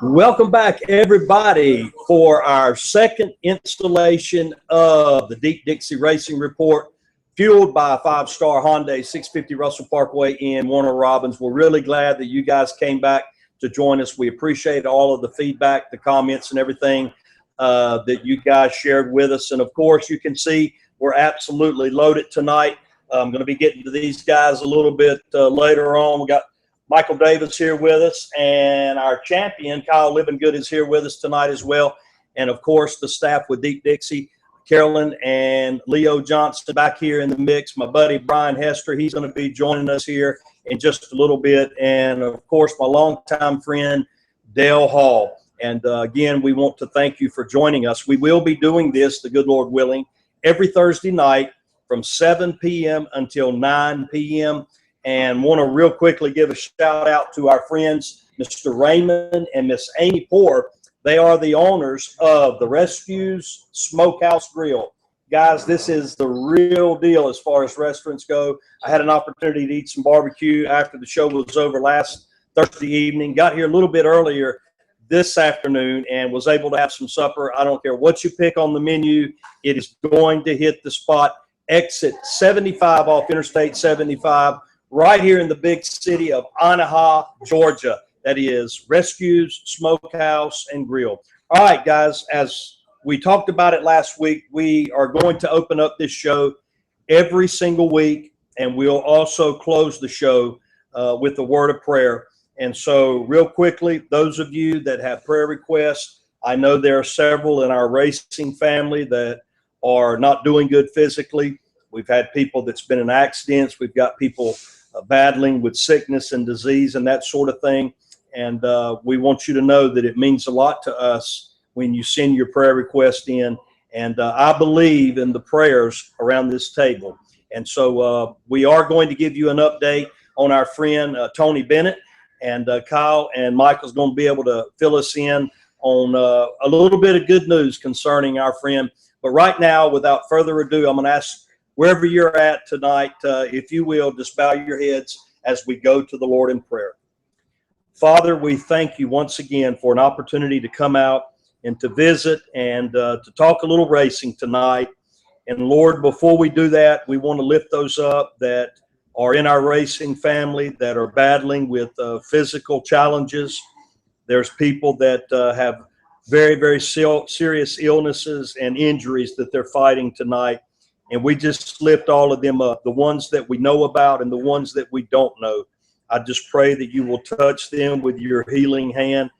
Welcome back, everybody, for our second installation of the Deep Dixie Racing Report, fueled by a 5-star Hyundai 650 Russell Parkway in Warner Robins. We're really glad that you guys came back to join us. We appreciate all of the feedback, the comments, and everything that you guys shared with us. And, of course, you can see we're absolutely loaded tonight. I'm going to be getting to these guys a little bit later on. We got Michael Davis here with us, and our champion, Kyle Livingood, is here with us tonight as well. And, of course, the staff with Deep Dixie, Carolyn and Leo Johnson back here in the mix. My buddy, Brian Hester, he's going to be joining us here in just a little bit. And, of course, my longtime friend, Dale Hall. And, again, we want to thank you for joining us. We will be doing this, the good Lord willing, every Thursday night from 7 p.m. until 9 p.m., and want to real quickly give a shout out to our friends, Mr. Raymond and Miss Amy Poor. They are the owners of the Rescues Smokehouse Grill. Guys, this is the real deal as far as restaurants go. I had an opportunity to eat some barbecue after the show was over last Thursday evening. Got here a little bit earlier this afternoon and was able to have some supper. I don't care what you pick on the menu. It is going to hit the spot. Exit 75 off Interstate 75. Right here in the big city of Omaha, Georgia. That is Rescues Smokehouse and Grill. All right, guys, as we talked about it last week, we are going to open up this show every single week, and we'll also close the show with a word of prayer. And so real quickly, those of you that have prayer requests, I know there are several in our racing family that are not doing good physically. We've had people that's been in accidents. We've got people battling with sickness and disease and that sort of thing. And we want you to know that it means a lot to us when you send your prayer request in. And I believe in the prayers around this table. And so we are going to give you an update on our friend Tony Bennett. And Kyle and Michael's going to be able to fill us in on a little bit of good news concerning our friend. But right now, without further ado, I'm going to ask wherever you're at tonight, if you will, just bow your heads as we go to the Lord in prayer. Father, we thank you once again for an opportunity to come out and to visit and to talk a little racing tonight. And Lord, before we do that, we want to lift those up that are in our racing family that are battling with physical challenges. There's people that have very, very serious illnesses and injuries that they're fighting tonight. And we just lift all of them up, the ones that we know about and the ones that we don't know. I just pray that you will touch them with your healing hand.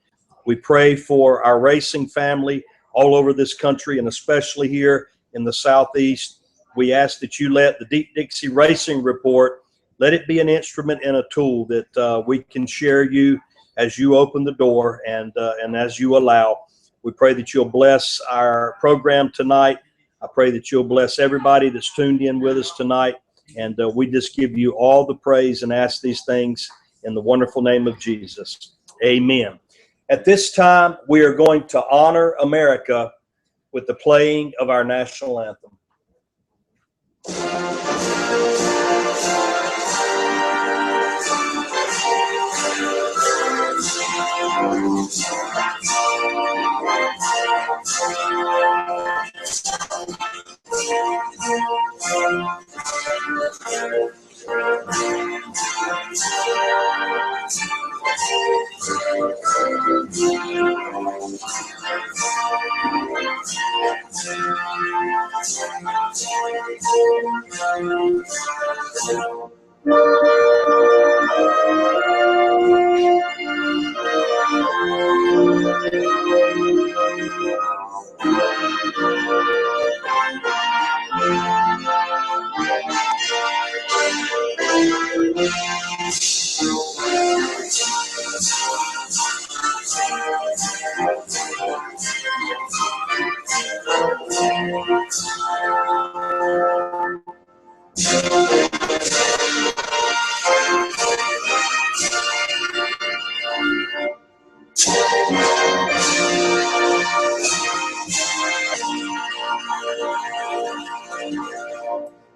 We pray for our racing family all over this country and especially here in the Southeast. We ask that you let the Deep Dixie Racing Report, let it be an instrument and a tool that we can share you as you open the door and as you allow. We pray that you'll bless our program tonight. I pray that you'll bless everybody that's tuned in with us tonight. And we just give you all the praise and ask these things in the wonderful name of Jesus. Amen. At this time, we are going to honor America with the playing of our national anthem.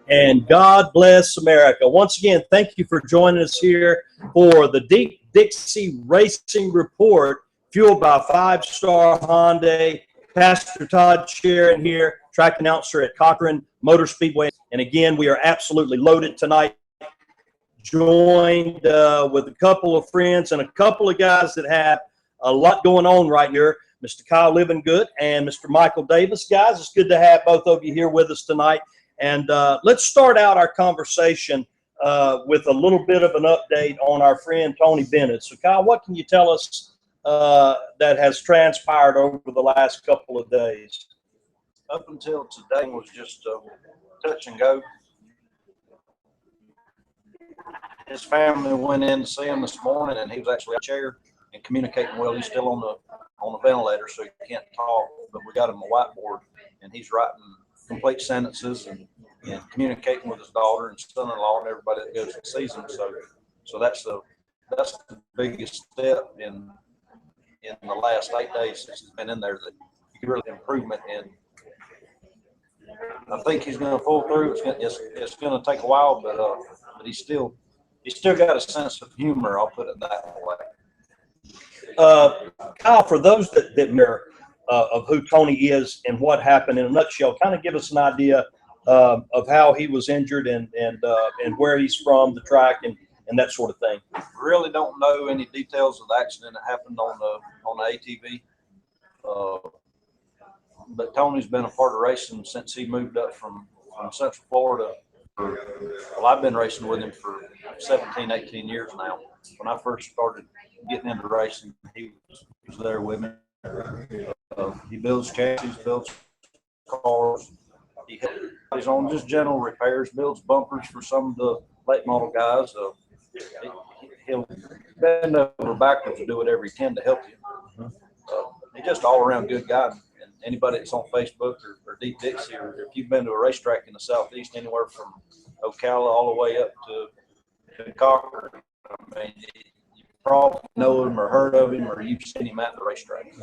And God bless America. Once again, thank you for joining us here for the Deep Dixie Racing Report, fueled by 5-Star Hyundai. Pastor Todd Sharon here, track announcer at Cochran Motor Speedway. And again, we are absolutely loaded tonight, joined with a couple of friends and a couple of guys that have a lot going on right here. Mr. Kyle Livingood and Mr. Michael Davis. Guys, it's good to have both of you here with us tonight. And let's start out our conversation with a little bit of an update on our friend Tony Bennett. So, Kyle, what can you tell us that has transpired over the last couple of days? Up until today was just touch and go. His family went in to see him this morning, and he was actually in a chair and communicating well. He's still on the ventilator, so he can't talk. But we got him a whiteboard, and he's writing complete sentences and communicating with his daughter and son-in-law and everybody that goes and sees him. So that's the biggest step in the last 8 days since he's been in there, that you can really improvement in. I think he's going to pull through. It's going to take a while, but he's still got a sense of humor. I'll put it that way. Kyle, for those that know of who Tony is and what happened in a nutshell, kind of give us an idea of how he was injured and where he's from, the track, and that sort of thing. Really don't know any details of the accident that happened on the ATV. But Tony's been a part of racing since he moved up from Central Florida. Well, I've been racing with him for 17, 18 years now. When I first started getting into racing, he was there with me. He builds chassis, builds cars. He's on just general repairs, builds bumpers for some of the late model guys. He'll bend over backwards to do whatever he can to help you. He's just all around good guy. And anybody that's on Facebook or Deep Dixie, or if you've been to a racetrack in the Southeast, anywhere from Ocala all the way up to Cochran, I mean, you probably know him or heard of him, or you've seen him at the racetrack.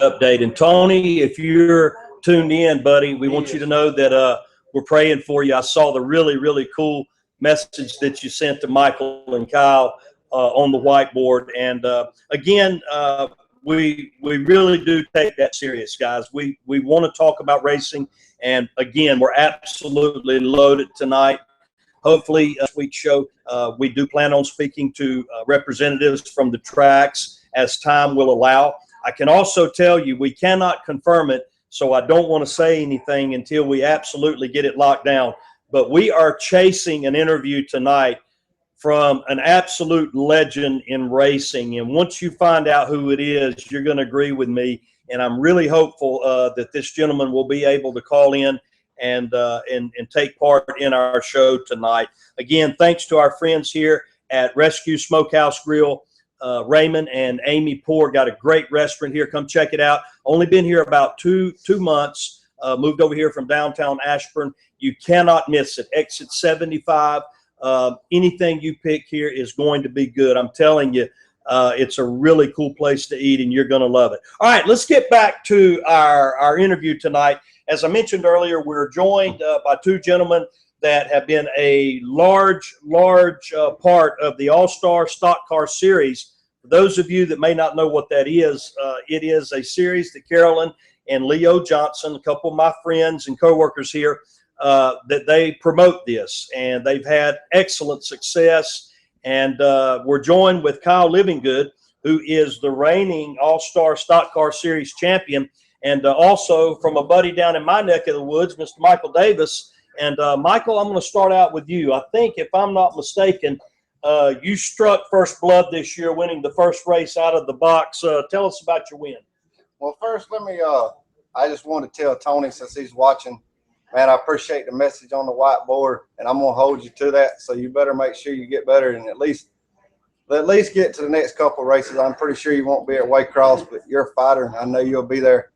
Update. And Tony, if you're tuned in, buddy, we want you to know that we're praying for you. I saw the really, really cool message that you sent to Michael and Kyle on the whiteboard. And again, we really do take that serious, guys. We want to talk about racing. And again, we're absolutely loaded tonight. Hopefully, this week's show, we do plan on speaking to representatives from the tracks as time will allow. I can also tell you we cannot confirm it, so I don't want to say anything until we absolutely get it locked down. But we are chasing an interview tonight from an absolute legend in racing. And once you find out who it is, you're going to agree with me. And I'm really hopeful that this gentleman will be able to call in and take part in our show tonight. Again, thanks to our friends here at Rescue Smokehouse Grill. Raymond and Amy Poor got a great restaurant here. Come check it out. Only been here about two months. Moved over here from downtown Ashburn. You cannot miss it. Exit 75. Anything you pick here is going to be good. I'm telling you, it's a really cool place to eat, and you're going to love it. All right, let's get back to our interview tonight. As I mentioned earlier, we're joined by two gentlemen that have been a large part of the All-Star Stock Car Series. For those of you that may not know what that is, it is a series that Carolyn and Leo Johnson, a couple of my friends and coworkers here, that they promote this, and they've had excellent success. And we're joined with Kyle Livingood, who is the reigning All-Star Stock Car Series champion, and also from a buddy down in my neck of the woods, Mr. Michael Davis. And Michael, I'm going to start out with you. I think, if I'm not mistaken, you struck first blood this year, winning the first race out of the box. Tell us about your win. Well, first, let me I just want to tell Tony, since he's watching, man, I appreciate the message on the whiteboard, and I'm going to hold you to that. So you better make sure you get better and at least get to the next couple of races. I'm pretty sure you won't be at Waycross, but you're a fighter, and I know you'll be there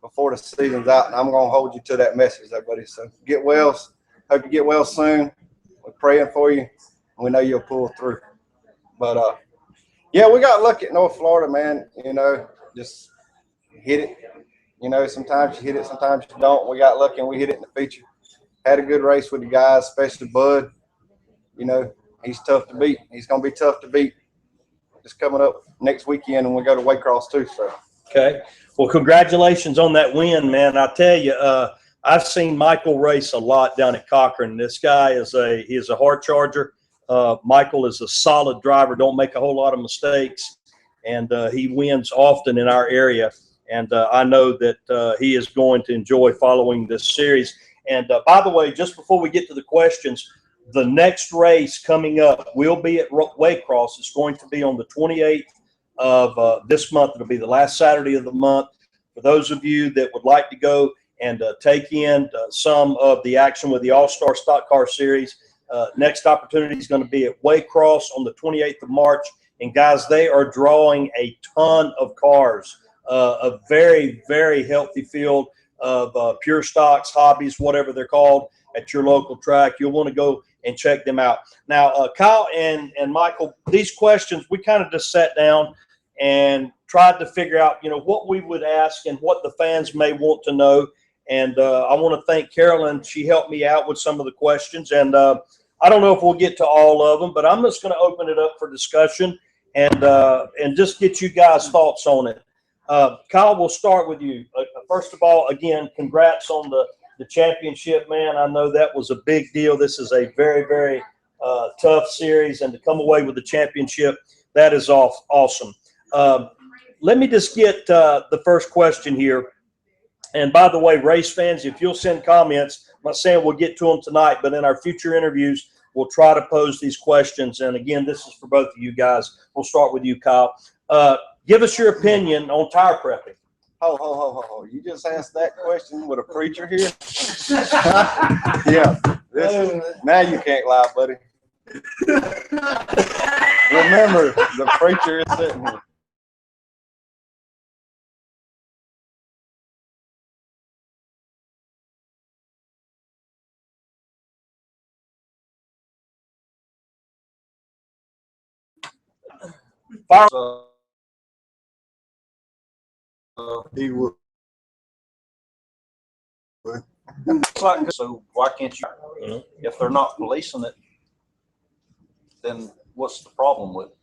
before the season's out, and I'm going to hold you to that message there, buddy. So get well. Hope you get well soon. We're praying for you, and we know you'll pull through. But, yeah, we got lucky at North Florida, man. You know, just hit it. You know, sometimes you hit it, sometimes you don't. We got lucky and we hit it in the feature. had a good race with the guys, especially Bud. You know, he's tough to beat. He's going to be tough to beat. Just coming up next weekend, and we go to Waycross too. So. Okay. Well, congratulations on that win, man. I tell you, I've seen Michael race a lot down at Cochran. This guy is a hard charger. Michael is a solid driver. Don't make a whole lot of mistakes, and he wins often in our area. And I know that he is going to enjoy following this series. And by the way, just before we get to the questions, the next race coming up will be at Waycross. It's going to be on the 28th of this month. It'll be the last Saturday of the month. For those of you that would like to go and take in some of the action with the All-Star Stock Car Series, next opportunity is going to be at Waycross on the 28th of March. And guys, they are drawing a ton of cars, a very, very healthy field of pure stocks, hobbies, whatever they're called, at your local track. You'll want to go and check them out. Now, Kyle and Michael, these questions, we kind of just sat down and tried to figure out, you know, what we would ask and what the fans may want to know. And I want to thank Carolyn. She helped me out with some of the questions. And I don't know if we'll get to all of them, but I'm just going to open it up for discussion and just get you guys' thoughts on it. Kyle, we'll start with you. First of all, again, congrats on the championship, man. I know that was a big deal. This is a very, very tough series, and to come away with the championship, that is awesome. Let me just get the first question here. And by the way, race fans, if you'll send comments, I'm not saying we'll get to them tonight, but in our future interviews, we'll try to pose these questions. And again, this is for both of you guys. We'll start with you, Kyle. Give us your opinion on tire prepping. Ho. You just asked that question with a preacher here? Yeah. Now you can't lie, buddy. Remember, the preacher is sitting here. He would. So why can't you? If they're not policing it, then what's the problem with it?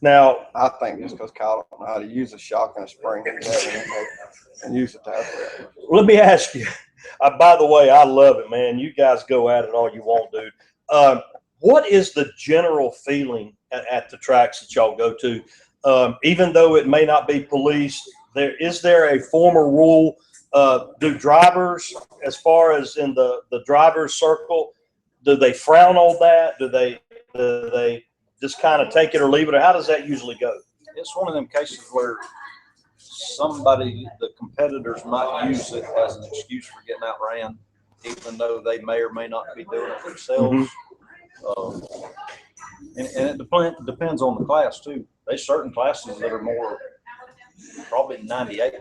Now, I think just because Kyle don't know how to use a shock and a spring and use a tire prep. let me ask you. By the way, I love it, man. You guys go at it all you want, dude. What is the general feeling at the tracks that y'all go to? Even though it may not be policed, is there a formal rule? Do drivers, as far as in the driver's circle, do they frown on that? Do they just kind of take it or leave it? Or how does that usually go? It's one of them cases where the competitors might use it as an excuse for getting outran, even though they may or may not be doing it themselves. And it depends on the class too. There's certain classes that are more, probably 98%,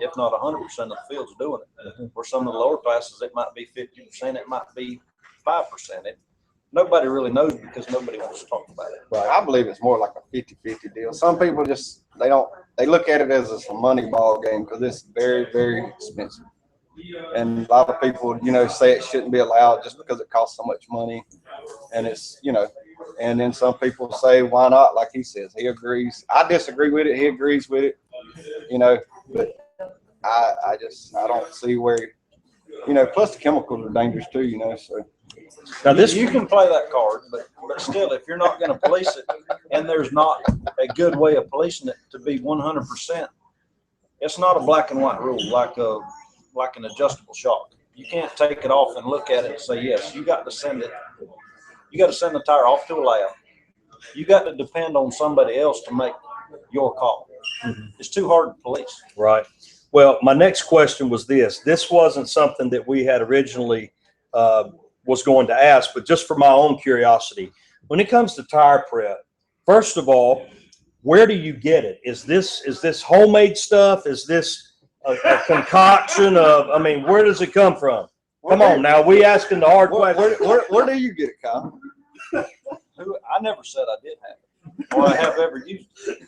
if not 100% of the field's doing it. For some of the lower classes, it might be 50%, it might be 5%. Nobody really knows because nobody wants to talk about it. Right. I believe it's more like a 50-50 deal. Some people just, they look at it as a money ball game because it's very, very expensive. And a lot of people, you know, say it shouldn't be allowed just because it costs so much money. And it's, you know, and then some people say, why not? Like he says, he agrees. I disagree with it. He agrees with it, you know, but I don't see where, you know, plus the chemicals are dangerous too, you know, so. Now you can play that card, but still, if you're not going to police it and there's not a good way of policing it to be 100%, it's not a black and white rule like an adjustable shock. You can't take it off and look at it and say, yes, you got to send it. You got to send the tire off to a lab. You got to depend on somebody else to make your call. It's too hard to police. Right. Well, my next question was this. This wasn't something that we had originally was going to ask, but just for my own curiosity, when it comes to tire prep, first of all, where do you get it? Is this homemade stuff? Is this a concoction of, I mean, where does it come from? Come on now, we asking the hard question. Where do you get it, Kyle? I never said I did have it, or I have ever used it.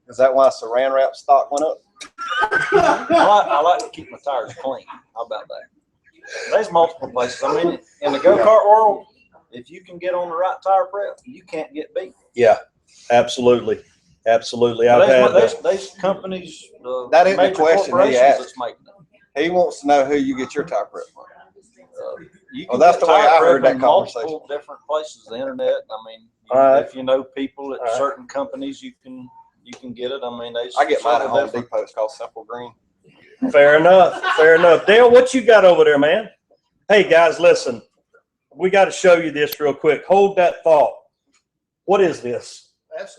Is that why Saran wrap stock went up? I like to keep my tires clean. How about that? There's multiple places. I mean, in the go-kart world, if you can get on the right tire prep, you can't get beat. Yeah, absolutely. Absolutely. There's companies, That isn't the major question he corporations asked. that's making it. He wants to know who you get your tire prep from. You Well, can that's get the way tire I heard prep that in conversation. multiple different places, the internet. I mean, Right. if you know people at Right. certain companies, you can get it. I mean, I get mine at Home different. Depot. It's called Simple Green. Fair enough. Fair enough. Dale, what you got over there, man? Hey, guys, listen. We got to show you this real quick. Hold that thought. What is this? That's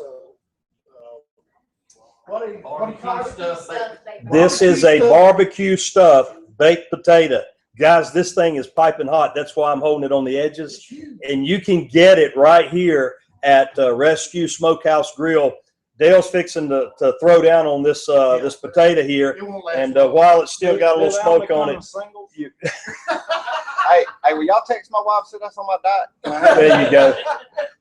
what do you call it? This is a barbecue stuffed baked potato. Guys, this thing is piping hot. That's why I'm holding it on the edges. And you can get it right here at Rescue Smokehouse Grill. Dale's fixing to throw down on this this potato here. It won't last And long. while it's still got a little smoke on it, Hey, will y'all text my wife, say that's on my diet? there you go.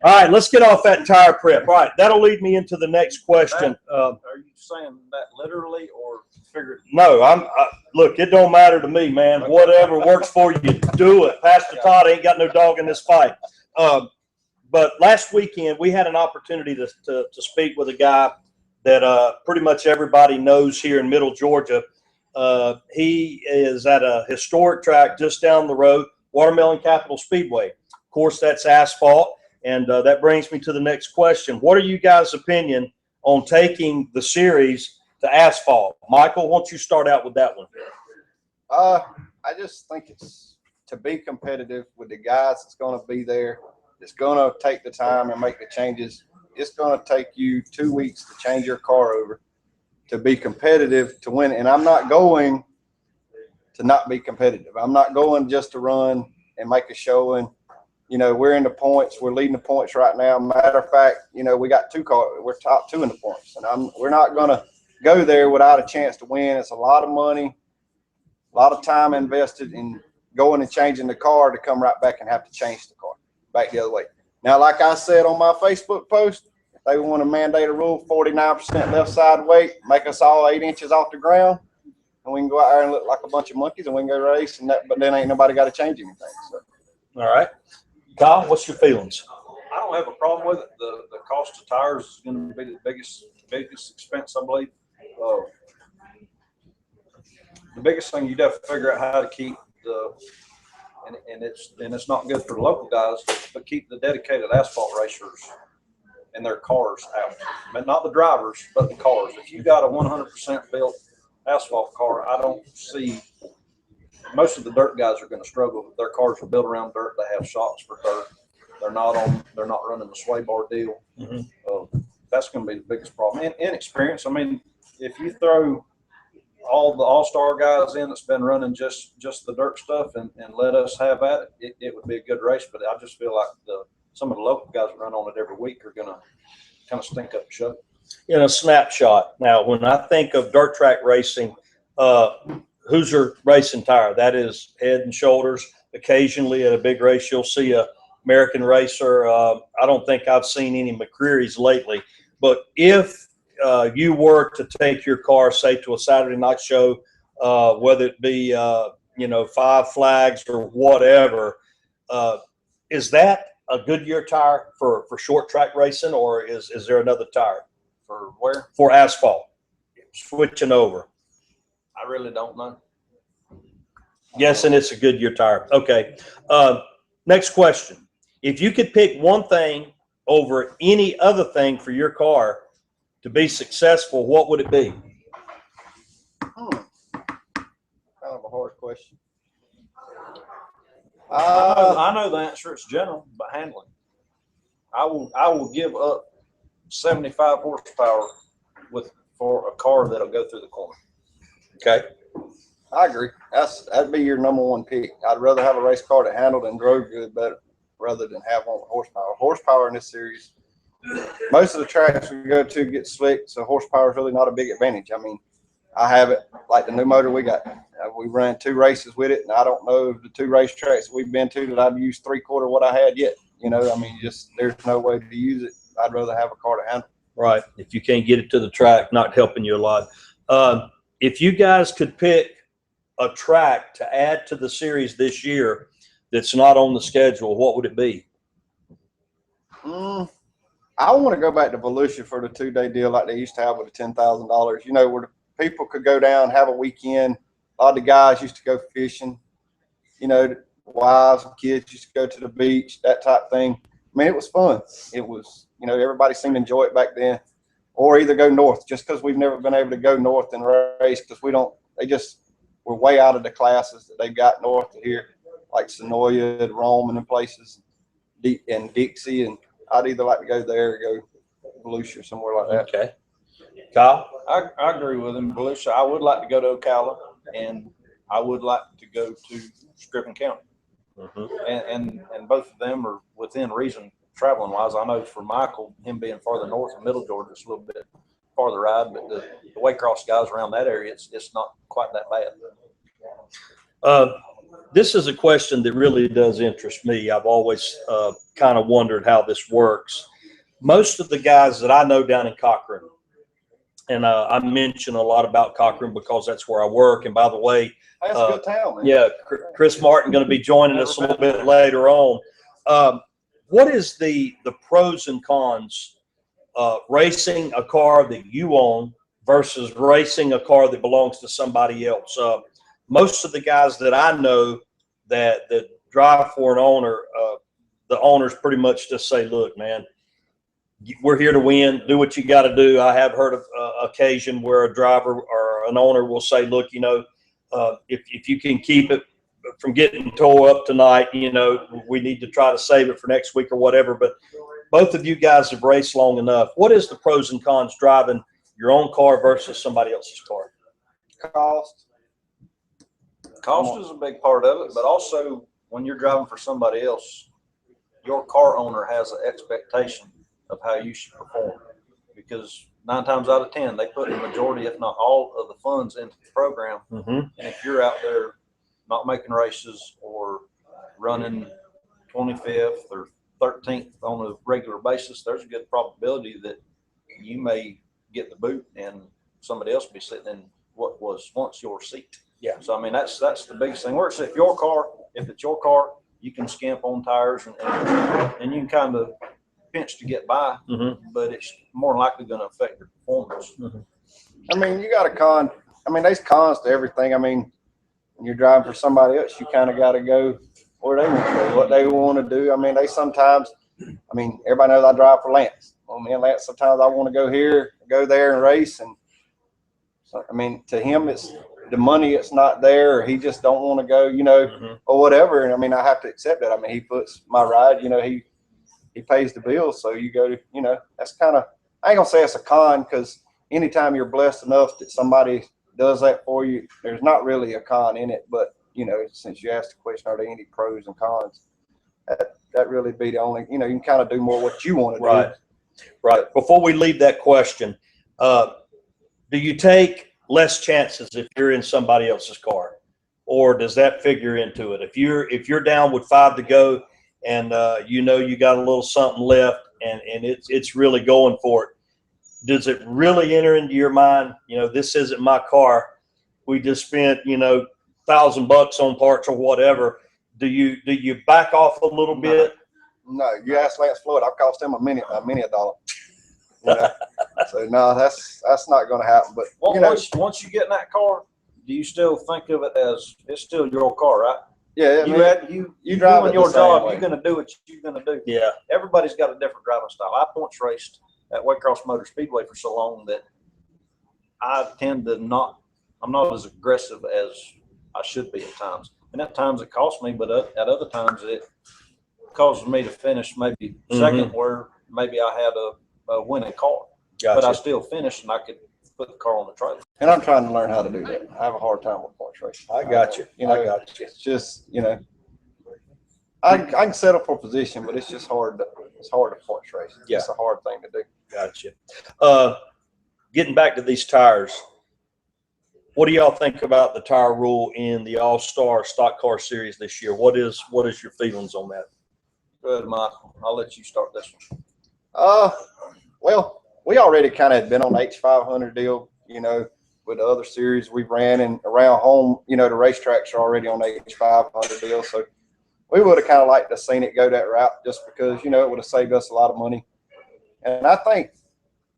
All right, let's get off that tire prep. All right, that'll lead me into the next question. Are you saying that literally or figuratively? No, look, it don't matter to me, man. Whatever works for you, do it. Pastor Todd ain't got no dog in this fight. But last weekend, we had an opportunity to speak with a guy that pretty much everybody knows here in Middle Georgia. He is at a historic track just down the road, Watermelon Capital Speedway. Of course, that's asphalt. And that brings me to the next question. What are you guys' opinion on taking the series to asphalt? Michael, why don't you start out with that one? I just think it's to be competitive with the guys that's going to be there. It's going to take the time and make the changes. It's going to take you 2 weeks to change your car over to be competitive to win. And I'm not going to not be competitive. I'm not going just to run and make a showing. You know, we're in the points. We're leading the points right now. Matter of fact, you know, we got 2 cars. We're top 2 in the points. And we're not going to go there without a chance to win. It's a lot of money, a lot of time invested in going and changing the car to come right back and have to change the car back the other way. Now, like I said on my Facebook post, if they want to mandate a rule, 49% left side weight, make us all 8 inches off the ground, and we can go out there and look like a bunch of monkeys and we can go race, but then ain't nobody got to change anything. So. All right. Kyle, what's your feelings? I don't have a problem with it. The cost of tires is going to be the biggest expense, I believe. The biggest thing you'd have to figure out how to keep and it's not good for the local guys, but keep the dedicated asphalt racers and their cars out. But not the drivers, but the cars. If you got a 100% built asphalt car, I don't see most of the dirt guys are going to struggle. Their cars are built around dirt. They have shocks for dirt. They're not running the sway bar deal. Mm-hmm. That's going to be the biggest problem. And inexperience. I mean, if you throw all the all-star guys in that's been running just the dirt stuff and let us have at it, it would be a good race. But I just feel like some of the local guys that run on it every week are going to kind of stink up the show. In a snapshot. Now, when I think of dirt track racing, Hoosier Racing Tire, that is Head and Shoulders. Occasionally at a big race, you'll see a American Racer. I don't think I've seen any McCreary's lately. But if you were to take your car, say, to a Saturday night show, whether it be, Five Flags or whatever, is that a Goodyear tire for short track racing, or is there another tire? For where? For asphalt, switching over. I really don't know. Guessing it's a Goodyear tire. Okay. Next question. If you could pick one thing over any other thing for your car to be successful, what would it be? Kind of a hard question. I know the answer. It's general, but handling. I will give up 75 horsepower for a car that'll go through the corner. Okay. I agree. That'd be your number one pick. I'd rather have a race car that handled and drove good better rather than have one with horsepower. Horsepower in this series, most of the tracks we go to get slick, so horsepower is really not a big advantage. I mean, I have it like the new motor we got. We ran 2 races with it, and I don't know the 2 racetracks we've been to that I've used 3/4 what I had yet. You know, I mean, just there's no way to use it. I'd rather have a car to handle. Right. If you can't get it to the track, not helping you a lot. If you guys could pick a track to add to the series this year that's not on the schedule, what would it be? I want to go back to Volusia for the 2-day deal like they used to have with the $10,000. You know, where the people could go down, have a weekend. A lot of the guys used to go fishing. You know, wives and kids used to go to the beach, that type of thing. I mean, it was fun. It was, you know, everybody seemed to enjoy it back then. Or either go north, just because we've never been able to go north and race because we're way out of the classes that they've got north of here, like Sonoya, Rome, and places, and Dixie. And I'd either like to go there or go Volusia or somewhere like that. Okay. Kyle? I agree with him. Volusia, I would like to go to Ocala, and I would like to go to Strickland County. And both of them are within reason traveling wise. I know for Michael, him being farther north in Middle Georgia, it's a little bit farther ride, but the Waycross guys around that area, it's not quite that bad. This is a question that really does interest me. I've always kind of wondered how this works. Most of the guys that I know down in Cochran, and I mention a lot about Cochran because that's where I work. And by the way, That's a good town, man. yeah, Chris Martin going to be joining us a little bit later on. What is the pros and cons racing a car that you own versus racing a car that belongs to somebody else? Most of the guys that I know that drive for an owner, the owners pretty much just say, look, man, we're here to win. Do what you got to do. I have heard of occasion where a driver or an owner will say, look, you know, if you can keep it from getting tore up tonight, you know, we need to try to save it for next week or whatever. But both of you guys have raced long enough. What is the pros and cons driving your own car versus somebody else's car? Cost is a big part of it, but also when you're driving for somebody else, your car owner has an expectation of how you should perform, because 9 times out of 10 they put the majority, if not all, of the funds into the program. And if you're out there not making races or running 25th or 13th on a regular basis, there's a good probability that you may get the boot and somebody else will be sitting in what was once your seat. Yeah. So I mean, that's the biggest thing. Where it's if it's your car, you can skimp on tires and you can kind of pinch to get by, but it's more than likely going to affect your performance. I mean, you got a con. I mean, there's cons to everything. I mean, when you're driving for somebody else, you kind of got to go where they want to go, what they want to do. I mean, everybody knows I drive for Lance. Well, me and Lance, sometimes I want to go here, go there and race. And so, I mean, to him, it's the money, it's not there, or he just don't want to go, you know, or whatever. And I mean, I have to accept that. I mean, he puts my ride, you know, he pays the bills. So you go to, you know, that's kind of, I ain't gonna say it's a con, because anytime you're blessed enough that somebody does that for you, there's not really a con in it. But, you know, since you asked the question, are there any pros and cons? That really be the only, you know, you can kind of do more what you want to do. Right. Before we leave that question, do you take less chances if you're in somebody else's car, or does that figure into it? If you're down with 5 to go and you know you got a little something left and it's really going for it, does it really enter into your mind, you know, this isn't my car, we just spent, you know, $1,000 on parts or whatever? Do you back off a little bit? No, you ask Lance Floyd, I've cost him a minute $1. You know? So no, that's not going to happen. But you know, once you get in that car, do you still think of it as it's still your car, right? Yeah, you drive doing your job. You're going to do what you're going to do. Yeah. Everybody's got a different driving style. I points raced at Waycross Motor Speedway for so long that I tend to I'm not as aggressive as I should be at times. And at times it costs me, but at other times it causes me to finish maybe second, where maybe I had a winning car. Gotcha. But I still finished and I could put the car on the trailer. And I'm trying to learn how to do that. I have a hard time with points racing. I got you. You know, I got you. It's just, you know, I can settle for position, but it's just hard to points race. Yeah. It's a hard thing to do. Gotcha. Getting back to these tires, what do y'all think about the tire rule in the All-Star Stock Car Series this year? What is your feelings on that? Good, Michael. I'll let you start this one. Well, we already kind of had been on the H500 deal, you know, with the other series we've ran and around home, you know, the racetracks are already on the H500 deal. So we would have kind of liked to have seen it go that route just because, you know, it would have saved us a lot of money. And I think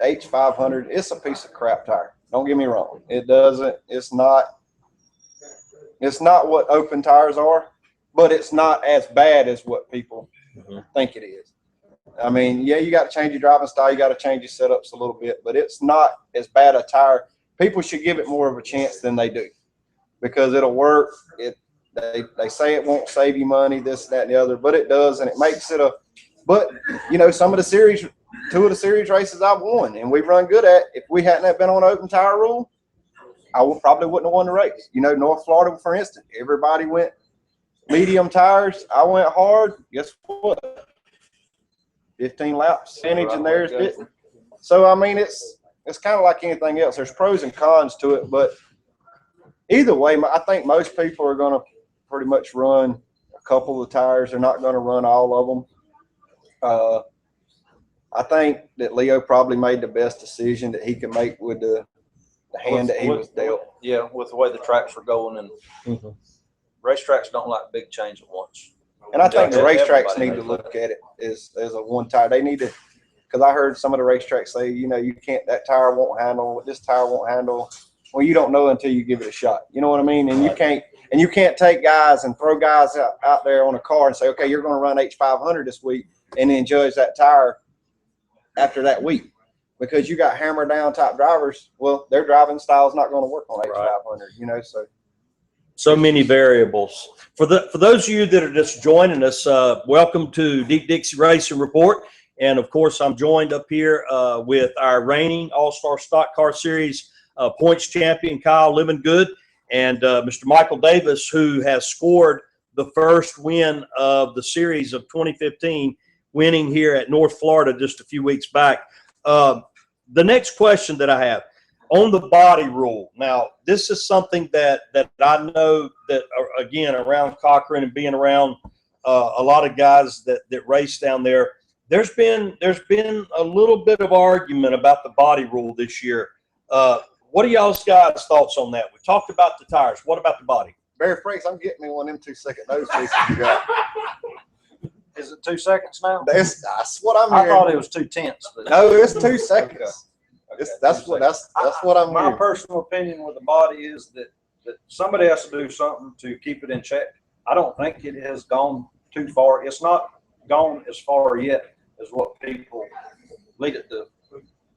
H500, it's a piece of crap tire. Don't get me wrong. It's not what open tires are, but it's not as bad as what people think it is. I mean, yeah, you got to change your driving style. You got to change your setups a little bit, but it's not as bad a tire. People should give it more of a chance than they do because it'll work. They say it won't save you money, this, that, and the other, but it does, and it makes it but, you know, some of the series, 2 of the series races I've won, and we've run good at. If we hadn't been on open tire rule, I probably wouldn't have won the race. You know, North Florida, for instance, everybody went medium tires. I went hard. Guess what? 15 laps percentage and theirs didn't. So, I mean, it's kind of like anything else. There's pros and cons to it, but either way, I think most people are going to pretty much run a couple of tires. They're not going to run all of them. I think that Leo probably made the best decision that he could make with the hand that he was dealt. Yeah, with the way the tracks were going, and racetracks don't like big change at once. And I think the racetracks need to look at it as a one tire. They need to, because I heard some of the racetracks say, you know, you can't, that tire won't handle, this tire won't handle. Well, you don't know until you give it a shot. You know what I mean? And you can't take guys and throw guys out there on a car and say, okay, you're going to run H500 this week, and then judge that tire after that week, because you got hammer down type drivers. Well, their driving style is not going to work on H500, you know, so many variables. For those of you that are just joining us, welcome to Deep Dixie Racing Report. And of course, I'm joined up here with our reigning All-Star Stock Car Series points champion, Kyle Livingood, and Mr. Michael Davis, who has scored the first win of the series of 2015, winning here at North Florida just a few weeks back. The next question that I have on the body rule. Now, this is something that I know that, again, around Cochran and being around a lot of guys that race down there, there's been a little bit of argument about the body rule this year. What are y'all's guys' thoughts on that? We talked about the tires. What about the body? Barry Franks, I'm getting me one of them 2-second nose pieces you got. Is it 2 seconds now? That's what I'm I hearing. thought it was 2/10. But No, it's 2 seconds. Okay. That's what I'm My hearing. personal opinion with the body is that somebody has to do something to keep it in check. I don't think it has gone too far. It's not gone as far yet as what people lead it to,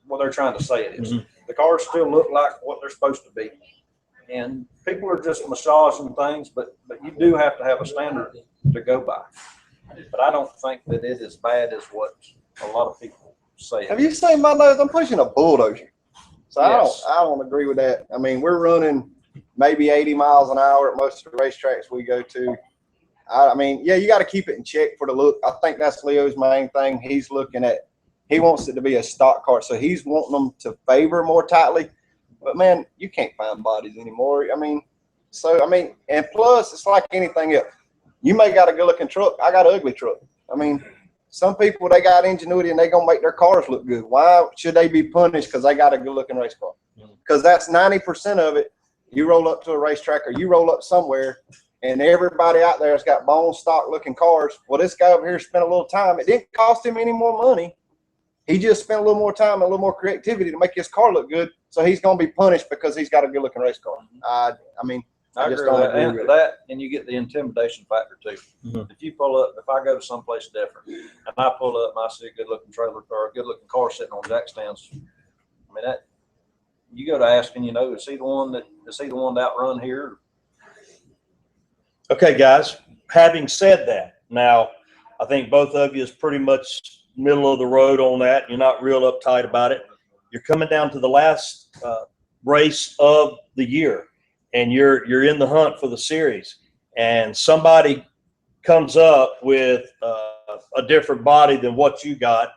what they're trying to say it is. The cars still look like what they're supposed to be. And people are just massaging things, but you do have to have a standard to go by. But I don't think that it is as bad as what a lot of people say. Have you seen my nose? I'm pushing a bulldozer. So Yes. I don't agree with that. I mean, we're running maybe 80 miles an hour at most of the racetracks we go to. I mean, yeah, you got to keep it in check for the look. I think that's Leo's main thing. He's looking at, he wants it to be a stock car, so he's wanting them to favor more tightly. But man, you can't find bodies anymore. I mean, and plus, it's like anything else. You may got a good looking truck. I got an ugly truck. I mean, some people, they got ingenuity and they gonna make their cars look good. Why should they be punished because they got a good looking race car? Because that's 90% of it. You roll up to a racetrack or you roll up somewhere, and everybody out there has got bone stock looking cars. Well, this guy over here spent a little time. It didn't cost him any more money. He just spent a little more time and a little more creativity to make his car look good. So he's going to be punished because he's got a good looking race car. I mean, I just don't agree with that. And you get the intimidation factor too. If you pull up, if I go to someplace different and I pull up and I see a good looking trailer car, a good looking car sitting on jack stands, I mean, that you go to asking, you know, is he the one to outrun here? Okay, guys, having said that, now I think both of you is pretty much middle of the road on that. You're not real uptight about it. You're coming down to the last race of the year, and you're in the hunt for the series, and somebody comes up with a different body than what you got,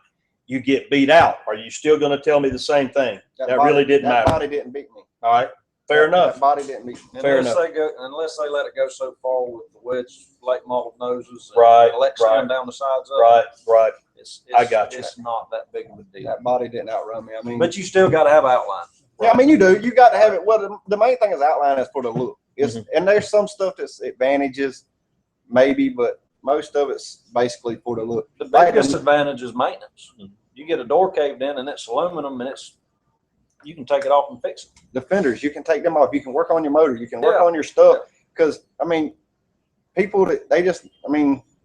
you get beat out. Are you still going to tell me the same thing? That really didn't matter. That body didn't beat me. All right. Fair enough. That body didn't beat me. Fair enough. Unless they let it go so far with the wedge, late model noses, and Right, let right. down the sides of Right. it. I got you. It's not that big of a deal. That body didn't outrun me. I mean, But you still got to have outline. Yeah, I mean, you do. You got to have it. Well, the main thing is outline is for the look. It's and there's some stuff that's advantages, maybe, but most of it's basically for the look. The biggest advantage is maintenance. You get a door caved in and it's aluminum and you can take it off and fix it. The fenders, you can take them off. You can work on your motor. You can work on your stuff. Because, I mean, people,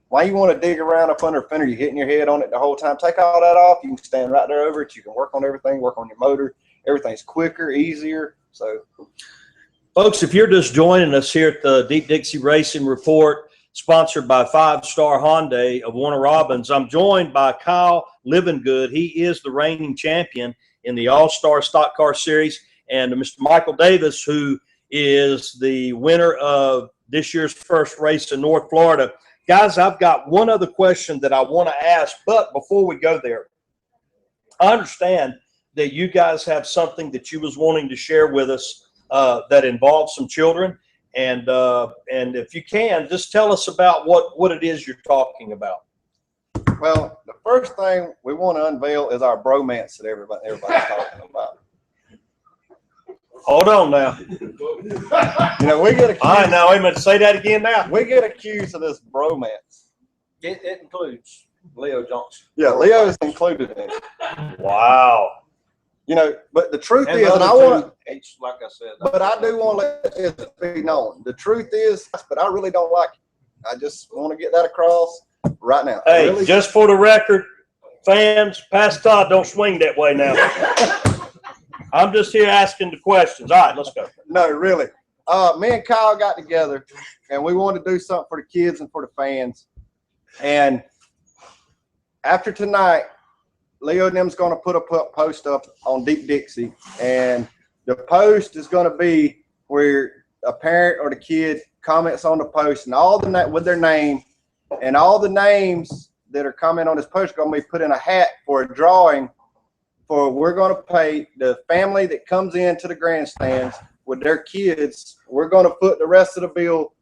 why you want to dig around up under a fender? You're hitting your head on it the whole time. Take all that off. You can stand right there over it. You can work on everything, work on your motor. Everything's quicker, easier. So, folks, if you're just joining us here at the Deep Dixie Racing Report, sponsored by 5-Star Hyundai of Warner Robins, I'm joined by Kyle Livingood. He is the reigning champion in the All-Star Stock Car Series, and Mr. Michael Davis, who is the winner of this year's first race in North Florida. Guys, I've got one other question that I want to ask, but before we go there, I understand that you guys have something that you was wanting to share with us that involves some children, and if you can, just tell us about what it is you're talking about. well, the first thing we want to unveil is our bromance that everybody's talking about. Hold on now. You know, we get accused. All right, now wait a minute. Say that again now. We get accused of this bromance. It includes Leo Johnson. Yeah, Leo's included in it. Wow. You know, but the truth And is, the and I other want two, each, like I said. but I do want to let this be known. The truth is, but I really don't like it. I just want to get that across right now. Hey, Really? just for the record, fans, Pastor Todd, don't swing that way now. I'm just here asking the questions. All right, let's go. No, really. Me and Kyle got together, and we wanted to do something for the kids and for the fans. And after tonight, Leo and them's going to put a post up on Deep Dixie, and the post is going to be where a parent or the kid comments on the post, and all the with their name, and all the names that are commenting on this post are going to be put in a hat for a drawing. For we're going to pay the family that comes into the grandstands with their kids. We're going to put the rest of the bill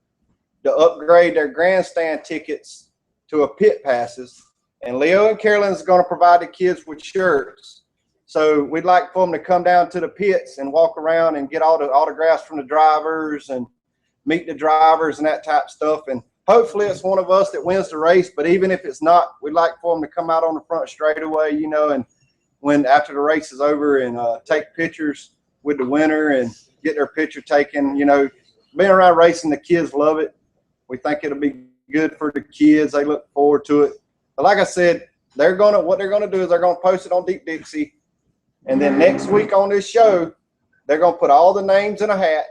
to upgrade their grandstand tickets to a pit passes. And Leo and Carolyn's going to provide the kids with shirts. So we'd like for them to come down to the pits and walk around and get all the autographs from the drivers and meet the drivers and that type of stuff. And hopefully it's one of us that wins the race. But even if it's not, we'd like for them to come out on the front straightaway, you know, and when after the race is over and take pictures with the winner and get their picture taken. You know, being around racing, the kids love it. We think it'll be good for the kids. They look forward to it. But like I said, what they're gonna do is they're gonna post it on Deep Dixie, and then next week on this show, they're gonna put all the names in a hat,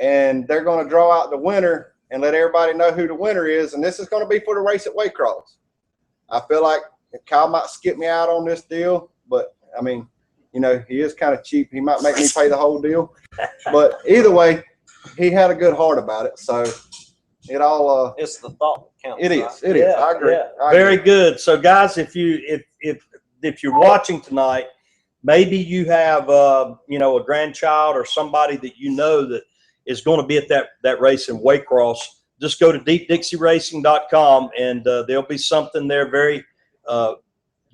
and they're gonna draw out the winner and let everybody know who the winner is. And this is gonna be for the race at Waycross. I feel like Kyle might skip me out on this deal, but I mean, you know, he is kind of cheap. He might make me pay the whole deal, but either way, he had a good heart about it. So it all It's the thought that counts. it right? is. It is. I agree. Yeah. I Very agree. good. So, guys, if you're watching tonight, maybe you have you know, a grandchild or somebody that you know that is going to be at that race in Waycross. Just go to deepdixieracing.com, and there'll be something there very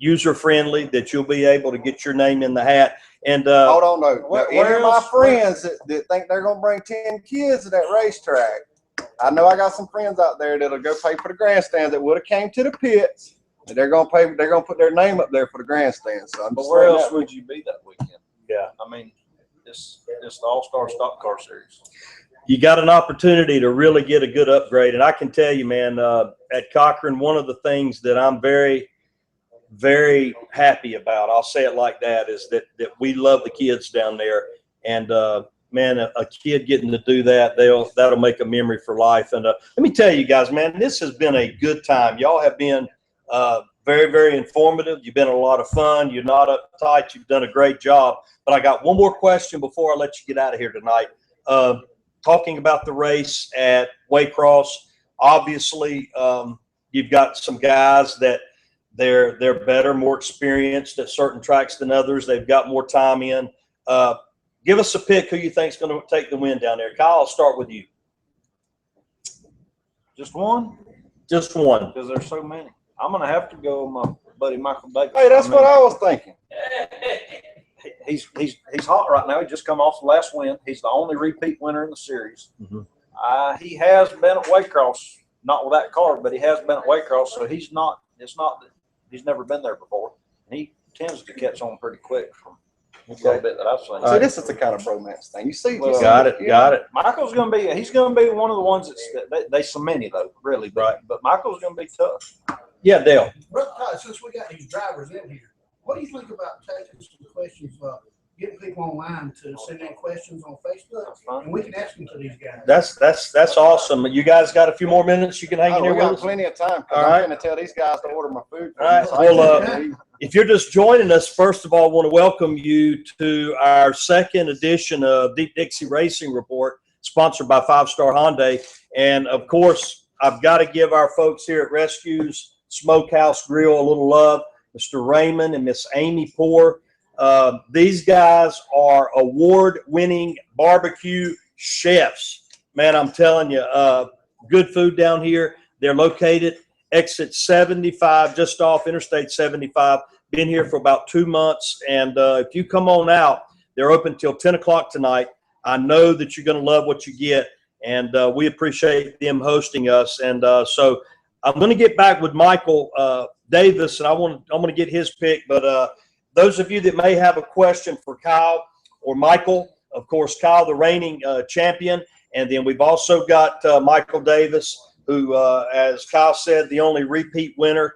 user friendly that you'll be able to get your name in the hat. And Hold on, no. Where Any of my else? friends that think they're going to bring 10 kids to that racetrack, I know I got some friends out there that'll go pay for the grandstand that would have came to the pits. And they're going to pay. They're going to put their name up there for the grandstand. So I'm But just where saying else that. would you be that weekend? Yeah. I mean, it's the All-Star Stock Car Series. you got an opportunity to really get a good upgrade. And I can tell you, man, at Cochran, one of the things that I'm very, very happy about, I'll say it like that, is that we love the kids down there. And man, a kid getting to do that, that'll make a memory for life. And let me tell you guys, man, this has been a good time. Y'all have been very, very informative. You've been a lot of fun. You're not uptight. You've done a great job. But I got one more question before I let you get out of here tonight. Talking about the race at Waycross, obviously you've got some guys that they're better, more experienced at certain tracks than others. They've got more time in. Give us a pick who you think is going to take the win down there. Kyle, I'll start with you. Just one? Just one. Because there's so many. I'm going to have to go with my buddy Michael Davis. Hey, that's what I was thinking. he's hot right now. He just come off the last win. He's the only repeat winner in the series. He has been at Waycross, not with that car, but he has been at Waycross, so he's not. It's not that he's never been there before. And he tends to catch on pretty quick from a little bit that I've seen. So this is the kind of bromance thing. You see, Got it. Michael's going to be. He's going to be one of the ones that's so many though, really. But Michael's going to be tough. Yeah, Dale. Brother Todd, since we got these drivers in here, what do you think about taking some questions, getting people online to send in questions on Facebook, and we can ask them to these guys? That's awesome. You guys got a few more minutes you can hang in here we with got us? plenty of time. All I'm right. going to tell these guys to order my food. All right. Well, if you're just joining us, first of all, I want to welcome you to our second edition of Deep Dixie Racing Report, sponsored by 5-Star Hyundai. And, of course, I've got to give our folks here at Rescues Smokehouse Grill a little love, Mr. Raymond and Miss Amy Poor. These guys are award-winning barbecue chefs. Man, I'm telling you, good food down here. They're located exit 75, just off Interstate 75. Been here for about 2 months. And if you come on out, they're open till 10 o'clock tonight. I know that you're going to love what you get. And we appreciate them hosting us. And so I'm going to get back with Michael Davis, and I'm going to get his pick. But those of you that may have a question for Kyle or Michael, of course, Kyle, the reigning champion. And then we've also got Michael Davis, who, as Kyle said, the only repeat winner.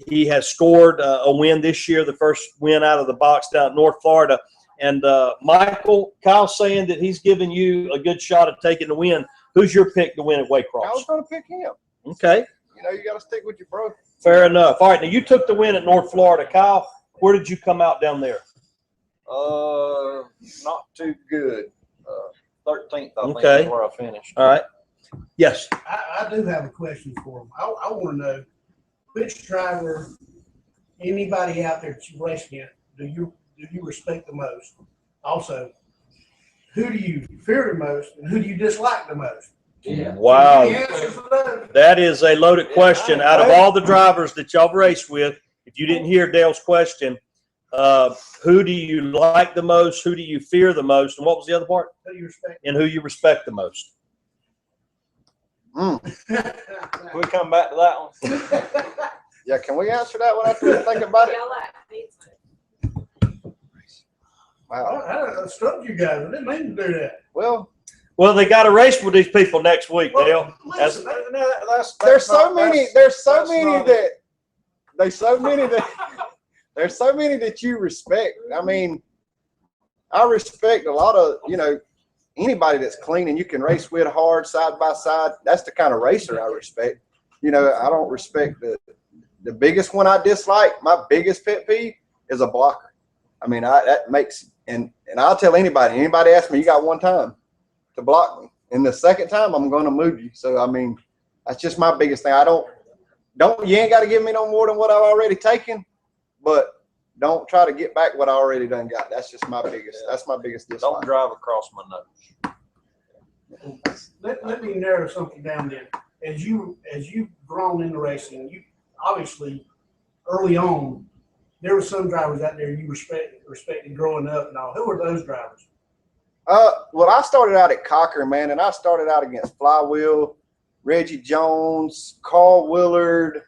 He has scored a win this year, the first win out of the box down in North Florida. And Michael, Kyle's saying that he's giving you a good shot at taking the win. Who's your pick to win at Waycross? I was going to pick him. Okay. You know, you got to stick with your bro. Fair enough. All right, now you took the win at North Florida. Kyle, where did you come out down there? Not too good. 13th, I think, Okay. is where I finished. All right. Yes. I do have a question for them. I want to know which driver, anybody out there that you race against, do you respect the most? Also, who do you fear the most, and who do you dislike the most? Wow. Any answers for that? That is a loaded question. Out of all the drivers that y'all raced with, if you didn't hear Dale's question, who do you like the most? Who do you fear the most? And what was the other part? Who do you respect? And who you respect the most? Can we come back to that one? Yeah, can we answer that one after we think about it? Wow. I struck you guys. I didn't mean to do that. Well, They got to race with these people next week, Dale. Listen, there's so many that you respect. I mean, I respect a lot of, anybody that's clean and you can race with hard side by side. That's the kind of racer I respect. I don't respect the biggest one I dislike. My biggest pet peeve is a blocker. I mean, that makes, and I'll tell anybody asks me, you got one time to block me. And the second time I'm going to move you. So, I mean, that's just my biggest thing. You ain't got to give me no more than what I've already taken, but don't try to get back what I already done got. That's just my biggest dislike. Don't drive across my nose. let me narrow something down then. As you've grown into racing, you obviously early on, there were some drivers out there you respected growing up and all. Who were those drivers? Well, I started out at Cochran, man, and I started out against Flywheel, Reggie Jones, Carl Willard,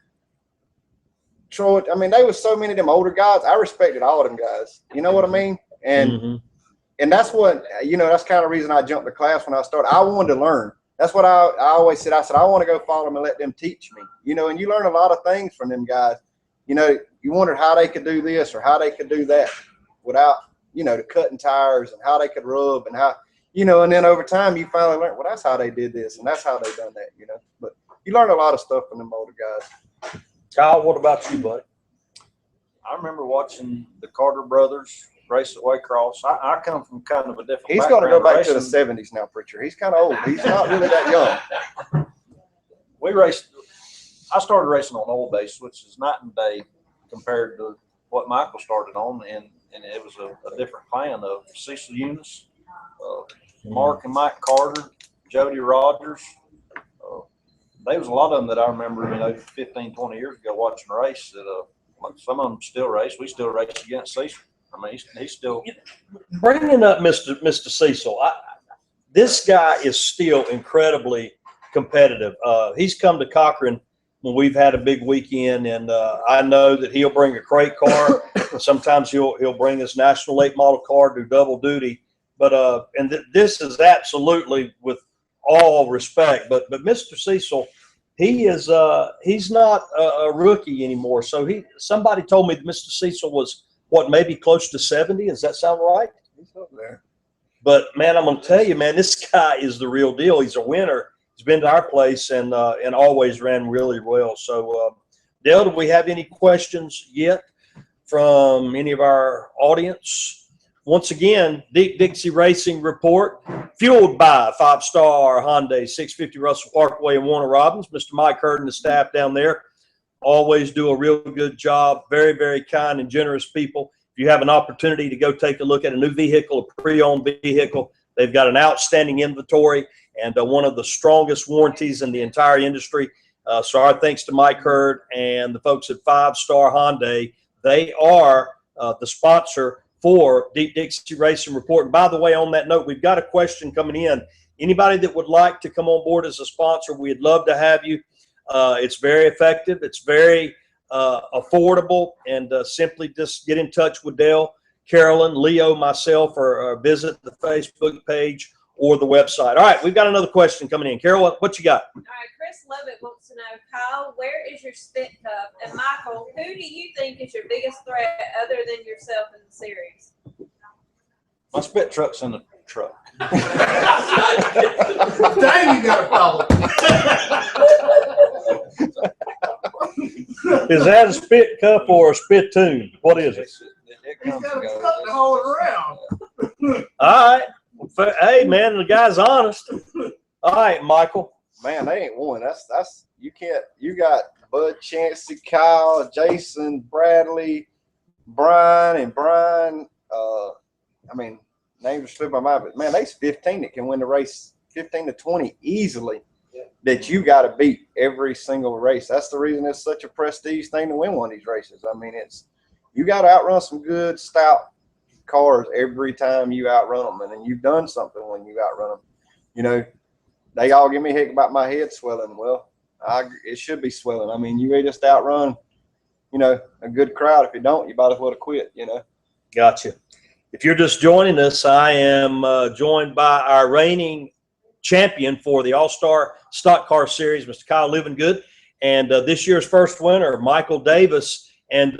Troy. I mean, there was so many of them older guys. I respected all of them guys. You know what I mean? And and that's what, that's kind of the reason I jumped the class when I started. I wanted to learn. That's what I always said. I said, I want to go follow them and let them teach me. And you learn a lot of things from them guys. You wondered how they could do this or how they could do that without, the cutting tires and how they could rub and how, and then over time you finally learn, well, that's how they did this and that's how they done that, But you learn a lot of stuff from them older guys. Kyle, what about you, buddy? I remember watching the Carter brothers race at Waycross. I come from kind of a different He's going to go background back to the racing. 70s now, Pritchard. He's kind of old. He's not really that young. We raced. I started racing on old base, which is night and day compared to what Michael started on, and it was a different clan of Cecil Eunice, Mark and Mike Carter, Jody Rogers. There was a lot of them that I remember, 15, 20 years ago watching race that some of them still race. We still race against Cecil. I mean, he's still. Bringing up Mr. Cecil, this guy is still incredibly competitive. He's come to Cochran when we've had a big weekend, and I know that he'll bring a crate car. Sometimes he'll bring his national late model car, do double duty. But this is absolutely, with all respect, but Mr. Cecil, he's not a rookie anymore. So somebody told me that Mr. Cecil was maybe close to 70. Does that sound right? He's up there. But man, I'm gonna tell you, man, this guy is the real deal. He's a winner. He's been to our place and always ran really well. So, Dale, do we have any questions yet from any of our audience? Once again, Deep Dixie Racing Report, fueled by 5-star Hyundai 650 Russell Parkway in Warner Robins. Mr. Mike Hurd and the staff down there always do a real good job. Very, very kind and generous people. If you have an opportunity to go take a look at a new vehicle, a pre-owned vehicle, they've got an outstanding inventory and one of the strongest warranties in the entire industry. So our thanks to Mike Hurd and the folks at 5-Star Hyundai. They are the sponsor for Deep Dixie Racing Report. And by the way, on that note, we've got a question coming in. Anybody that would like to come on board as a sponsor, we'd love to have you. It's very effective. It's very affordable. And simply just get in touch with Dale, Carolyn, Leo, myself, or visit the Facebook page or the website. All right, we've got another question coming in. Carol, what you got? All right, Chris Lovett wants to know, Kyle, where is your spit cup? And Michael, who do you think is your biggest threat other than yourself in the series? My spit truck's in the truck. Dang, you got a problem. Is that a spit cup or a spittoon? What is it? It He's comes got and a goes. truck to haul it around. All right. Hey, man, the guy's honest. All right, Michael. Man, they ain't one. That's you can't. You got Bud, Chancey, Kyle, Jason, Bradley, Brian, and Brian. I mean, names are slipping my mind, but man, there's 15 that can win the race, 15 to 20 easily. Yeah. That you got to beat every single race. That's the reason it's such a prestige thing to win one of these races. I mean, you got to outrun some good, stout cars every time you outrun them, and then you've done something when you outrun them. You know, they all give me a heck about my head swelling. Well, it should be swelling. I mean, you just outrun, a good crowd. If you don't, you might as well have quit. Gotcha. If you're just joining us, I am joined by our reigning champion for the All-Star Stock Car Series, Mr. Kyle Livingood, and this year's first winner, Michael Davis. And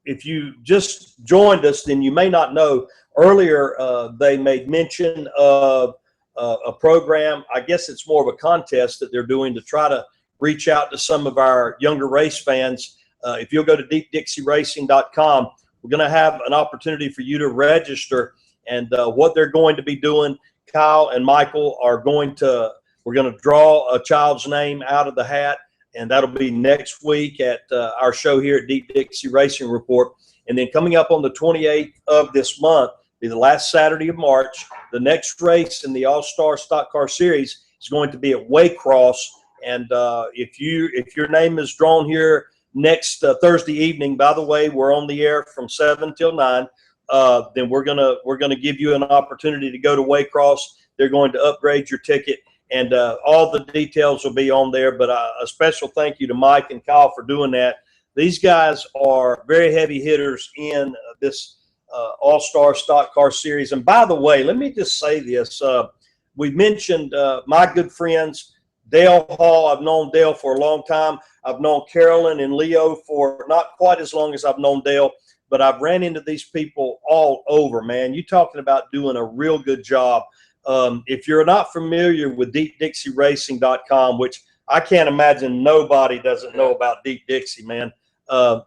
if you just joined us, then you may not know, earlier they made mention of a program. I guess it's more of a contest that they're doing to try to reach out to some of our younger race fans. If you'll go to deepdixieracing.com, we're going to have an opportunity for you to register. And what they're going to be doing, Kyle and Michael we're going to draw a child's name out of the hat. And that'll be next week at our show here at Deep Dixie Racing Report. And then coming up on the 28th of this month, be the last Saturday of March, the next race in the All-Star Stock Car Series is going to be at Waycross. And if your name is drawn here next Thursday evening, by the way, we're on the air from 7 till 9. Then we're gonna give you an opportunity to go to Waycross. They're going to upgrade your ticket. And all the details will be on there. But a special thank you to Mike and Kyle for doing that. These guys are very heavy hitters in this All-Star Stock Car Series. And by the way, let me just say this. We mentioned my good friends, Dale Hall. I've known Dale for a long time. I've known Carolyn and Leo for not quite as long as I've known Dale. But I've ran into these people all over, man. You're talking about doing a real good job. If you're not familiar with DeepDixieRacing.com, which I can't imagine nobody doesn't know about Deep Dixie, man.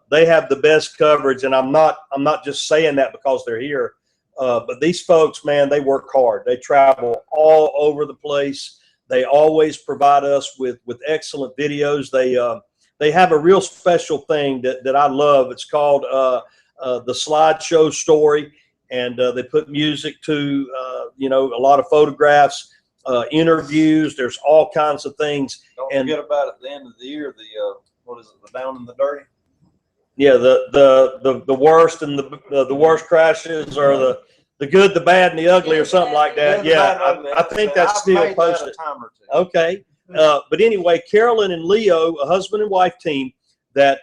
They have the best coverage, and I'm not just saying that because they're here. But these folks, man, they work hard. They travel all over the place. They always provide us with excellent videos. They have a real special thing that I love. It's called the slideshow story. And they put music to, a lot of photographs, interviews. There's all kinds of things. Don't forget about at the end of the year, the Down and the Dirty. Yeah, the worst and the worst crashes are the good, the bad, and the ugly, or something like that. Yeah, I think that's still posted. Okay. But anyway, Carolyn and Leo, a husband and wife team that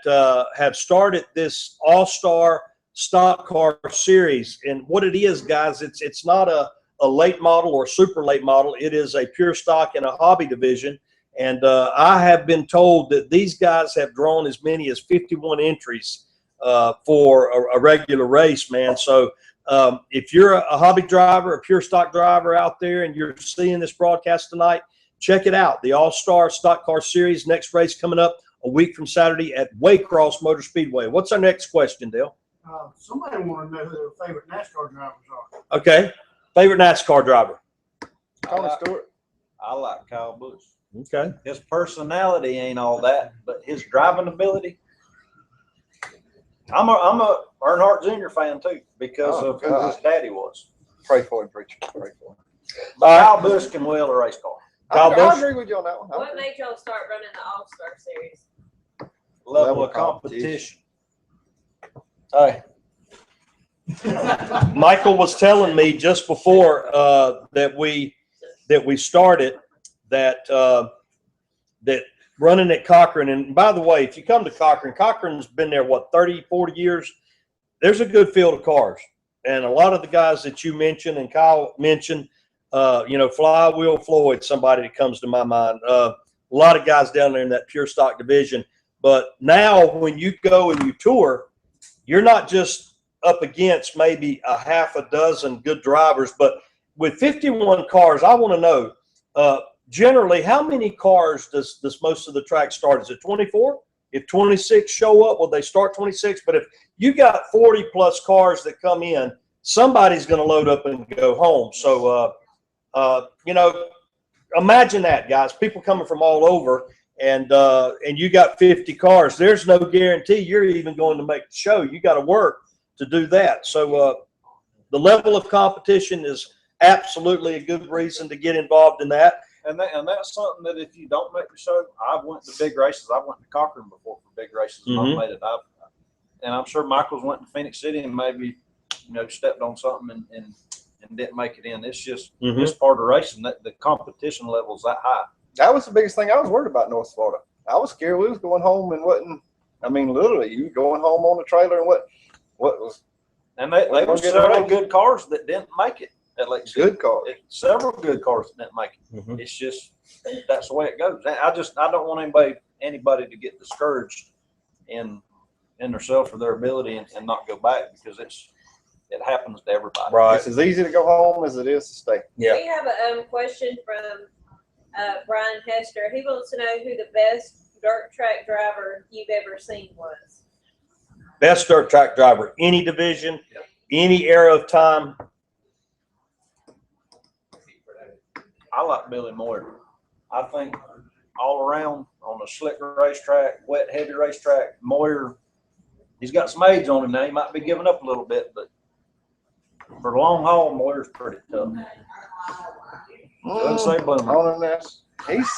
have started this all-star stock car series. And what it is, guys, it's not a late model or super late model. It is a pure stock and a hobby division. And I have been told that these guys have drawn as many as 51 entries for a regular race, man. So if you're a hobby driver, a pure stock driver out there, and you're seeing this broadcast tonight, check it out. The All-Star Stock Car Series. Next race coming up a week from Saturday at Waycross Motor Speedway. What's our next question, Dale? Somebody want to know who their favorite NASCAR drivers are. Okay. Favorite NASCAR driver? Tony Stewart. I like Kyle Busch. Okay. His personality ain't all that, but his driving ability. I'm a Earnhardt Jr. fan too because of who his daddy was. Pray for him, preacher. Pray for him. Kyle Busch can wheel a race car. I agree with you on that one. What made y'all start running the All-Star Series? Level of competition. Hey. Michael was telling me just before that we started that running at Cochran. And by the way, if you come to Cochran, Cochran's been there, what, 30, 40 years? There's a good field of cars. And a lot of the guys that you mentioned and Kyle mentioned, Flywheel Floyd, somebody that comes to my mind. A lot of guys down there in that pure stock division. But now when you go and you tour, you're not just up against maybe a half a dozen good drivers, but with 51 cars, I want to know, generally, how many cars does most of the track start? Is it 24? If 26 show up, will they start 26? But if you got 40 plus cars that come in, somebody's going to load up and go home. So, imagine that, guys. People coming from all over, and you got 50 cars. There's no guarantee you're even going to make the show. You got to work to do that. So the level of competition is absolutely a good reason to get involved in that. And that's something that if you don't make the show, I've went to big races. I went to Cochran before for big races. And I made it. And I'm sure Michael's went to Phoenix City and maybe stepped on something and didn't make it in. It's just it's part of racing. That the competition level's that high. That was the biggest thing I was worried about in North Florida. I was scared we was going home and wasn't. I mean, literally, you going home on the trailer and what was. And they were several good cars that didn't make it. Good cars. Several good cars that didn't make it. It's just that's the way it goes. I don't want anybody to get discouraged in themselves or their ability and not go back because it happens to everybody. Right. It's as easy to go home as it is to stay. Yeah. We have a question from Brian Hester. He wants to know who the best dirt track driver you've ever seen was. Best dirt track driver, any division, any era of time. I like Billy Moyer. I think all around on a slick racetrack, wet, heavy racetrack, Moyer, he's got some age on him now. He might be giving up a little bit, but for the long haul, Moyer's pretty tough. Doesn't say Boomer. He's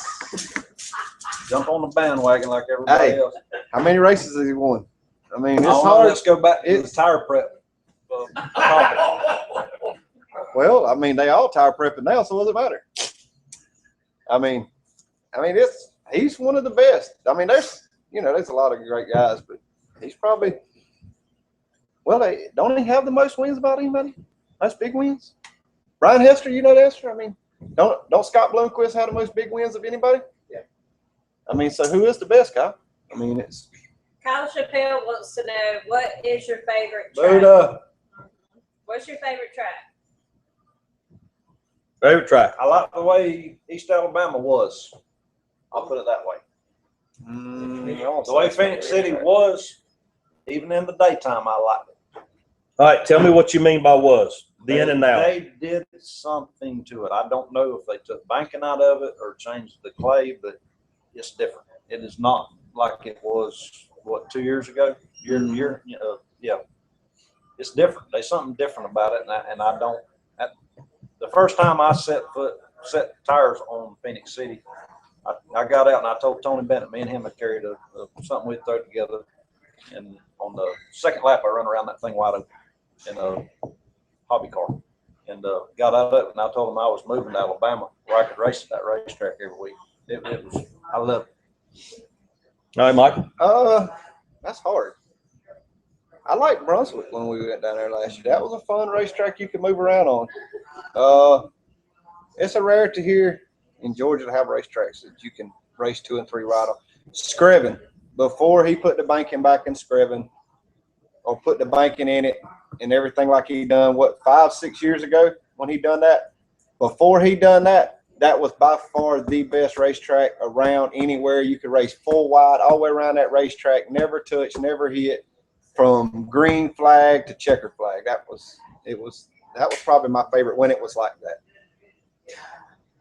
jump on the bandwagon like everybody else. How many races has he won? I mean, it's hard. Let's go back to the tire prep. Well, I mean, they all tire prepping now, so what does it matter? I mean, he's one of the best. I mean, there's a lot of great guys, but he's probably. Well, don't he have the most wins about anybody? That's big wins. Brian Hester, you know Hester. I mean, don't Scott Blomqvist have the most big wins of anybody? Yeah. I mean, so who is the best, Kyle? I mean, it's. Kyle Chappelle wants to know, what is your favorite track? What's your favorite track? Favorite track. I like the way East Alabama was. I'll put it that way. The way Phoenix City was, even in the daytime, I liked it. All right, tell me what you mean by was, then and now. They did something to it. I don't know if they took banking out of it or changed the clay, but it's different. It is not like it was, 2 years ago? Yeah. It's different. There's something different about it, and I don't. The first time I set tires on Phoenix City, I got out and I told Tony Bennett, me and him had carried something we'd throw together. And on the second lap, I run around that thing wide open in a hobby car. And got out of it, and I told them I was moving to Alabama where I could race at that racetrack every week. It was, I love it. All right, Michael. That's hard. I liked Brunswick when we went down there last year. That was a fun racetrack you could move around on. It's a rarity here in Georgia to have racetracks that you can race 2 and 3 right on. Scriven, before he put the banking back in Scriven, or put the banking in it and everything like he done, 5-6 years ago when he done that? Before he done that, that was by far the best racetrack around anywhere. You could race full wide all the way around that racetrack, never touch, never hit, from green flag to checker flag. That was probably my favorite when it was like that.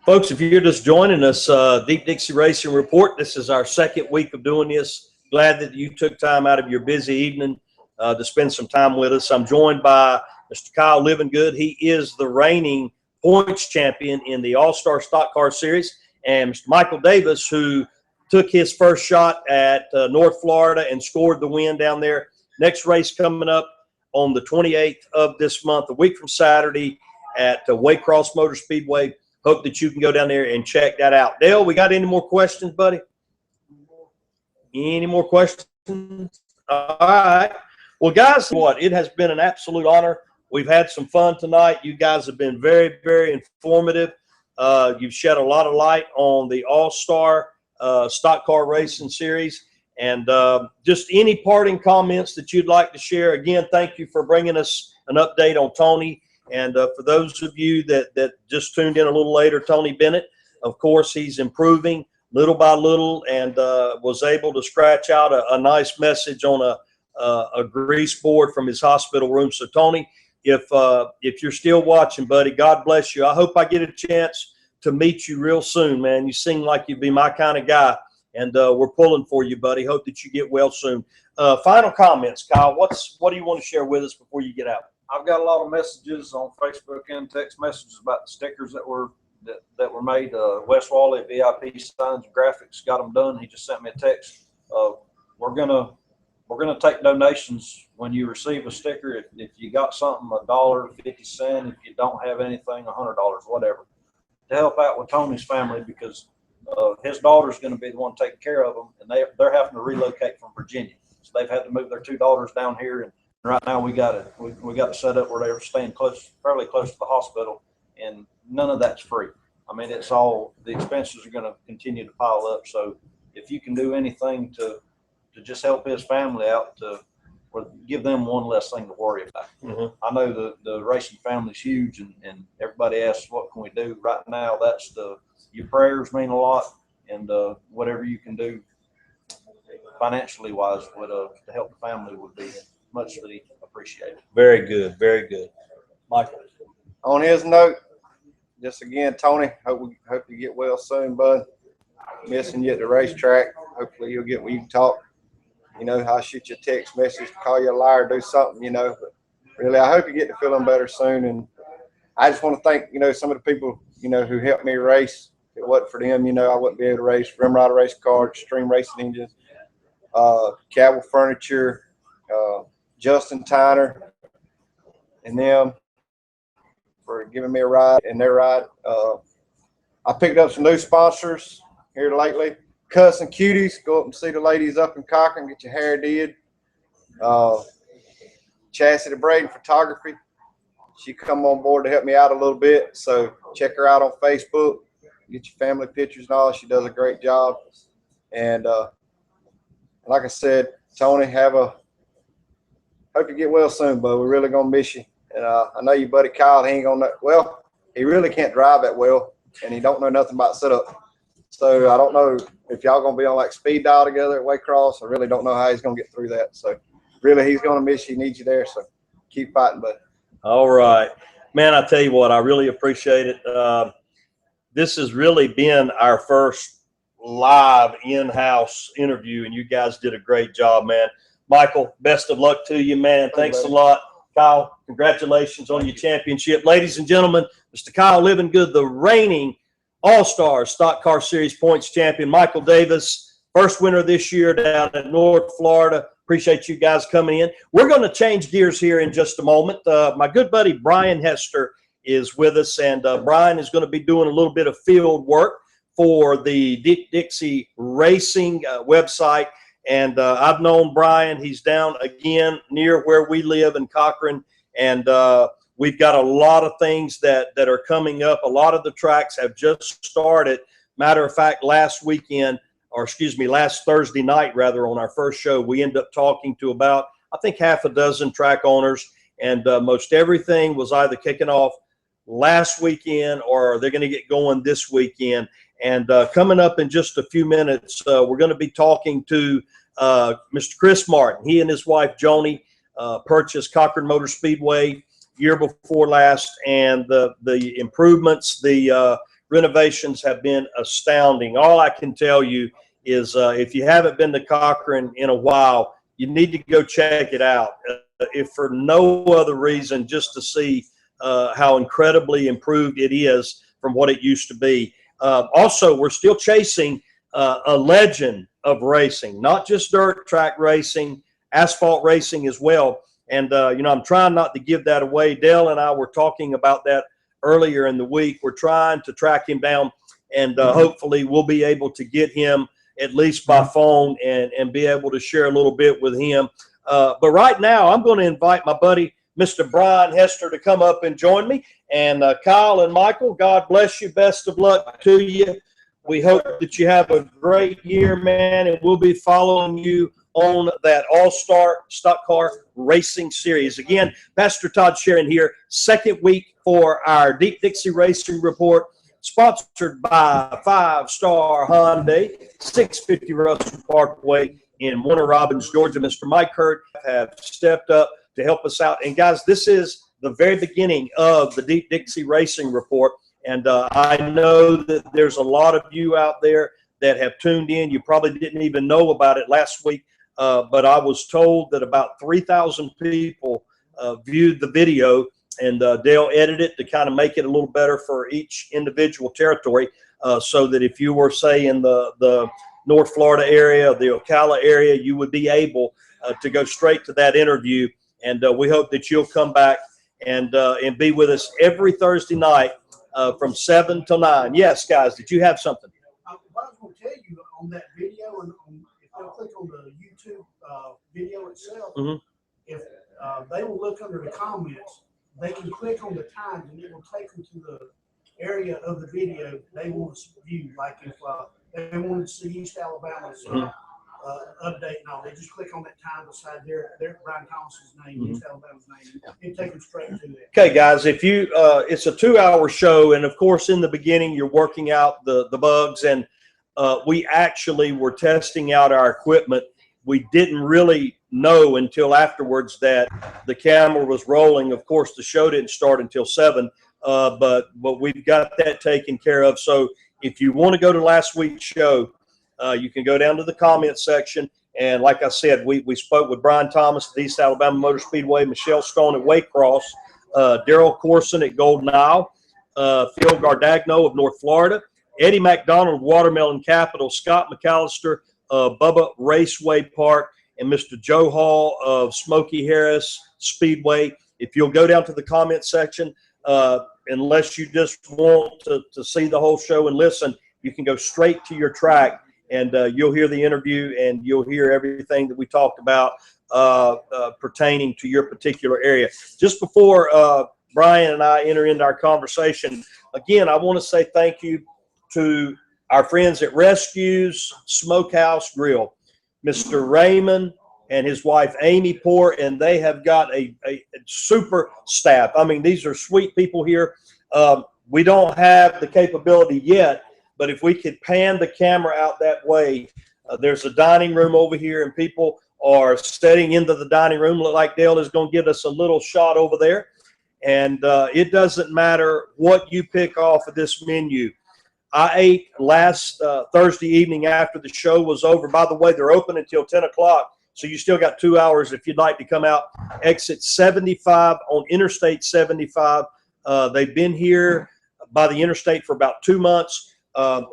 Folks, if you're just joining us, Deep Dixie Racing Report, this is our second week of doing this. Glad that you took time out of your busy evening to spend some time with us. I'm joined by Mr. Kyle Livingood. He is the reigning points champion in the All-Star Stock Car Series, and Mr. Michael Davis, who took his first shot at North Florida and scored the win down there. Next race coming up on the 28th of this month, a week from Saturday at Waycross Motor Speedway. Hope that you can go down there and check that out. Dale, we got any more questions, buddy? Any more questions? All right. Well, guys, it has been an absolute honor. We've had some fun tonight. You guys have been very, very informative. You've shed a lot of light on the All-Star Stock Car Racing Series. And just any parting comments that you'd like to share. Again, thank you for bringing us an update on Tony. And for those of you that just tuned in a little later, Tony Bennett, of course, he's improving little by little and was able to scratch out a nice message on a grease board from his hospital room. So, Tony, if you're still watching, buddy, God bless you. I hope I get a chance to meet you real soon, man. You seem like you'd be my kind of guy. And we're pulling for you, buddy. Hope that you get well soon. Final comments, Kyle. What do you want to share with us before you get out? I've got a lot of messages on Facebook and text messages about the stickers that were made. Wes Wally at VIP Signs and Graphics got them done. He just sent me a text. We're gonna take donations when you receive a sticker. If you got something, $1.50. If you don't have anything, $100, whatever, to help out with Tony's family, because his daughter's going to be the one taking care of them, and they're having to relocate from Virginia, so they've had to move their 2 daughters down here. And right now we got it set up where they're staying fairly close to the hospital, and none of that's free. I mean, it's all, the expenses are going to continue to pile up. So if you can do anything to just help his family out, or give them one less thing to worry about. Mm-hmm. I know the racing family's huge, and everybody asks, what can we do? Right now, your prayers mean a lot, and whatever you can do financially wise to help the family would be muchly appreciated. Very good, very good. Michael. On his note, just again, Tony, hope you get well soon, bud. Missing you at the racetrack. Hopefully you'll get where you can talk. You know, I'll shoot you a text message, call you a liar, do something, you know. But really, I hope you get to feeling better soon. And I just want to thank, some of the people, who helped me race. If it wasn't for them, I wouldn't be able to race. Rim Rider Race Car, Extreme Racing Engines, Cabell Furniture, Justin Tyner, and them for giving me a ride and their ride. I picked up some new sponsors here lately. Cuss and Cuties, go up and see the ladies up in Cochran, get your hair did. Chastity Braden Photography, she come on board to help me out a little bit, so check her out on Facebook, get your family pictures and all. She does a great job. And like I said, Tony, hope you get well soon, bud. We're really gonna miss you. And I know your buddy Kyle, he ain't gonna, well, he really can't drive that well, and he don't know nothing about setup. So I don't know if y'all gonna be on like speed dial together at Waycross. I really don't know how he's gonna get through that. So really, he's gonna miss you, need you there. So keep fighting, bud. All right, man. I tell you what, I really appreciate it. This has really been our first live in-house interview, and you guys did a great job, man. Michael, best of luck to you, man. Thanks a lot. Kyle, congratulations on your championship. Ladies and gentlemen, Mr. Kyle Livingood, the reigning All-Star Stock Car Series points champion. Michael Davis, First winner this year down in North Florida. Appreciate you guys coming in. We're going to change gears here in just a moment. My good buddy Brian Hester is with us, and Brian is going to be doing a little bit of field work for the Deep Dixie Racing website. And I've known Brian. He's down again near where we live in Cochran, and we've got a lot of things that are coming up. A lot of the tracks have just started. Matter of fact, last Thursday night, rather, on our first show, we ended up talking to about, I think, half a dozen track owners, and most everything was either kicking off last weekend or they're going to get going this weekend. And coming up in just a few minutes, we're going to be talking to Mr. Chris Martin. He and his wife, Joni, purchased Cochran Motor Speedway year before last, and the improvements, the renovations have been astounding. All I can tell you is if you haven't been to Cochran in a while, you need to go check it out. If for no other reason, just to see how incredibly improved it is from what it used to be. Also, we're still chasing a legend of racing, not just dirt track racing, asphalt racing as well. And, I'm trying not to give that away. Dale and I were talking about that earlier in the week. We're trying to track him down, and hopefully we'll be able to get him at least by phone and be able to share a little bit with him. But right now, I'm going to invite my buddy, Mr. Brian Hester, to come up and join me. And Kyle and Michael, God bless you. Best of luck to you. We hope that you have a great year, man, and we'll be following you on that All-Star Stock Car Racing Series. Again, Pastor Todd Sharon here, second week for our Deep Dixie Racing Report, sponsored by 5-Star Hyundai, 650 Russell Parkway in Warner Robins, Georgia. Mr. Mike Hurt have stepped up to help us out. And, guys, this is the very beginning of the Deep Dixie Racing Report. And I know that there's a lot of you out there that have tuned in. You probably didn't even know about it last week, but I was told that about 3,000 people viewed the video, and Dale edited it to kind of make it a little better for each individual territory, so that if you were, say, in the North Florida area, the Ocala area, you would be able to go straight to that interview. And we hope that you'll come back and be with us every Thursday night from 7 till 9. Yes, guys, did you have something? What I was going to tell you on that video, and if they'll click on the YouTube video itself, if they will look under the comments, they can click on the times, and it will take them to the area of the video they want to view. Like if they wanted to see East Alabama's update and all, they just click on that time beside their Brian Thomas's name, East Alabama's name. It takes them straight to that. Okay, guys, if you it's a 2-hour show, and of course in the beginning you're working out the bugs, and we actually were testing out our equipment. We didn't really know until afterwards that the camera was rolling. Of course, the show didn't start until 7, but we've got that taken care of. So if you want to go to last week's show, you can go down to the comment section. And like I said, we spoke with Brian Thomas at East Alabama Motor Speedway, Michelle Stone at Waycross, Daryl Corson at Golden Isle, Phil Gardagno of North Florida, Eddie McDonald, Watermelon Capital, Scott McAllister, Bubba Raceway Park, and Mr. Joe Hall of Smokey Harris Speedway. If you'll go down to the comment section, unless you just want to see the whole show and listen, you can go straight to your track, and you'll hear the interview, and you'll hear everything that we talked about pertaining to your particular area. Just before Brian and I enter into our conversation, again, I want to say thank you to our friends at Rescues Smokehouse Grill, Mr. Raymond and his wife Amy Poor, and they have got a super staff. I mean, these are sweet people here. We don't have the capability yet, but if we could pan the camera out that way, there's a dining room over here, and people are stepping into the dining room. Look like Dale is going to give us a little shot over there. And it doesn't matter what you pick off of this menu. I ate last Thursday evening after the show was over. By the way, they're open until 10 o'clock, so you still got 2 hours if you'd like to come out. Exit 75 on Interstate 75. They've been here by the interstate for about 2 months.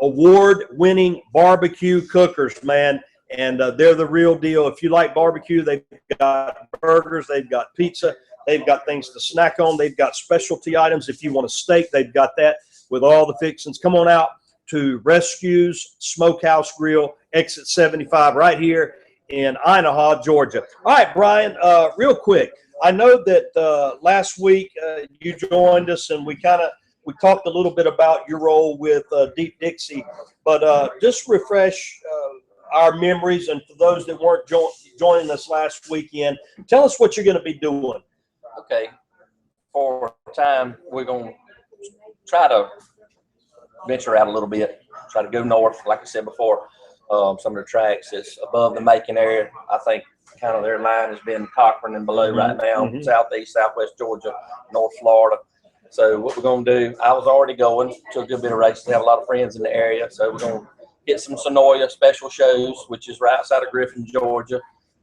award-winning barbecue cookers, man. And they're the real deal. If you like barbecue, they've got burgers, they've got pizza, they've got things to snack on, they've got specialty items. If you want a steak, they've got that with all the fixings. Come on out to Rescues Smokehouse Grill, exit 75, right here in Inahaw, Georgia. All right, Brian, real quick. I know that last week you joined us, and we talked a little bit about your role with Deep Dixie, but just refresh our memories, and for those that weren't joining us last weekend, tell us what you're going to be doing. Okay, for time, we're going to try to venture out a little bit, try to go north, like I said before. Some of the tracks that's above the Macon area, I think kind of their line has been Cochran and below right now, southeast, southwest Georgia, North Florida. So what we're going to do, I was already going to a good bit of races. I have a lot of friends in the area, so we're going to get some Sonoya special shows, which is right outside of Griffin, Georgia.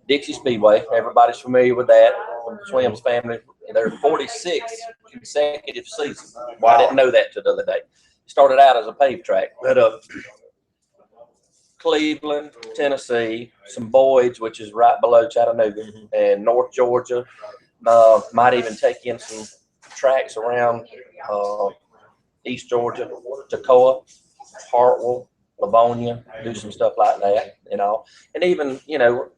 Dixie Speedway, everybody's familiar with that. From the Swims family, their 46th consecutive season. Wow. I didn't know that till the other day. It started out as a paved track. But Cleveland, Tennessee, some Boyd's, which is right below Chattanooga, and North Georgia. Might even take in some tracks around East Georgia, Toccoa, Hartwell, Livonia, do some stuff like that, you know. And even, you know,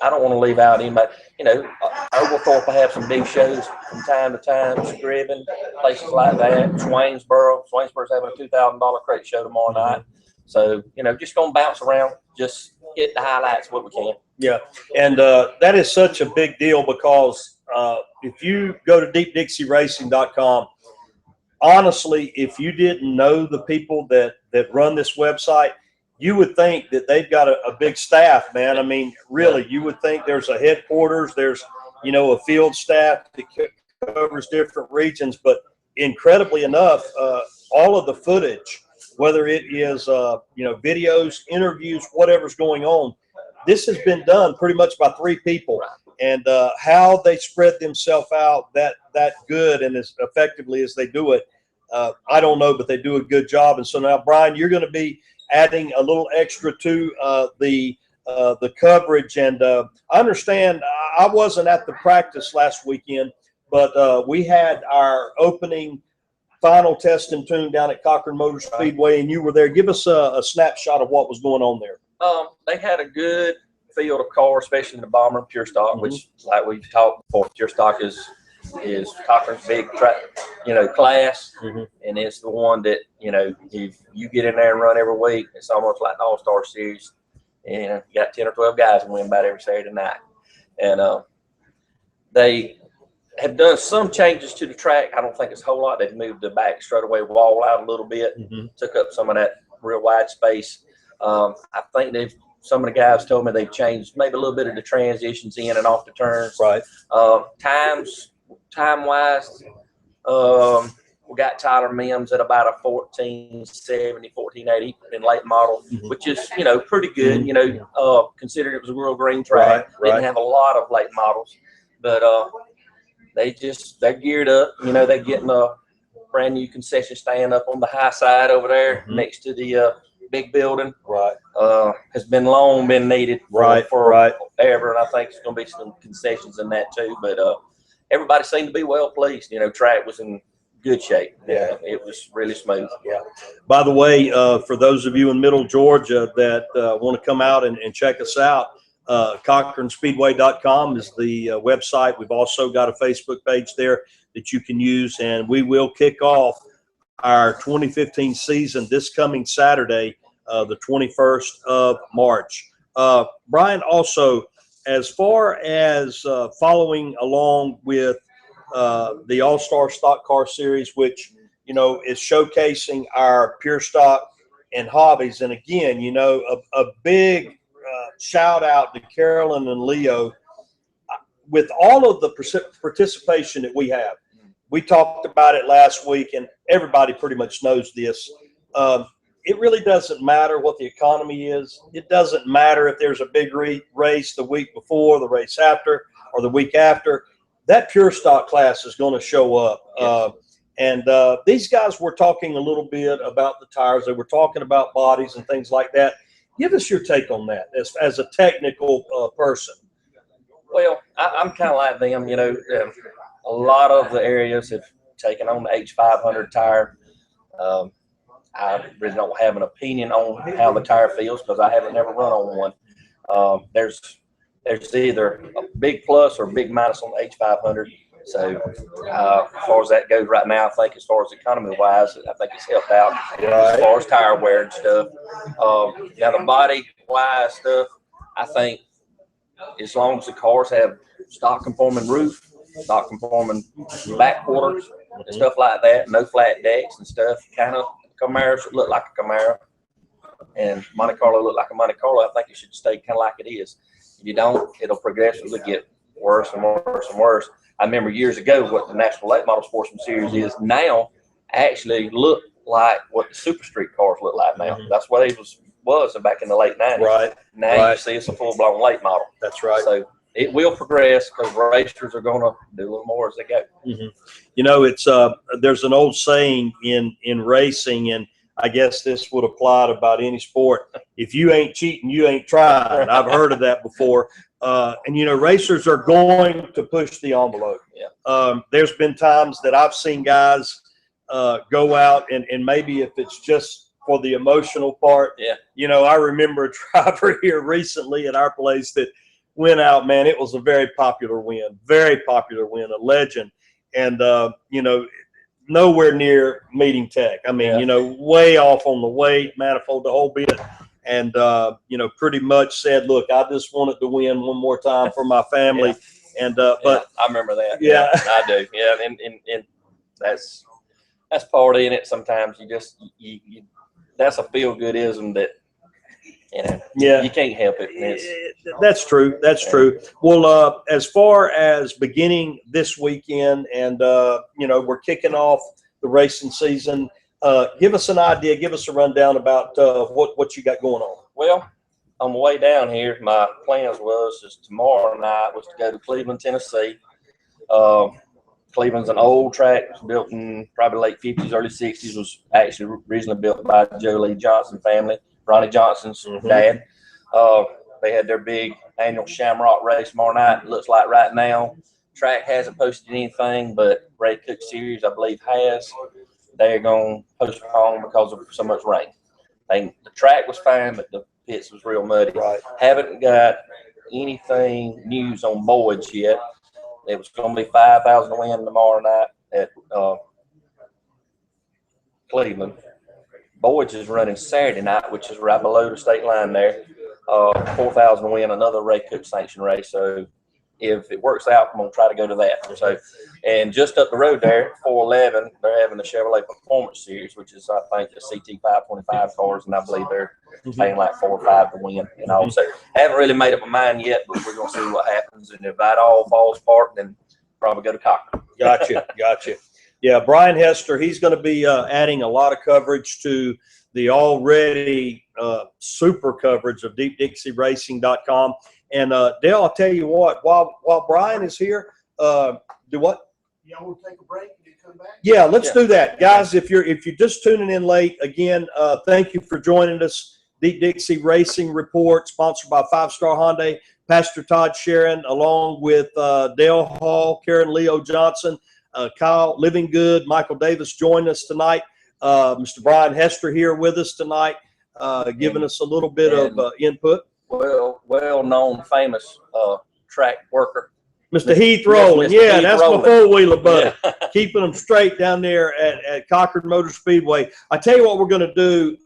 I don't want to leave out anybody, you know, Oglethorpe will have some big shows from time to time, Scriven, places like that, Swainsboro. Swainsboro's having a $2,000 crate show tomorrow night. So, you know, just going to bounce around, just get the highlights what we can. Yeah, and that is such a big deal because if you go to deepdixieracing.com, honestly, if you didn't know the people that run this website, you would think that they've got a big staff, man. I mean, really, you would think there's a headquarters, there's, you know, a field staff that covers different regions, but incredibly enough, all of the footage, whether it is, you know, videos, interviews, whatever's going on, this has been done pretty much by 3 people. And how they spread themselves out that good and as effectively as they do it, I don't know, but they do a good job. And so now, Brian, you're going to be adding a little extra to the coverage. And I understand I wasn't at the practice last weekend, but we had our opening final test and tune down at Cochran Motor Speedway, and you were there. Give us a snapshot of what was going on there. They had a good field of cars, especially in the Bomber Pure Stock, which, like we've talked before, Pure Stock is Cochran's big track, you know, class, and it's the one that, you know, if you get in there and run every week, it's almost like an all-star series, and you got 10 or 12 guys and win about every Saturday night. And they have done some changes to the track. I don't think it's a whole lot. They've moved the back straightaway wall out a little bit, took up some of that real wide space. I think some of the guys told me they've changed maybe a little bit of the transitions in and off the turns. Right. Time-wise, we got Tyler Mims at about a 1470, 1480 in late model, which is, you know, pretty good, you know, considering it was a real green track. Didn't have a lot of late models, but they're geared up. You know, they're getting a brand new concession stand up on the high side over there next to the big building. Right. Has been long been needed for forever, and I think there's going to be some concessions in that too. But everybody seemed to be well pleased. You know, track was in good shape. Yeah, it was really smooth. Yeah. By the way, for those of you in Middle Georgia that want to come out and check us out, CochranSpeedway.com is the website. We've also got a Facebook page there that you can use, and we will kick off our 2015 season this coming Saturday, the 21st of March. Brian, also, as far as following along with the All-Star Stock Car Series, which, you know, is showcasing our pure stock and hobbies. And again, you know, a big shout out to Carolyn and Leo. With all of the participation that we have, we talked about it last week, and everybody pretty much knows this. It really doesn't matter what the economy is. It doesn't matter if there's a big race the week before, the race after, or the week after. That pure stock class is going to show up. And these guys were talking a little bit about the tires. They were talking about bodies and things like that. Give us your take on that as a technical person. Well, I'm kind of like them, you know. A lot of the areas have taken on the H500 tire. I really don't have an opinion on how the tire feels because I haven't never run on one. There's either a big plus or a big minus on the H500. So as far as that goes right now, I think as far as economy wise, I think it's helped out as far as tire wear and stuff. Now the body wise stuff, I think as long as the cars have stock conforming roof, stock conforming back quarters and stuff like that, no flat decks and stuff, kind of Camaro should look like a Camaro and Monte Carlo look like a Monte Carlo. I think it should stay kind of like it is. If you don't, it'll progressively get worse and worse and worse. I remember years ago what the National Late Model Sportsman Series is now actually look like what the Super Street cars look like now. That's what it was back in the late 90s. Right. Now you see it's a full-blown late model. That's right. So it will progress because racers are going to do a little more as they go. You know, it's there's an old saying in racing, and I guess this would apply to about any sport. If you ain't cheating, you ain't trying. I've heard of that before. And, you know, racers are going to push the envelope. Yeah. There's been times that I've seen guys go out, and maybe if it's just for the emotional part. Yeah. You know, I remember a driver here recently at our place that went out, man. It was a very popular win, a legend. And, you know, nowhere near meeting tech. I mean, you know, way off on the weight, manifold, the whole bit. And, you know, pretty much said, look, I just wanted to win one more time for my family. And, but I remember that. Yeah. I do. Yeah. And that's part of it. Sometimes you just, you that's a feel-good-ism that, you know, you can't help it. That's true. That's true. Well, as far as beginning this weekend and, you know, we're kicking off the racing season, give us an idea, give us a rundown about what you got going on. Well, on the way down here, my plans was tomorrow night was to go to Cleveland, Tennessee. Cleveland's an old track, built in probably late 50s, early 60s, was actually originally built by Joe Lee Johnson family, Ronnie Johnson's dad. They had their big annual Shamrock race tomorrow night. It looks like right now, track hasn't posted anything, but Ray Cook Series, I believe, has. They're going to postpone because of so much rain. The track was fine, but the pits was real muddy. Right. Haven't got anything news on Boyd's yet. It was going to be 5,000 to win tomorrow night at Cleveland. Boyd's is running Saturday night, which is right below the state line there. 4,000 to win another Ray Cook sanctioned race. So if it works out, I'm going to try to go to that. So, and just up the road there, 411, they're having the Chevrolet Performance Series, which is, I think, the CT 525 cars, and I believe they're paying like 4 or 5 to win. And also, haven't really made up my mind yet, but we're going to see what happens. And if that all falls apart, then probably go to Cochran. Gotcha. Yeah, Brian Hester, he's going to be adding a lot of coverage to the already super coverage of DeepDixieRacing.com. And Dale, I'll tell you what, while Brian is here, do what? Y'all want to take a break and come back? Yeah, let's do that. Guys, if you're just tuning in late, again, thank you for joining us. Deep Dixie Racing Report, sponsored by 5 Star Hyundai, Pastor Todd Sharon, along with Dale Hall, Karen Leo Johnson, Kyle Livingood, Michael Davis joined us tonight. Mr. Brian Hester here with us tonight, giving us a little bit of input. Well-known, famous track worker. Mr. Heath Rowland. Mr. Yeah, Heath that's Rowland. my four-wheeler buddy. Keeping them straight down there at Cochran Motor Speedway. I tell you what we're going to do.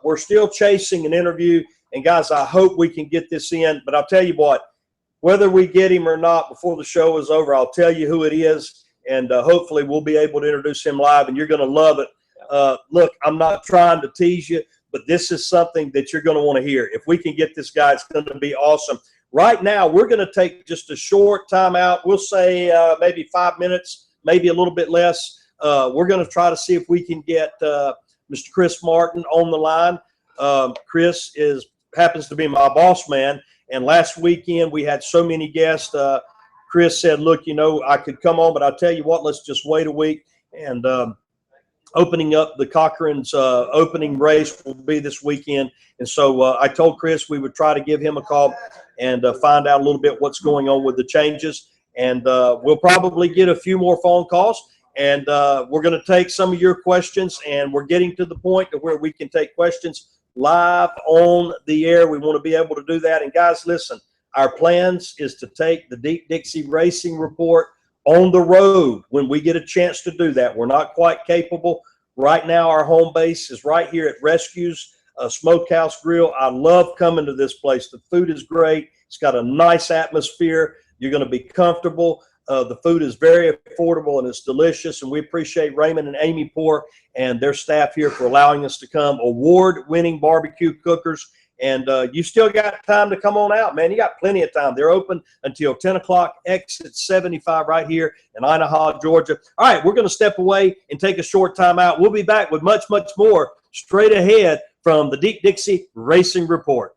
We're still chasing an interview. And, guys, I hope we can get this in. But I'll tell you what, whether we get him or not before the show is over, I'll tell you who it is. And hopefully we'll be able to introduce him live, and you're going to love it. Look, I'm not trying to tease you, but this is something that you're going to want to hear. If we can get this guy, it's going to be awesome. Right now, we're going to take just a short time out. We'll say maybe 5 minutes, maybe a little bit less. We're going to try to see if we can get Mr. Chris Martin on the line. Chris happens to be my boss man, and last weekend we had so many guests. Chris said, look, you know, I could come on, but I'll tell you what, let's just wait a week. And opening up the Cochran's opening race will be this weekend. And so I told Chris we would try to give him a call and find out a little bit what's going on with the changes. And we'll probably get a few more phone calls. And we're going to take some of your questions. And we're getting to the point to where we can take questions live on the air. We want to be able to do that. And guys, listen, our plans is to take the Deep Dixie Racing Report on the road when we get a chance to do that. We're not quite capable. Right now, our home base is right here at Rescues Smokehouse Grill. I love coming to this place. The food is great. It's got a nice atmosphere. You're going to be comfortable. The food is very affordable and it's delicious. And we appreciate Raymond and Amy Poor and their staff here for allowing us to come. Award-winning barbecue cookers. And you still got time to come on out, man. You got plenty of time. They're open until 10 o'clock, exit 75 right here in Inahaw, Georgia. All right, we're going to step away and take a short time out. We'll be back with much, much more straight ahead from the Deep Dixie Racing Report.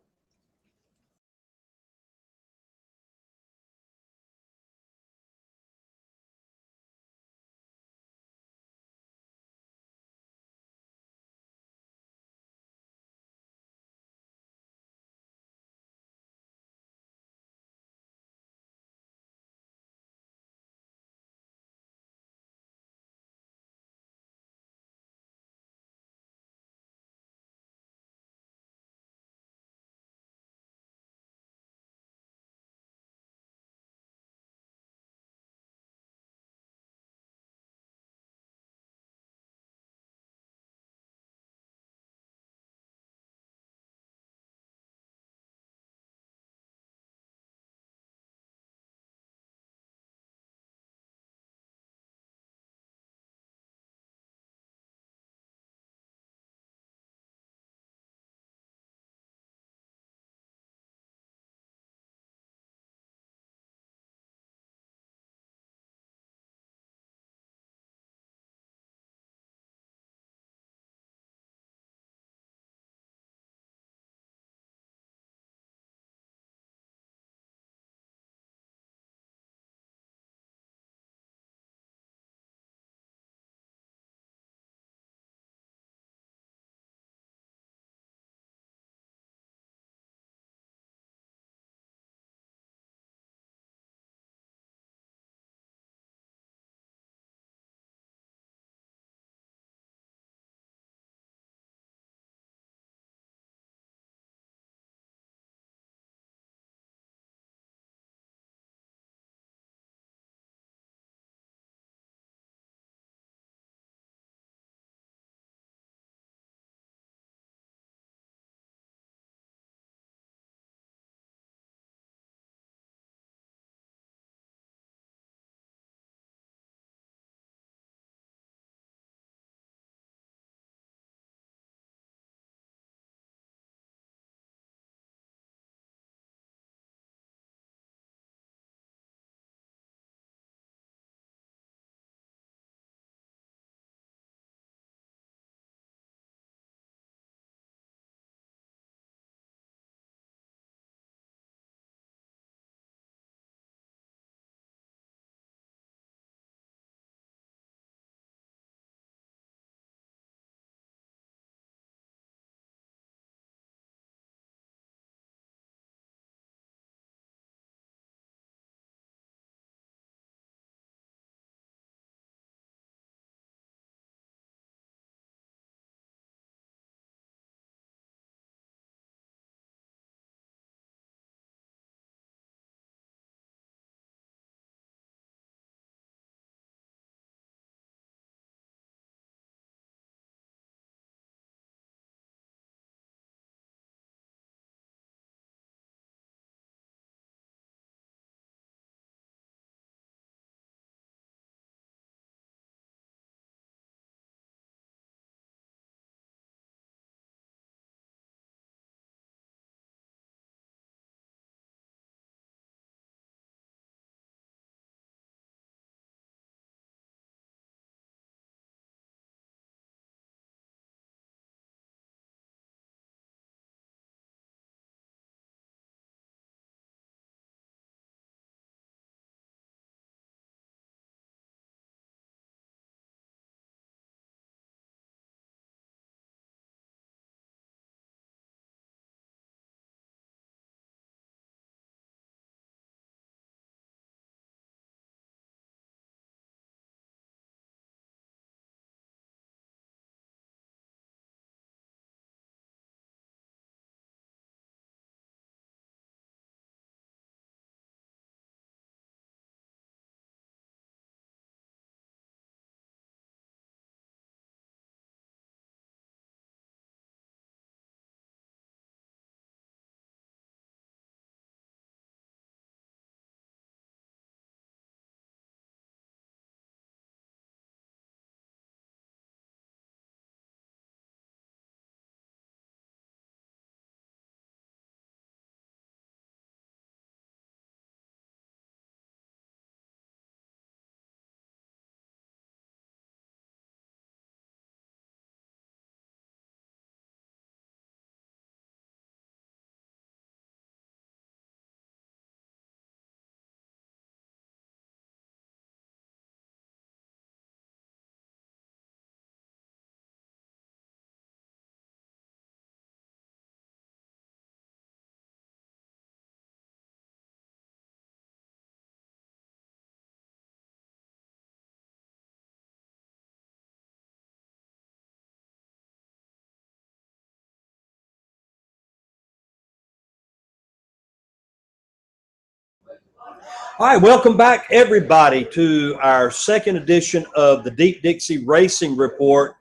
All right, welcome back, everybody, to our second edition of the Deep Dixie Racing Report,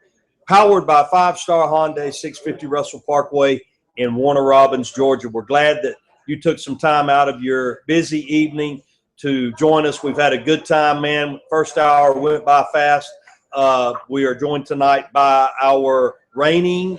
powered by 5-Star Hyundai 650 Russell Parkway in Warner Robins, Georgia. We're glad that you took some time out of your busy evening to join us. We've had a good time, man. First hour went by fast. We are joined tonight by our reigning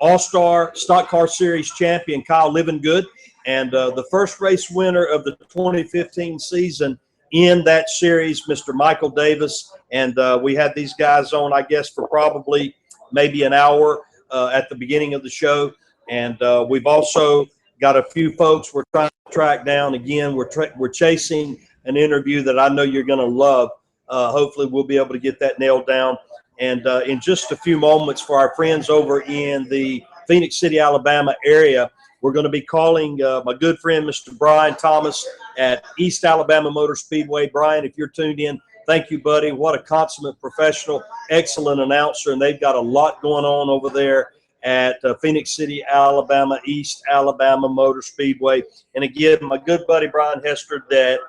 All-Star Stock Car Series champion, Kyle Livingood, and the first race winner of the 2015 season in that series, Mr. Michael Davis. And we had these guys on, I guess, for probably maybe an hour at the beginning of the show. And we've also got a few folks we're trying to track down. Again, we're chasing an interview that I know you're going to love. Hopefully we'll be able to get that nailed down. And in just a few moments, for our friends over in the Phoenix City, Alabama area, we're going to be calling my good friend, Mr. Brian Thomas at East Alabama Motor Speedway. Brian, if you're tuned in, thank you, buddy. What a consummate professional, excellent announcer. And they've got a lot going on over there at Phoenix City, Alabama, East Alabama Motor Speedway. And again, my good buddy, Brian Hester, that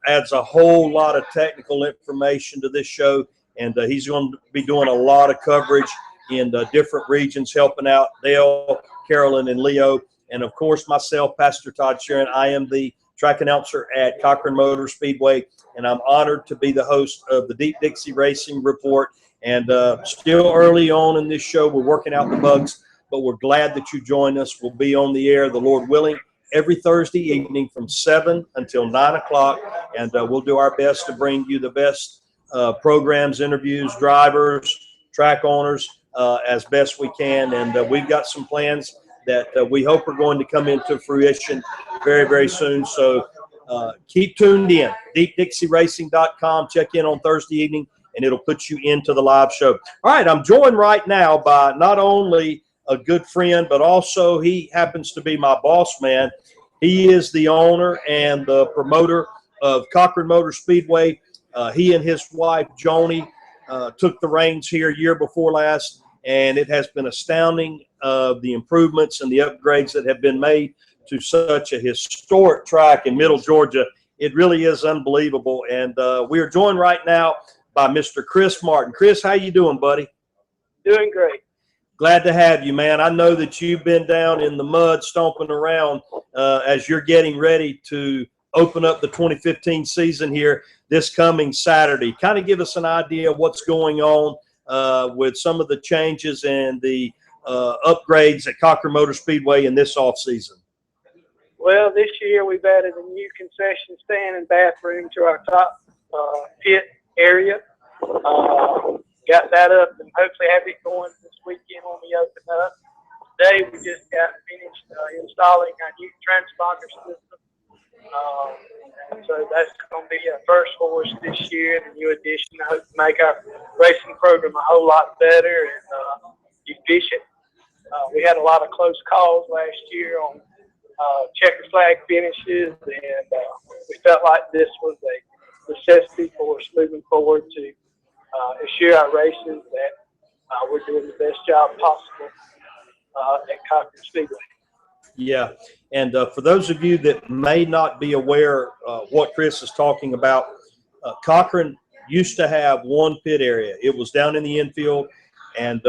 adds a whole lot of technical information to this show. And he's going to be doing a lot of coverage in different regions, helping out Dale, Carolyn, and Leo. And, of course, myself, Pastor Todd Sharon. I am the track announcer at Cochran Motor Speedway, and I'm honored to be the host of the Deep Dixie Racing Report. And still early on in this show, we're working out the bugs, but we're glad that you joined us. We'll be on the air, the Lord willing, every Thursday evening from 7 until 9 o'clock, and we'll do our best to bring you the best programs, interviews, drivers, track owners, as best we can. And we've got some plans that we hope are going to come into fruition very, very soon. So keep tuned in. DeepDixieRacing.com. Check in on Thursday evening, and it'll put you into the live show. All right, I'm joined right now by not only a good friend, but also he happens to be my boss man. He is the owner and the promoter of Cochran Motor Speedway. He and his wife, Joni, took the reins here year before last, and it has been astounding the improvements and the upgrades that have been made to such a historic track in Middle Georgia. It really is unbelievable. And we are joined right now by Mr. Chris Martin. Chris, how you doing, buddy? Doing great. Glad to have you, man. I know that you've been down in the mud stomping around as you're getting ready to open up the 2015 season here this coming Saturday. Kind of give us an idea of what's going on with some of the changes and the upgrades at Cochran Motor Speedway in this offseason. Well, this year we've added a new concession stand and bathroom to our top pit area. Got that up and hopefully have it going this weekend when we open up. Today we just got finished installing our new transponder system. So that's going to be a first for us this year, and a new addition. I hope to make our racing program a whole lot better and efficient. We had a lot of close calls last year on checker flag finishes, and we felt like this was a necessity for us moving forward to assure our races that we're doing the best job possible at Cochran Speedway. Yeah, and for those of you that may not be aware what Chris is talking about, Cochran used to have one pit area. It was down in the infield, and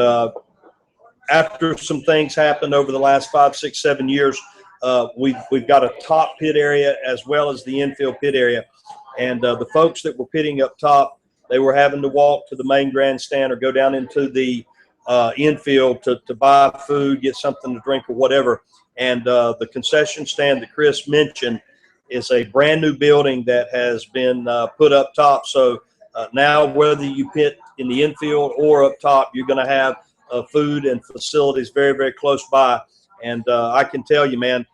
after some things happened over the last 5, 6, 7 years, we've got a top pit area as well as the infield pit area. And the folks that were pitting up top, they were having to walk to the main grandstand or go down into the infield to buy food, get something to drink or whatever. And the concession stand that Chris mentioned is a brand new building that has been put up top. So now whether you pit in the infield or up top, you're going to have food and facilities very, very close by. And I can tell you, man,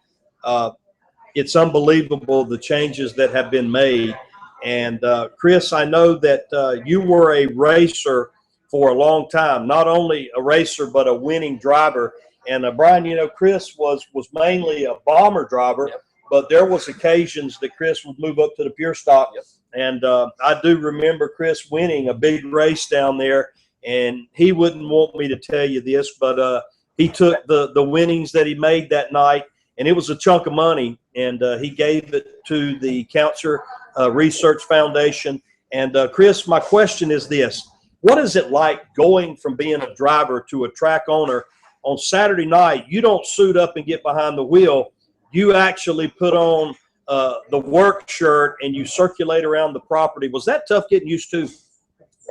it's unbelievable the changes that have been made. And Chris, I know that you were a racer for a long time, not only a racer, but a winning driver. And Brian, you know, Chris was mainly a bomber driver, yep. But there was occasions that Chris would move up to the pure stock. Yep. And I do remember Chris winning a big race down there, and he wouldn't want me to tell you this, but he took the winnings that he made that night, and it was a chunk of money and he gave it to the Cancer Research Foundation. And Chris, my question is this: what is it like going from being a driver to a track owner? On Saturday night, you don't suit up and get behind the wheel. You actually put on the work shirt and you circulate around the property. Was that tough getting used to?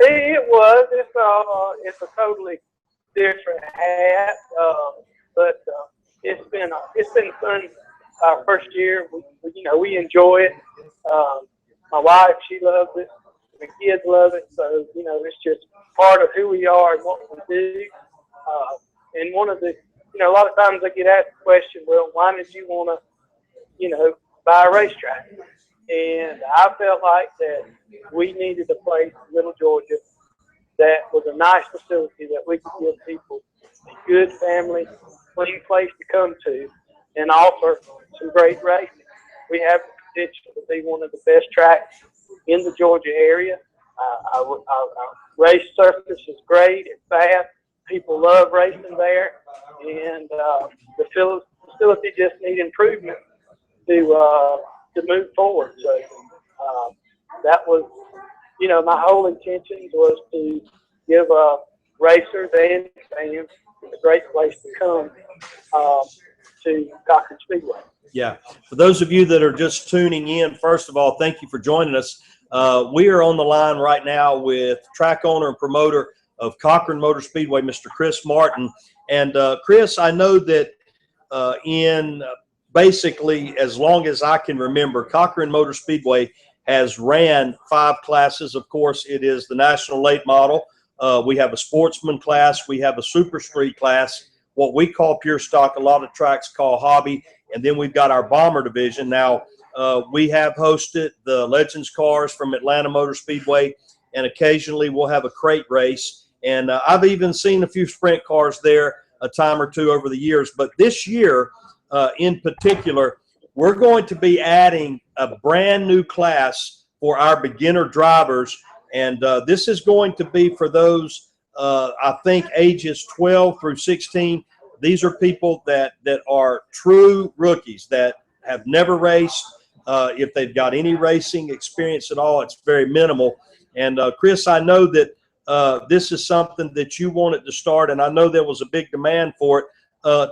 It was. It's a totally different hat, but it's been fun. Our first year, we enjoy it. My wife, she loves it. The kids love it. So it's just part of who we are and what we do. And one of the, a lot of times I get asked the question, well, why did you want to, buy a racetrack? And I felt like that we needed a place in Little Georgia that was a nice facility that we could give people a good family, clean place to come to and offer some great racing. We have the potential to be one of the best tracks in the Georgia area. Our race surface is great. It's fast. People love racing there, and the facility just needs improvement to move forward. So that was, my whole intention was to give racers and fans a great place to come to Cochran Speedway. Yeah. For those of you that are just tuning in, first of all, thank you for joining us. We are on the line right now with track owner and promoter of Cochran Motor Speedway, Mr. Chris Martin. And Chris, I know that in basically as long as I can remember, Cochran Motor Speedway has ran 5 classes. Of course, it is the National Late Model. We have a Sportsman class. We have a Super Street class, what we call Pure Stock, a lot of tracks call Hobby. And then we've got our Bomber division. Now, we have hosted the Legends cars from Atlanta Motor Speedway, and occasionally we'll have a crate race. And I've even seen a few sprint cars there a time or two over the years. But this year, in particular, we're going to be adding a brand new class for our beginner drivers. And this is going to be for those, I think, ages 12 through 16. These are people that are true rookies that have never raced. If they've got any racing experience at all, it's very minimal. And Chris, I know that this is something that you wanted to start, and I know there was a big demand for it.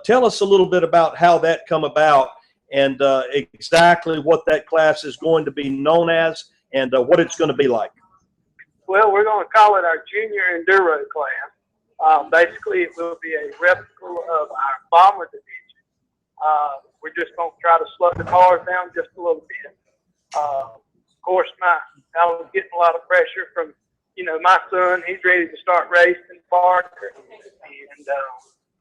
Tell us a little bit about how that come about and exactly what that class is going to be known as and what it's going to be like. Well, we're going to call it our Junior Enduro class. Basically, it will be a replica of our Bomber division. We're just going to try to slow the cars down just a little bit. Of course, I was getting a lot of pressure from, my son. He's ready to start racing Parker, and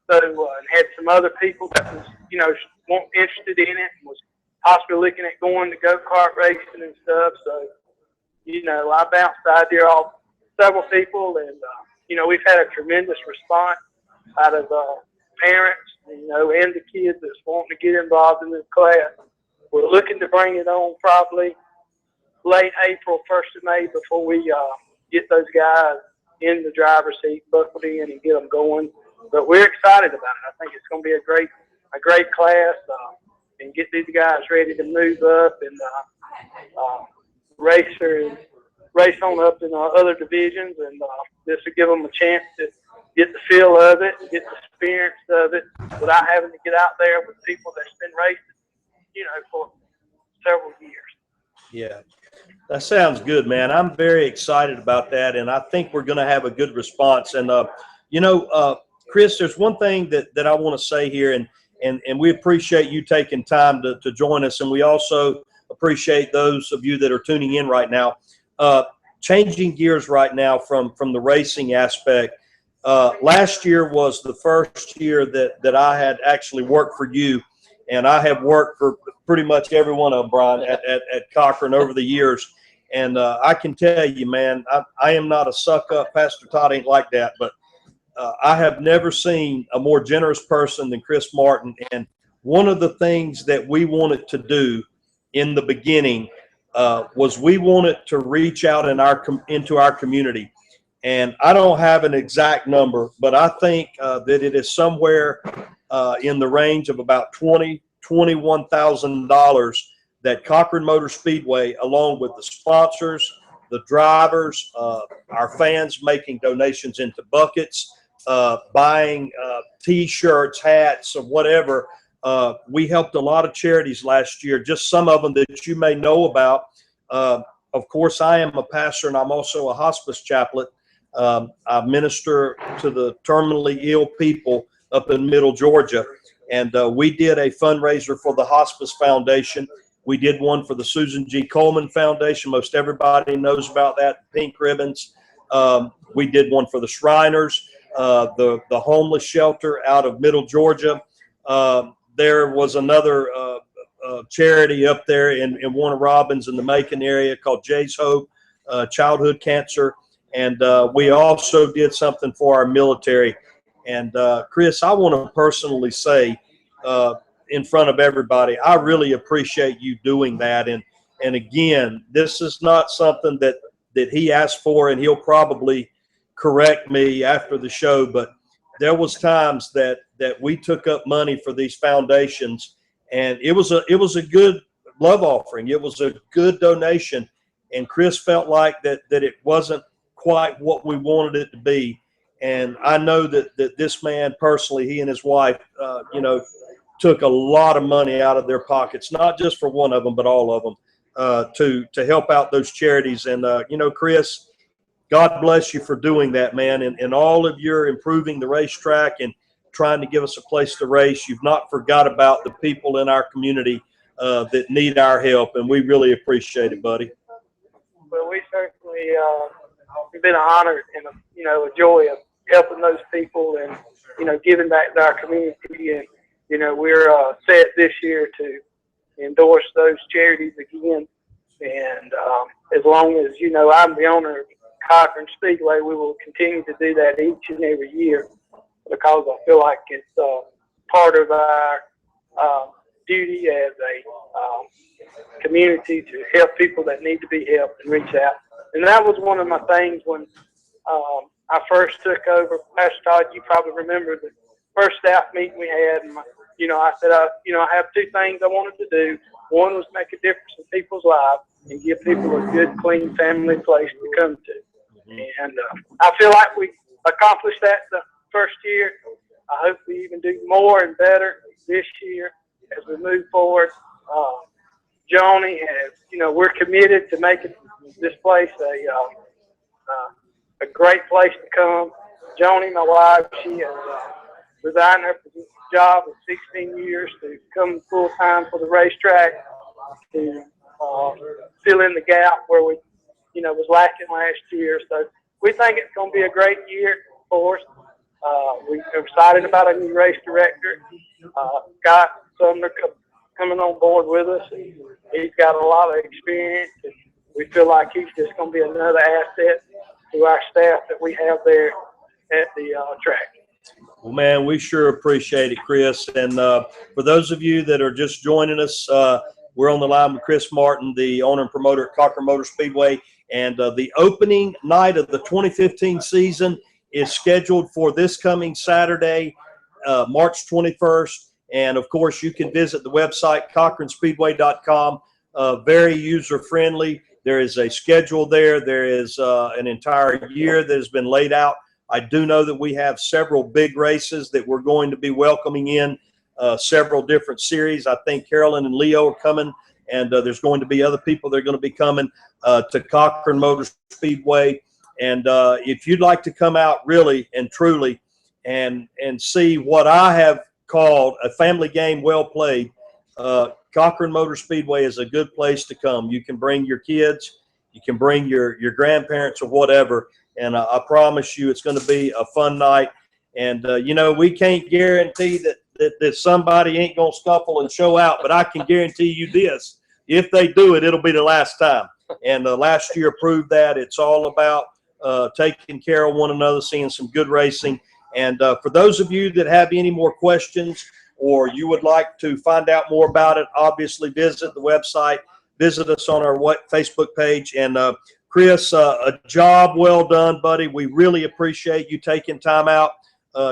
had some other people that was, interested in it and was possibly looking at going to go-kart racing and stuff. So, I bounced the idea off several people, and we've had a tremendous response out of parents, and the kids that's wanting to get involved in this class. We're looking to bring it on probably late April, 1st of May before we get those guys in the driver's seat, buckled in, and get them going. But we're excited about it. I think it's going to be a great class, and get these guys ready to move up and race on up in other divisions, and this will give them a chance to get the feel of it, get the experience of it, without having to get out there with people that's been racing, for several years. Yeah. That sounds good, man. I'm very excited about that, and I think we're going to have a good response. And, Chris, there's one thing that I want to say here, and we appreciate you taking time to join us, and we also appreciate those of you that are tuning in right now. Changing gears right now from the racing aspect, last year was the first year that I had actually worked for you, and I have worked for pretty much every one of them, Brian, at Cochran over the years. And I can tell you, man, I am not a suck-up. Pastor Todd ain't like that, but I have never seen a more generous person than Chris Martin. And one of the things that we wanted to do in the beginning was we wanted to reach out into our community. And I don't have an exact number, but I think that it is somewhere in the range of about 20 $21,000 that Cochran Motor Speedway, along with the sponsors, the drivers, our fans making donations into buckets, buying T-shirts, hats, or whatever. We helped a lot of charities last year, just some of them that you may know about. Of course, I am a pastor, and I'm also a hospice chaplain. I minister to the terminally ill people up in Middle Georgia. And we did a fundraiser for the Hospice Foundation. We did one for the Susan G. Coleman Foundation. Most everybody knows about that, pink ribbons. We did one for the Shriners, the homeless shelter out of Middle Georgia. There was another charity up there in Warner Robins in the Macon area called Jay's Hope, childhood cancer. And we also did something for our military. And Chris, I want to personally say in front of everybody, I really appreciate you doing that. And again, this is not something that he asked for, and he'll probably correct me after the show, but there was times that we took up money for these foundations, and it was a good love offering. It was a good donation, and Chris felt like that it wasn't quite what we wanted it to be. And I know that this man personally, he and his wife, took a lot of money out of their pockets, not just for one of them, but all of them, to help out those charities. And, Chris, God bless you for doing that, man. And all of your improving the racetrack and trying to give us a place to race. You've not forgot about the people in our community that need our help, and we really appreciate it, buddy. Well, we certainly, it's been an honor and a joy of helping those people and, giving back to our community. And, we're set this year to endorse those charities again. And as long as, I'm the owner of Cochran Speedway, we will continue to do that each and every year, because I feel like it's part of our duty as a community to help people that need to be helped and reach out. And that was one of my things when I first took over. Pastor Todd, you probably remember the first staff meeting we had. And I said, I have two things I wanted to do. One was make a difference in people's lives and give people a good, clean family place to come to. And I feel like we accomplished that the first year. I hope we even do more and better this year as we move forward. Joni has, we're committed to making this place a great place to come. Joni, my wife, she has resigned her job of 16 years to come full time for the racetrack to fill in the gap where we, was lacking last year. So we think it's going to be a great year for us. We're excited about a new race director. Scott Sumner coming on board with us. He's got a lot of experience, and we feel like he's just going to be another asset to our staff that we have there at the track. Well, man, we sure appreciate it, Chris. And for those of you that are just joining us, we're on the line with Chris Martin, the owner and promoter at Cochran Motor Speedway. And the opening night of the 2015 season is scheduled for this coming Saturday, March 21st. And, of course, you can visit the website, cochranspeedway.com. Very user-friendly. There is a schedule there. There is an entire year that has been laid out. I do know that we have several big races that we're going to be welcoming in, several different series. I think Carolyn and Leo are coming, and there's going to be other people that are going to be coming to Cochran Motor Speedway. And if you'd like to come out really and truly and see what I have called a family game well played, Cochran Motor Speedway is a good place to come. You can bring your kids, you can bring your grandparents or whatever, and I promise you it's going to be a fun night. And, we can't guarantee that somebody ain't going to scuffle and show out, but I can guarantee you this. If they do it, it'll be the last time. And last year proved that. It's all about taking care of one another, seeing some good racing. And for those of you that have any more questions or you would like to find out more about it, obviously visit the website, visit us on our Facebook page. And Chris, a job well done, buddy. We really appreciate you taking time out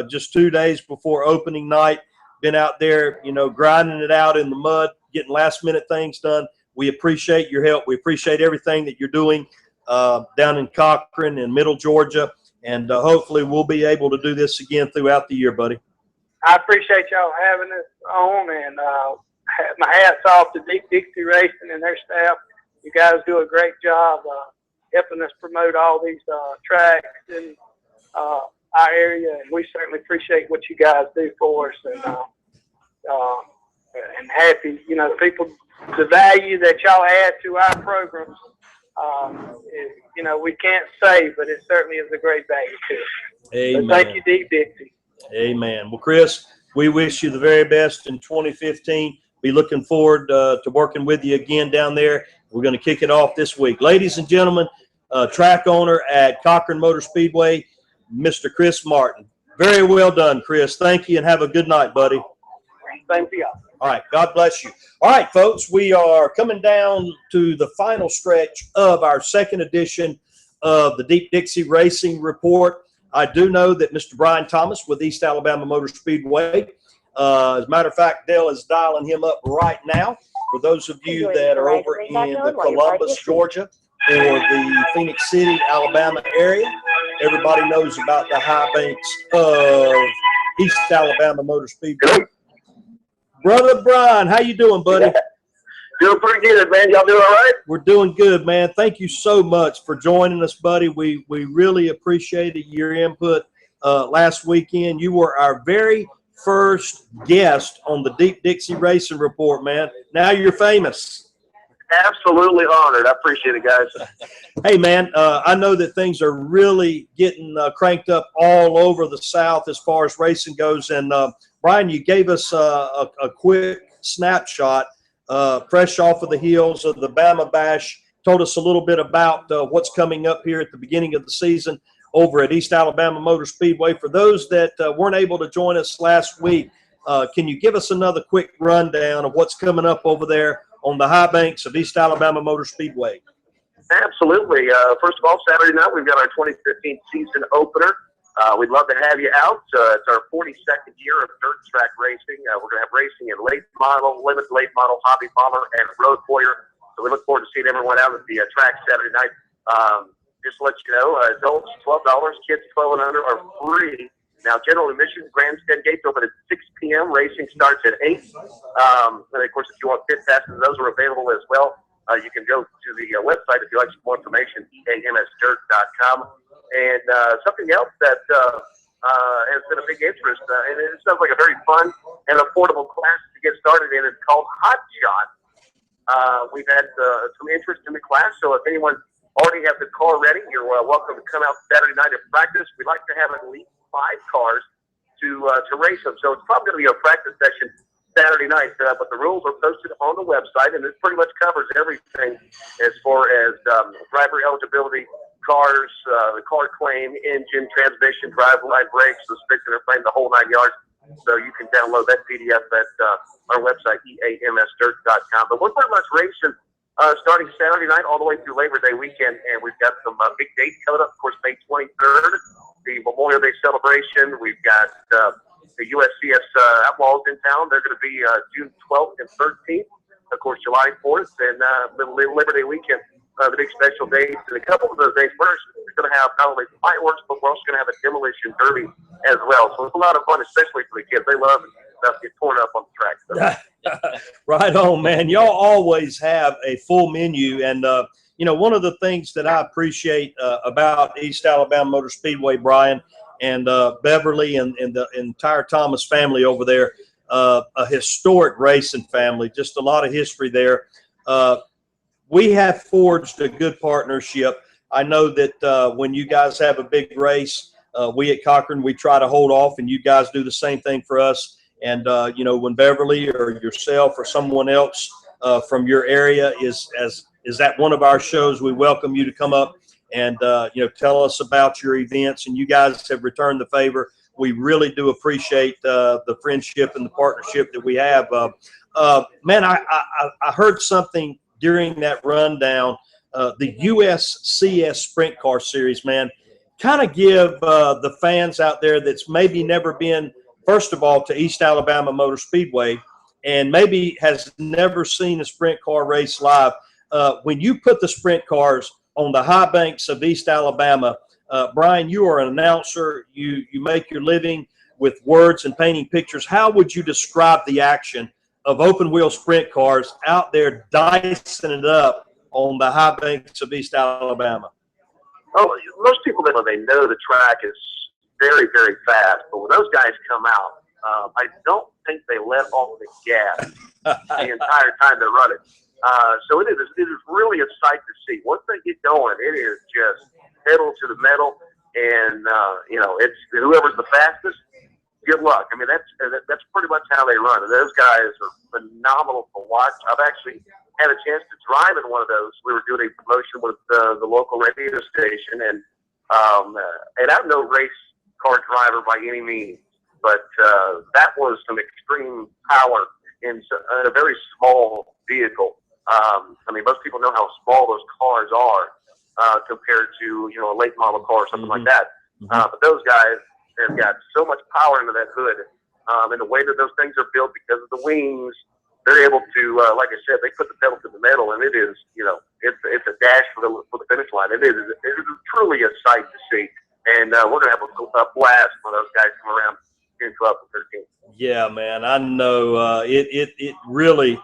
just 2 days before opening night been out there, you know, grinding it out in the mud, getting last-minute things done. We appreciate your help. We appreciate everything that you're doing down in Cochran and Middle Georgia, and hopefully we'll be able to do this again throughout the year, buddy. I appreciate y'all having us on, and my hat's off to Deep Dixie Racing and their staff. You guys do a great job helping us promote all these tracks in our area, and we certainly appreciate what you guys do for us. And happy, you know, people, the value that y'all add to our programs, you know, we can't say, but it certainly is a great value to us. Amen. So thank you, Deep Dixie. Amen. Well, Chris, we wish you the very best in 2015. Be looking forward to working with you again down there. We're going to kick it off this week. Ladies and gentlemen, track owner at Cochran Motor Speedway, Mr. Chris Martin. Very well done, Chris. Thank you, and have a good night, buddy. Thank you. All right. God bless you. All right, folks, we are coming down to the final stretch of our second edition of the Deep Dixie Racing Report. I do know that Mr. Brian Thomas with East Alabama Motor Speedway. As a matter of fact, Dale is dialing him up right now. For those of you that are over in the Columbus, Georgia, or the Phoenix City, Alabama area, everybody knows about the high banks of East Alabama Motor Speedway. Brother Brian, how you doing, buddy? Doing pretty good, man. Y'all doing all right? We're doing good, man. Thank you so much for joining us, buddy. We really appreciated your input last weekend. You were our very first guest on the Deep Dixie Racing Report, man. Now you're famous. Absolutely honored. I appreciate it, guys. Hey, man, I know that things are really getting cranked up all over the South as far as racing goes. And, Brian, you gave us a quick snapshot, fresh off of the heels of the Bama Bash, told us a little bit about what's coming up here at the beginning of the season over at East Alabama Motor Speedway. For those that weren't able to join us last week, can you give us another quick rundown of what's coming up over there on the high banks of East Alabama Motor Speedway? Absolutely. First of all, Saturday night, we've got our 2015 season opener. We'd love to have you out. It's our 42nd year of dirt track racing. We're going to have racing in late model, limited late model, hobby bomber, and road warrior. So we look forward to seeing everyone out at the track Saturday night. Just to let you know, adults $12, kids 12 and under are free. Now, general admission, grandstand gates open at 6 p.m. Racing starts at 8. And of course, if you want pit passes, those are available as well. You can go to the website if you'd like some more information, eamsdirt.com. And something else that has been a big interest, and it sounds like a very fun and affordable class to get started in, is called Hot Shot. We've had some interest in the class, so if anyone already has the car ready, you're welcome to come out Saturday night and practice. We'd like to have at least 5 cars to race them. So it's probably going to be a practice session Saturday night, but the rules are posted on the website, and it pretty much covers everything as far as driver eligibility, cars, the car claim, engine, transmission, driveline, brakes, suspension, or frame, the whole 9 yards. So you can download that PDF at our website, eamsdirt.com. But we're pretty much racing starting Saturday night all the way through Labor Day weekend, and we've got some big dates coming up. Of course, May 23rd, the Memorial Day celebration. We've got the USCS Outlaws in town. They're going to be June 12th and 13th. Of course, July 4th and Labor Day weekend, the big special days. And a couple of those days, we're going to have not only fireworks, but we're also going to have a demolition derby as well. So it's a lot of fun, especially for the kids. They love stuff get torn up on the track. So. Right on, man. Y'all always have a full menu. And, you know, one of the things that I appreciate about East Alabama Motor Speedway, Brian, and Beverly and the entire Thomas family over there, a historic racing family, just a lot of history there. We have forged a good partnership. I know that when you guys have a big race, we at Cochran, we try to hold off, and you guys do the same thing for us. And, you know, when Beverly or yourself or someone else from your area is at one of our shows, we welcome you to come up and, you know, tell us about your events. And you guys have returned the favor. We really do appreciate the friendship and the partnership that we have. Man, I heard something during that rundown, the USCS Sprint Car Series, man. Kind of give the fans out there that's maybe never been first of all, to East Alabama Motor Speedway, and maybe has never seen a sprint car race live. When you put the sprint cars on the high banks of East Alabama, Brian, you are an announcer. You make your living with words and painting pictures. How would you describe the action of open wheel sprint cars out there dicing it up on the high banks of East Alabama? Oh, most people, they know the track is very, very fast, but when those guys come out, I don't think they let off the gas the entire time they're running. So it is really a sight to see. Once they get going, it is just pedal to the metal, and it's whoever's the fastest. Good luck. I mean, that's pretty much how they run. And those guys are phenomenal to watch. I've actually had a chance to drive in one of those. We were doing a promotion with the local radio station, and I'm no race car driver by any means, but that was some extreme power in a very small vehicle. I mean, most people know how small those cars are compared to a late model car or something like that. But those guys have got so much power into that hood, and the way that those things are built because of the wings, they're able to, like I said, they put the pedal to the metal, and it is, it's a dash for the finish line. It is truly a sight to see, and we're gonna have a blast when those guys come around June 12th and 13th. Yeah, man, I know. It really.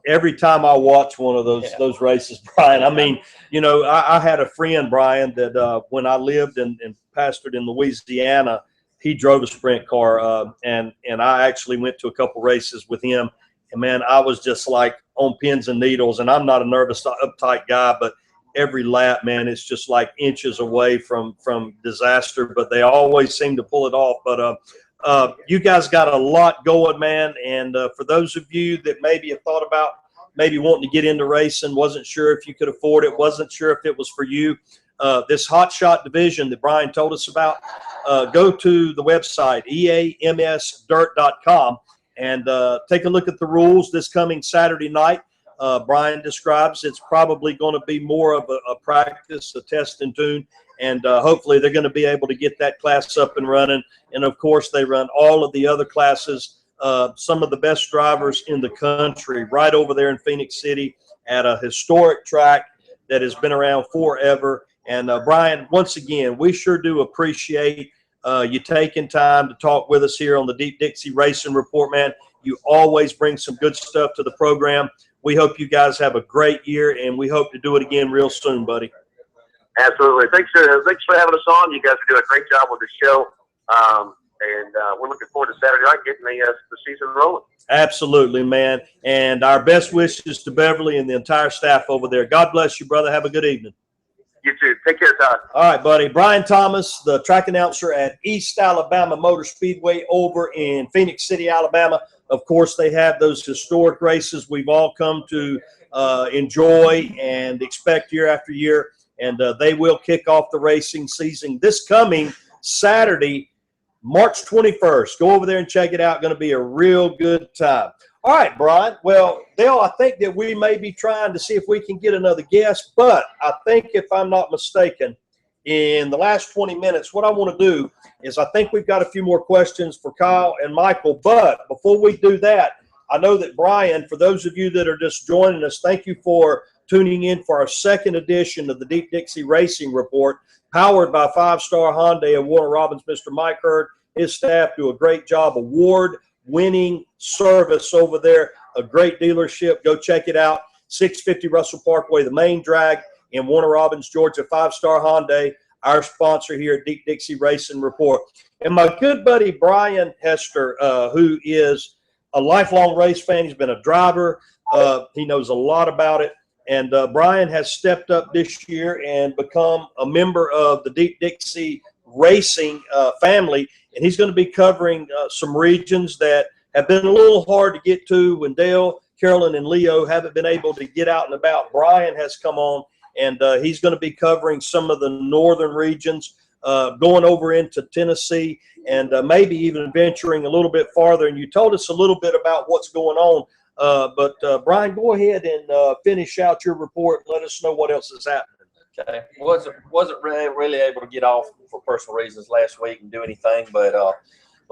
Every time I watch one of those races, Brian, I mean, I had a friend, Brian, that when I lived and pastored in Louisiana, he drove a sprint car, and I actually went to a couple races with him. And, man, I was just like on pins and needles, and I'm not a nervous, uptight guy, but every lap, man, it's just like inches away from disaster, but they always seem to pull it off. But you guys got a lot going, man, and for those of you that maybe have thought about maybe wanting to get into racing, wasn't sure if you could afford it, wasn't sure if it was for you, this hot shot division that Brian told us about, go to the website, eamsdirt.com, and take a look at the rules this coming Saturday night. Brian describes it's probably going to be more of a practice, a test and tune, and hopefully they're going to be able to get that class up and running. And, of course, they run all of the other classes, some of the best drivers in the country right over there in Phoenix City at a historic track that has been around forever. And, Brian, once again, we sure do appreciate you taking time to talk with us here on the Deep Dixie Racing Report, man. You always bring some good stuff to the program. We hope you guys have a great year, and we hope to do it again real soon, buddy. Absolutely. Thanks for having us on. You guys are doing a great job with the show. And we're looking forward to Saturday night getting the season rolling. Absolutely, man. And our best wishes to Beverly and the entire staff over there. God bless you, brother. Have a good evening. You too. Take care, Todd. All right, buddy. Brian Thomas, the track announcer at East Alabama Motor Speedway over in Phoenix City, Alabama. Of course, they have those historic races we've all come to enjoy and expect year after year. And they will kick off the racing season this coming Saturday, March 21st. Go over there and check it out. Going to be a real good time. All right, Brian. Well, Dale, I think that we may be trying to see if we can get another guest, but I think if I'm not mistaken, in the last 20 minutes, what I want to do is I think we've got a few more questions for Kyle and Michael. But before we do that, I know that Brian, for those of you that are just joining us, thank you for tuning in for our second edition of the Deep Dixie Racing Report, powered by 5-Star Hyundai of Warner Robins. Mr. Mike Hurd, his staff do a great job, award-winning service over there, a great dealership. Go check it out, 650 Russell Parkway, the main drag in Warner Robins, Georgia, 5-Star Hyundai, our sponsor here at Deep Dixie Racing Report. And my good buddy Brian Hester, who is a lifelong race fan. He's been a driver. He knows a lot about it. And Brian has stepped up this year and become a member of the Deep Dixie Racing family. And he's going to be covering some regions that have been a little hard to get to when Dale, Carolyn, and Leo haven't been able to get out and about. Brian has come on, and he's going to be covering some of the northern regions, going over into Tennessee, and maybe even venturing a little bit farther. And you told us a little bit about what's going on. But Brian, go ahead and finish out your report. Let us know what else is happening. Okay. Wasn't really able to get off for personal reasons last week and do anything, but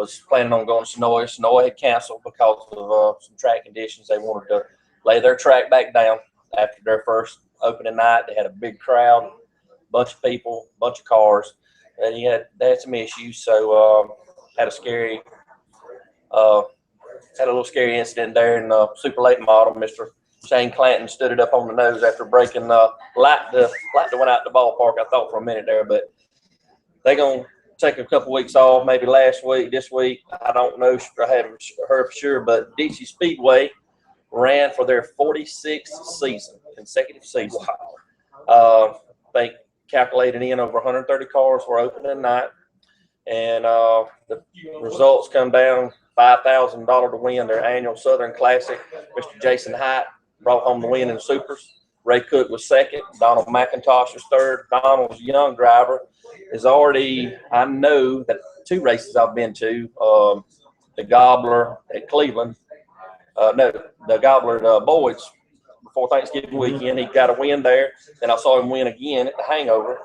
was planning on going to Sonoy. Sonoy had canceled because of some track conditions. They wanted to lay their track back down after their first opening night. They had a big crowd, bunch of people, bunch of cars, and they had some issues. So had a little scary incident there in the super late model. Mr. Shane Clanton stood it up on the nose after breaking light that went out the ballpark. I thought for a minute there, but they're gonna take a couple weeks off, maybe last week, this week. I don't know. I haven't heard for sure, but Dixie Speedway ran for their 46th consecutive season. I think calculated in over 130 cars were opening night, and the results come down $5,000 to win their annual Southern Classic. Mr. Jason Hyatt brought home the win in the Supers. Ray Cook was second. Donald McIntosh was third. Donald's a young driver. Is already, I know that 2 races I've been to, the Gobbler at Cleveland, the Gobbler at Boyd's before Thanksgiving weekend. He got a win there. Then I saw him win again at the Hangover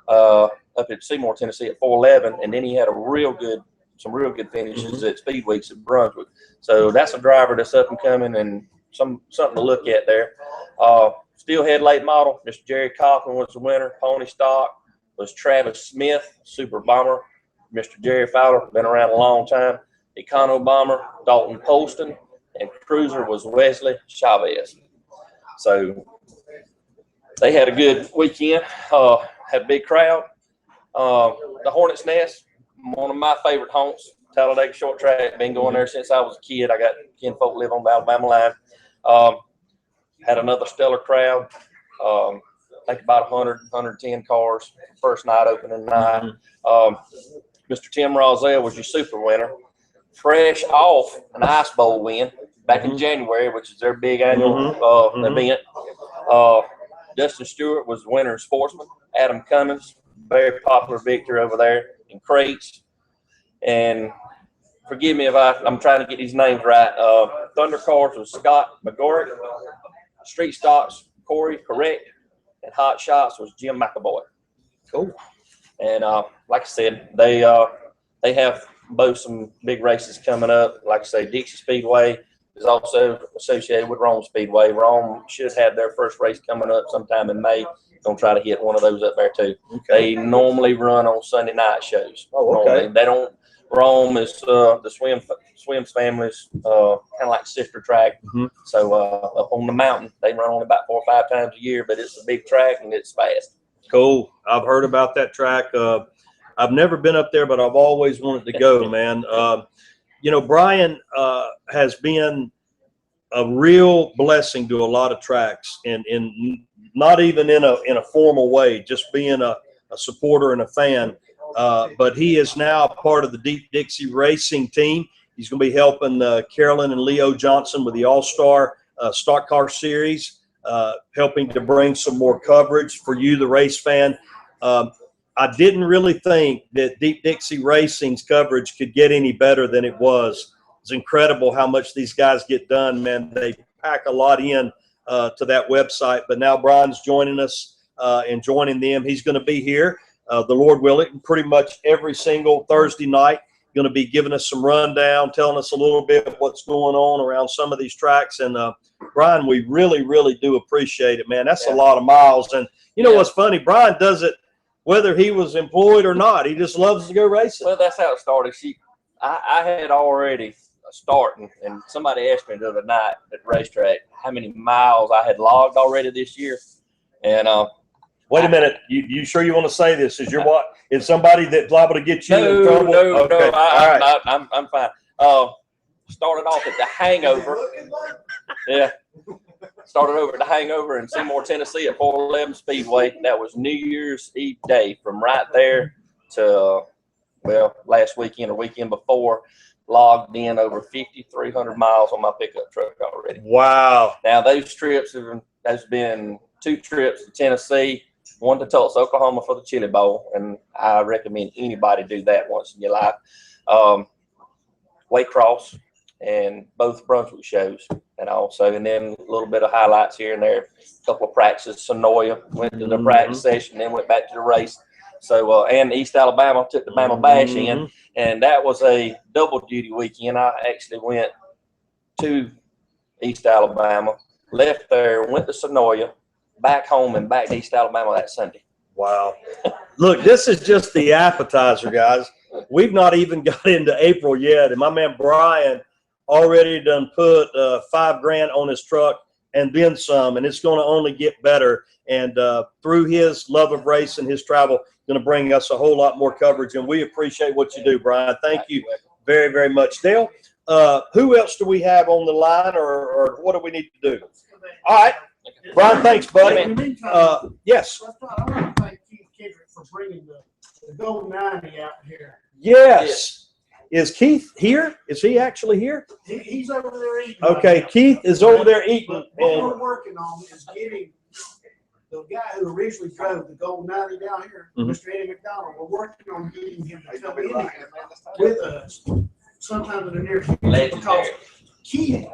up at Seymour, Tennessee at 411, and then he had some real good finishes at Speed Weeks at Brunswick. So that's a driver that's up and coming and something to look at there. Steelhead late model, Mr. Jerry Cochran was the winner. Pony stock was Travis Smith, Super Bomber. Mr. Jerry Fowler, been around a long time. Econo Bomber, Dalton Poston, and Cruiser was Wesley Chavez. So they had a good weekend, had a big crowd. The Hornet's Nest, one of my favorite haunts, Talladega Short Track. Been going there since I was a kid. I got kinfolk live on the Alabama line. Had another stellar crowd. I think about 100, 110 cars first night, opening night. Mr. Tim Roselle was your super winner. Fresh off an Ice Bowl win back in January, which is their big annual event. Dustin Stewart was the winner in Sportsman. Adam Cummins, very popular victor over there in Crates. And forgive me if I'm trying to get these names right. Thunder Cars was Scott McGorick. Street Stocks, Corey Correct. And Hot Shots was Jim McAvoy. Cool. And like I said, they have both some big races coming up. Like I say, Dixie Speedway is also associated with Rome Speedway. Rome should have their first race coming up sometime in May. Gonna try to hit one of those up there too. Okay. They normally run on Sunday night shows. Oh, okay. Normally. They don't. Rome is the Swims family's kind of like sister track. So up on the mountain, they run only about 4 or 5 times a year, but it's a big track and it's fast. Cool. I've heard about that track. I've never been up there, but I've always wanted to go, man. You know, Brian has been a real blessing to a lot of tracks, and not even in a formal way, just being a supporter and a fan. But he is now a part of the Deep Dixie Racing team. He's going to be helping Carolyn and Leo Johnson with the All-Star Stock Car Series, helping to bring some more coverage for you, the race fan. I didn't really think that Deep Dixie Racing's coverage could get any better than it was. It's incredible how much these guys get done, man. They pack a lot in to that website. But now Brian's joining us and joining them. He's going to be here, the Lord willing, pretty much every single Thursday night. Going to be giving us some rundown, telling us a little bit of what's going on around some of these tracks. And Brian, we really, really do appreciate it, man. That's a lot of miles. And you know what's funny? Brian does it whether he was employed or not. He just loves to go racing. Well, that's how it started. I had already starting, and somebody asked me the other night at the racetrack how many miles I had logged already this year. And wait a minute, you sure you want to say this? Is your what? Is somebody that's liable to get you in trouble? No, I'm fine. Started off at the Hangover. Yeah. Started over at the Hangover in Seymour, Tennessee at 411 Speedway. That was New Year's Eve day. From right there to, well, last weekend or weekend before, logged in over 5,300 miles on my pickup truck already. Wow. Now, those trips has been 2 trips to Tennessee, 1 to Tulsa, Oklahoma for the Chili Bowl, and I recommend anybody do that once in your life. Waycross and both Brunswick shows, and then a little bit of highlights here and there. A couple of practices. Sonoya, went to the practice session, then went back to the race. So, and East Alabama took the Bama Bash in, and that was a double duty weekend. I actually went to East Alabama, left there, went to Sonoya, back home, and back to East Alabama that Sunday. Wow. Look, this is just the appetizer, guys. We've not even got into April yet, and my man Brian already done put $5,000 on his truck and then some, and it's going to only get better. And through his love of race and his travel, going to bring us a whole lot more coverage, and we appreciate what you do, Brian. Thank you very, very much. Dale, who else do we have on the line, or what do we need to do? All right. Brian, thanks, buddy. Yes. I want to thank Keith Kendrick for bringing the Gold 90 out here. Yes. Is Keith here? Is he actually here? He's over there eating. Okay, Keith is over there eating. What we're working on is getting the guy who originally drove the Gold 90 down here, Mr. Eddie McDonald. We're working on getting him to come in here with us sometime in the near future, because Keith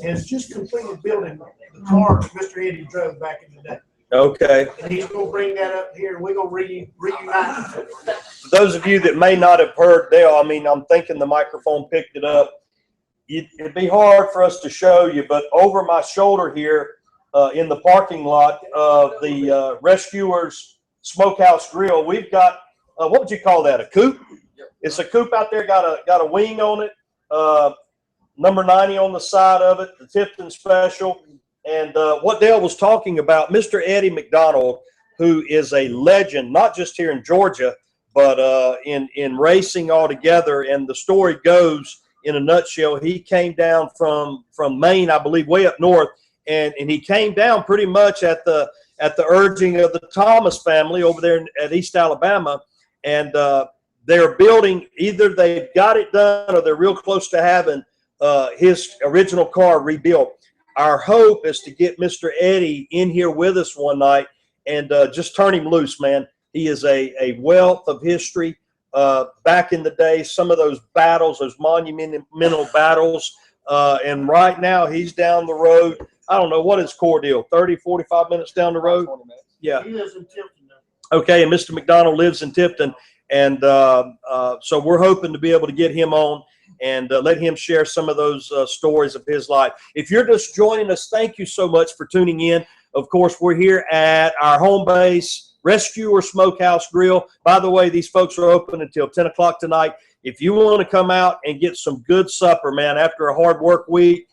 has just completed building the car that Mr. Eddie drove back in the day. Okay. And he's going to bring that up here, and we're going to reunite. For those of you that may not have heard Dale, I mean, I'm thinking the microphone picked it up. It'd be hard for us to show you, but over my shoulder here in the parking lot of the Rescuers Smokehouse Grill, we've got, what would you call that, a coupe? It's a coupe out there, got a wing on it, number 90 on the side of it, the Tipton Special. And what Dale was talking about, Mr. Eddie McDonald, who is a legend, not just here in Georgia, but in racing altogether. And the story goes, in a nutshell, he came down from Maine, I believe, way up north, and he came down pretty much at the urging of the Thomas family over there at East Alabama. And they're building, either they've got it done or they're real close to having his original car rebuilt. Our hope is to get Mr. Eddie in here with us one night and just turn him loose, man. He is a wealth of history. Back in the day, some of those battles, those monumental battles, and right now he's down the road. I don't know what his core deal, 30, 45 minutes down the road? Yeah. He lives in Tipton now. Okay, and Mr. McDonald lives in Tipton, and so we're hoping to be able to get him on and let him share some of those stories of his life. If you're just joining us, thank you so much for tuning in. Of course, we're here at our home base, Rescuer Smokehouse Grill. By the way, these folks are open until 10 o'clock tonight. If you want to come out and get some good supper, man, after a hard work week,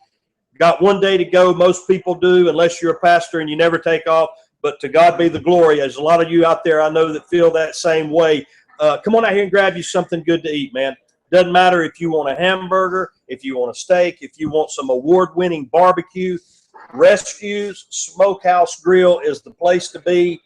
got one day to go. Most people do, unless you're a pastor and you never take off. But to God be the glory. There's a lot of you out there I know that feel that same way. Come on out here and grab you something good to eat, man. Doesn't matter if you want a hamburger, if you want a steak, if you want some award-winning barbecue. Rescues Smokehouse Grill is the place to be.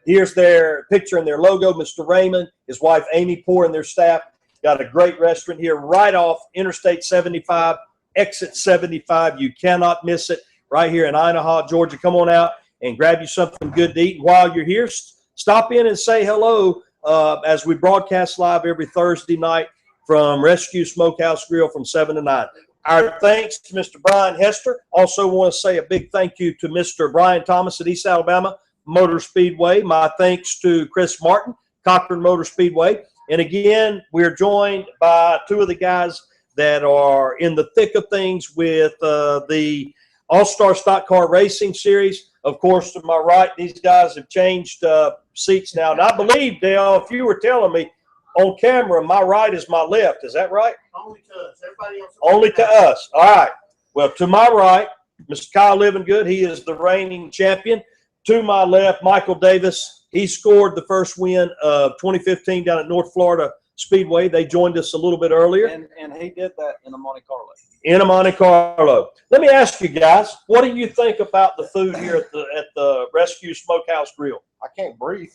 Here's their picture and their logo. Mr. Raymond, his wife Amy Poor, and their staff got a great restaurant here right off Interstate 75, exit 75. You cannot miss it right here in Inahaw, Georgia. Come on out and grab you something good to eat. And while you're here, stop in and say hello as we broadcast live every Thursday night from Rescue Smokehouse Grill from 7 to 9. Our thanks to Mr. Brian Hester. Also want to say a big thank you to Mr. Brian Thomas at East Alabama Motor Speedway. My thanks to Chris Martin, Cochran Motor Speedway. And again, we're joined by two of the guys that are in the thick of things with the All-Star Stock Car Racing Series. Of course, to my right, these guys have changed seats now. And I believe, Dale, if you were telling me, on camera, my right is my left. Is that right? Only to us. Everybody else. Only to us. All right. Well, to my right, Mr. Kyle Livingood. He is the reigning champion. To my left, Michael Davis. He scored the first win of 2015 down at North Florida Speedway. They joined us a little bit earlier. And he did that in a Monte Carlo. In a Monte Carlo. Let me ask you guys, what do you think about the food here at the Rescue Smokehouse Grill? I can't breathe.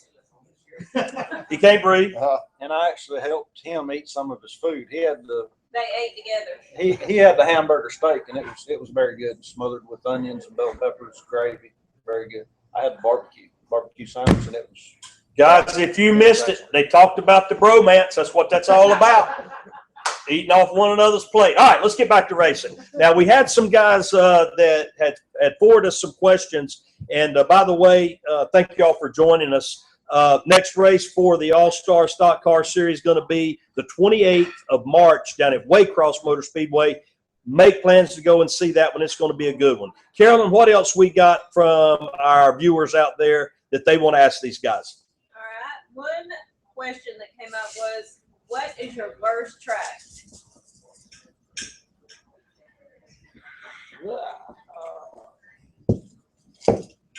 You can't breathe. And I actually helped him eat some of his food. He had They ate together. he had the hamburger steak, and it was very good, smothered with onions and bell peppers, gravy, very good. I had the barbecue sandwich, and it was. Guys, if you missed it, they talked about the bromance. That's what that's all about. Eating off one another's plate. All right, let's get back to racing. Now, we had some guys that had forwarded us some questions. And by the way, thank you all for joining us. Next race for the All-Star Stock Car Series is going to be the 28th of March down at Waycross Motor Speedway. Make plans to go and see that one. It's going to be a good one. Carolyn, what else we got from our viewers out there that they want to ask these guys? All right. One question that came up was, what is your worst track?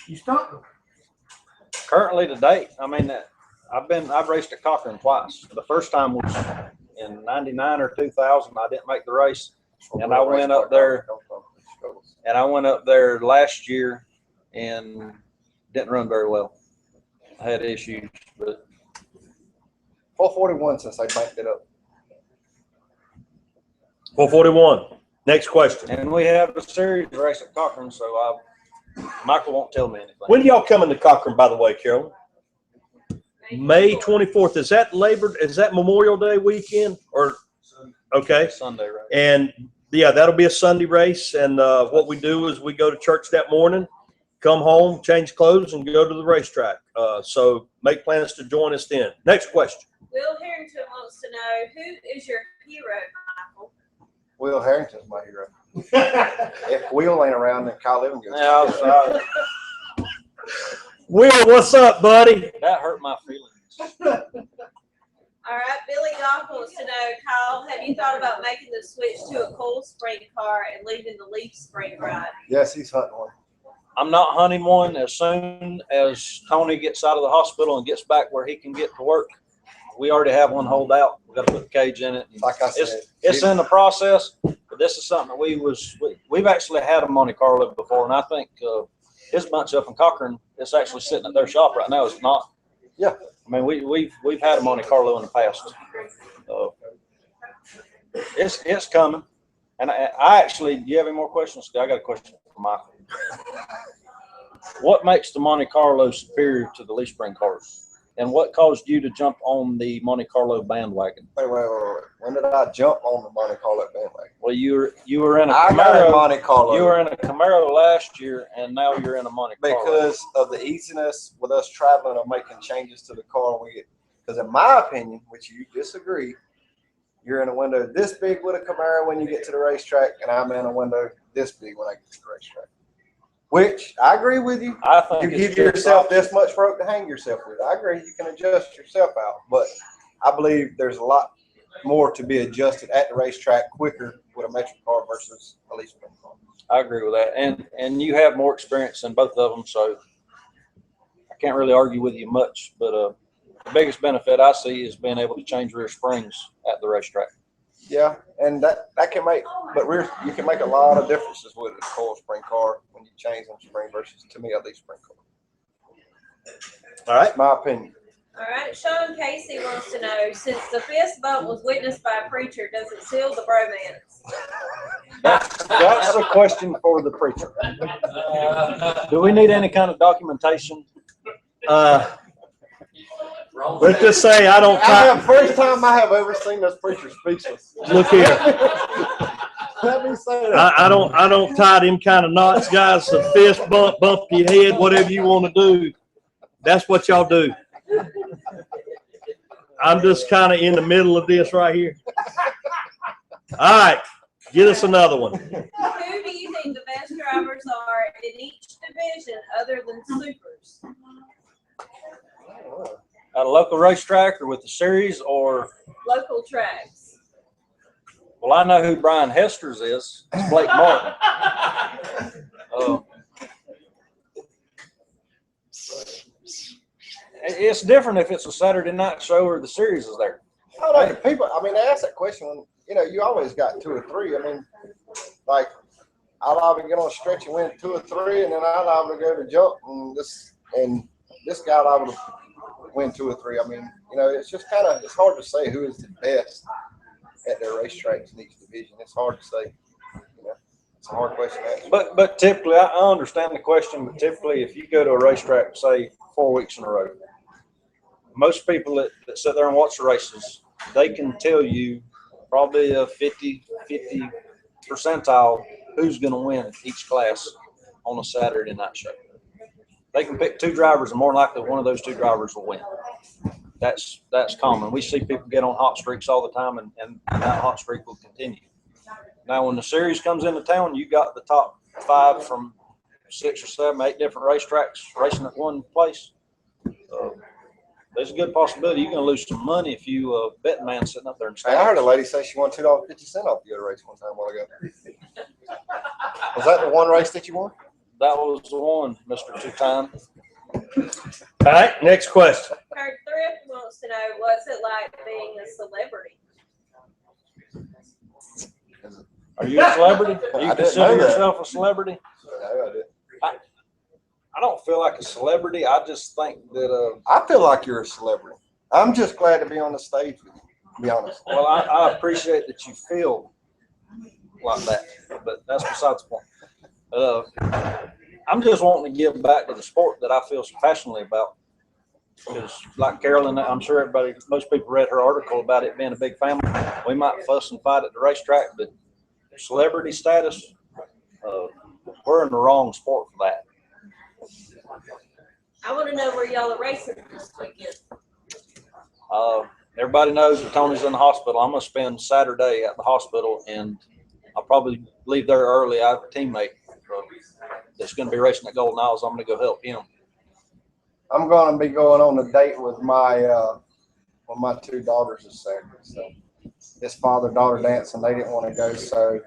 You stumped. Currently to date, I mean, I've raced at Cochran twice. The first time was in 99 or 2000. I didn't make the race. And I went up there last year and didn't run very well. I had issues, but 441 since I banked it up. 441. Next question. and we have a series race at Cochran, so Michael won't tell me anything. When do y'all coming to Cochran, by the way, Carolyn? May 24th. Is that Memorial Day weekend? Or okay. Sunday, right? And yeah, that'll be a Sunday race. And what we do is we go to church that morning, come home, change clothes, and go to the racetrack. So make plans to join us then. Next question. Will Harrington wants to know, who is your hero, Michael? Will Harrington's my hero. If Will ain't around, then Kyle Livingood. Yeah, Will, what's up, buddy? that hurt my feelings. All right, Billy Goff wants to know, Kyle, have you thought about making the switch to a cool spring car and leaving the Leaf spring ride? Yes, he's hunting one. I'm not hunting one. As soon as Tony gets out of the hospital and gets back where he can get to work, we already have one holed out. We got to put the cage in it. Like I said, It's in the process, but this is something that we've actually had a Monte Carlo before, and I think his bunch up in Cochran, it's actually sitting at their shop right now. It's not. Yeah. I mean, we've had a Monte Carlo in the past. It's coming. And I actually, do you have any more questions? I got a question for Michael. What makes the Monte Carlo superior to the leaf spring cars? And what caused you to jump on the Monte Carlo bandwagon? Wait. When did I jump on the Monte Carlo bandwagon? Well, you were in a I got a Camaro. Monte Carlo. You were in a Camaro last year, and now you're in a Monte Carlo. Because of the easiness with us traveling or making changes to the car. Because in my opinion, which you disagree, you're in a window this big with a Camaro when you get to the racetrack, and I'm in a window this big when I get to the racetrack. Which I agree with you. I think You it's give just yourself this much rope to hang yourself with. I agree. You can adjust yourself out, but I believe there's a lot more to be adjusted at the racetrack quicker with a metric car versus a leaf spring car. I agree with that, and you have more experience in both of them, so I can't really argue with you much. But the biggest benefit I see is being able to change rear springs at the racetrack. Yeah, and that can make, but you can make a lot of differences with a coil spring car when you change them spring versus, to me, a leaf spring car. All right. That's my opinion. All right, Sean Casey wants to know, since the fist bump was witnessed by a preacher, does it seal the bromance? That's a question for the preacher. Do we need any kind of documentation? Let's just say I don't. First time I have ever seen this preacher speechless. Look here. Let me say that. I don't tie them kind of knots, guys. A fist bump your head, whatever you want to do. That's what y'all do. I'm just kind of in the middle of this right here. All right, get us another one. Who do you think the best drivers are in each division other than supers? At a local racetrack or with the series or? Local tracks. Well, I know who Brian Hester's is. It's Blake Martin. It's different if it's a Saturday night show or the series is there. I don't know, people, I mean, they ask that question when, you always got 2 or 3. I mean, like, I'll either get on a stretch and win 2 or 3, and then I'll either go to jump, and this guy will either win 2 or 3. I mean, it's just it's hard to say who is the best at their racetracks in each division. It's hard to say. It's a hard question to answer. But typically, I understand the question, but typically if you go to a racetrack, say 4 weeks in a row, most people that sit there and watch the races, they can tell you probably a 50 percentile who's going to win each class on a Saturday night show. they can pick 2 drivers, and more than likely one of those 2 drivers will win. That's common. We see people get on hot streaks all the time, and that hot streak will continue. Now, when the series comes into town, you got the top 5 from 6 or 7, 8 different racetracks racing at one place. There's a good possibility you're going to lose some money if you betting man sitting up there and Hey, I heard a lady say she won $2.50 off the other race one time a while ago. Was that the one race that you won? That was the one, Mr. Two-Time. All right, next question. Kurt Thrift wants to know, what's it like being a celebrity? Are you a celebrity? Do you I didn't consider know that. yourself a celebrity? No, I did. I don't feel like a celebrity. I just think that I feel like you're a celebrity. I'm just glad to be on the stage with you, to be honest. well, I appreciate that you feel like that, but that's besides the point. I'm just wanting to give back to the sport that I feel so passionately about. Because, like Carolyn, I'm sure most people read her article about it being a big family. We might fuss and fight at the racetrack, but celebrity status, we're in the wrong sport for that. I want to know where y'all are racing this weekend. Everybody knows that Tony's in the hospital. I'm going to spend Saturday at the hospital, and I'll probably leave there early. I have a teammate that's going to be racing at Golden Isles. I'm going to go help him. I'm going to be going on a date with my 2 daughters this Saturday. So it's father-daughter dance, and they didn't want to go, so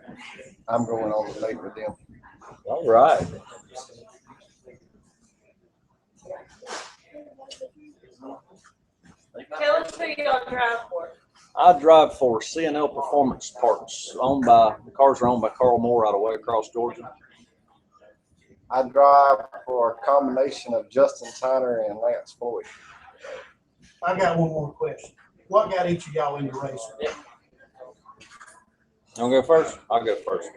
I'm going on the date with them. All right. Tell us who y'all drive for. I drive for C&L Performance Parts. The cars are owned by Carl Moore out of way across Georgia. I drive for a combination of Justin Tyner and Lance Floyd. I got one more question. What got each of y'all into racing? You want to go first? I'll go first.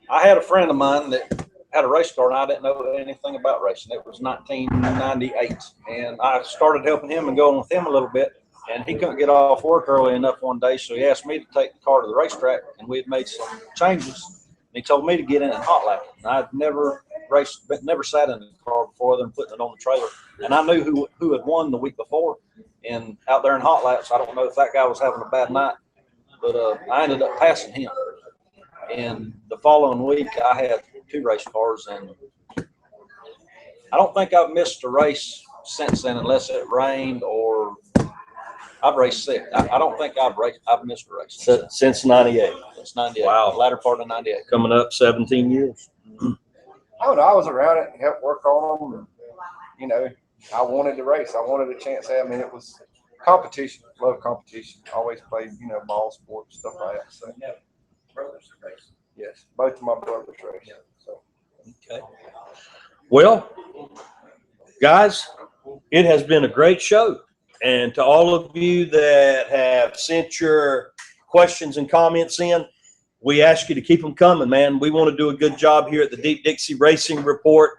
I had a friend of mine that had a race car, and I didn't know anything about racing. It was 1998, and I started helping him and going with him a little bit, and he couldn't get off work early enough one day, so he asked me to take the car to the racetrack, and we had made some changes, and he told me to get in and hot lap it. And I'd never raced, but never sat in the car before other than putting it on the trailer, and I knew who had won the week before, and out there in hot laps, I don't know if that guy was having a bad night, but I ended up passing him. And the following week, I had 2 race cars, and I don't think I've missed a race since then, unless it rained or I've raced 6. I don't think I've missed a race Since 98. Since 98. Wow. Latter part of 98. Coming up 17 years. I don't know. I was around it and helped work on them. And, I wanted to race. I wanted a chance at it. I mean, it was competition. Love competition. Always played, ball sports, stuff like that. So, Brothers race. yes, both of my brothers race. So. Okay. Well, guys, it has been a great show. And to all of you that have sent your questions and comments in, we ask you to keep them coming, man. We want to do a good job here at the Deep Dixie Racing Report,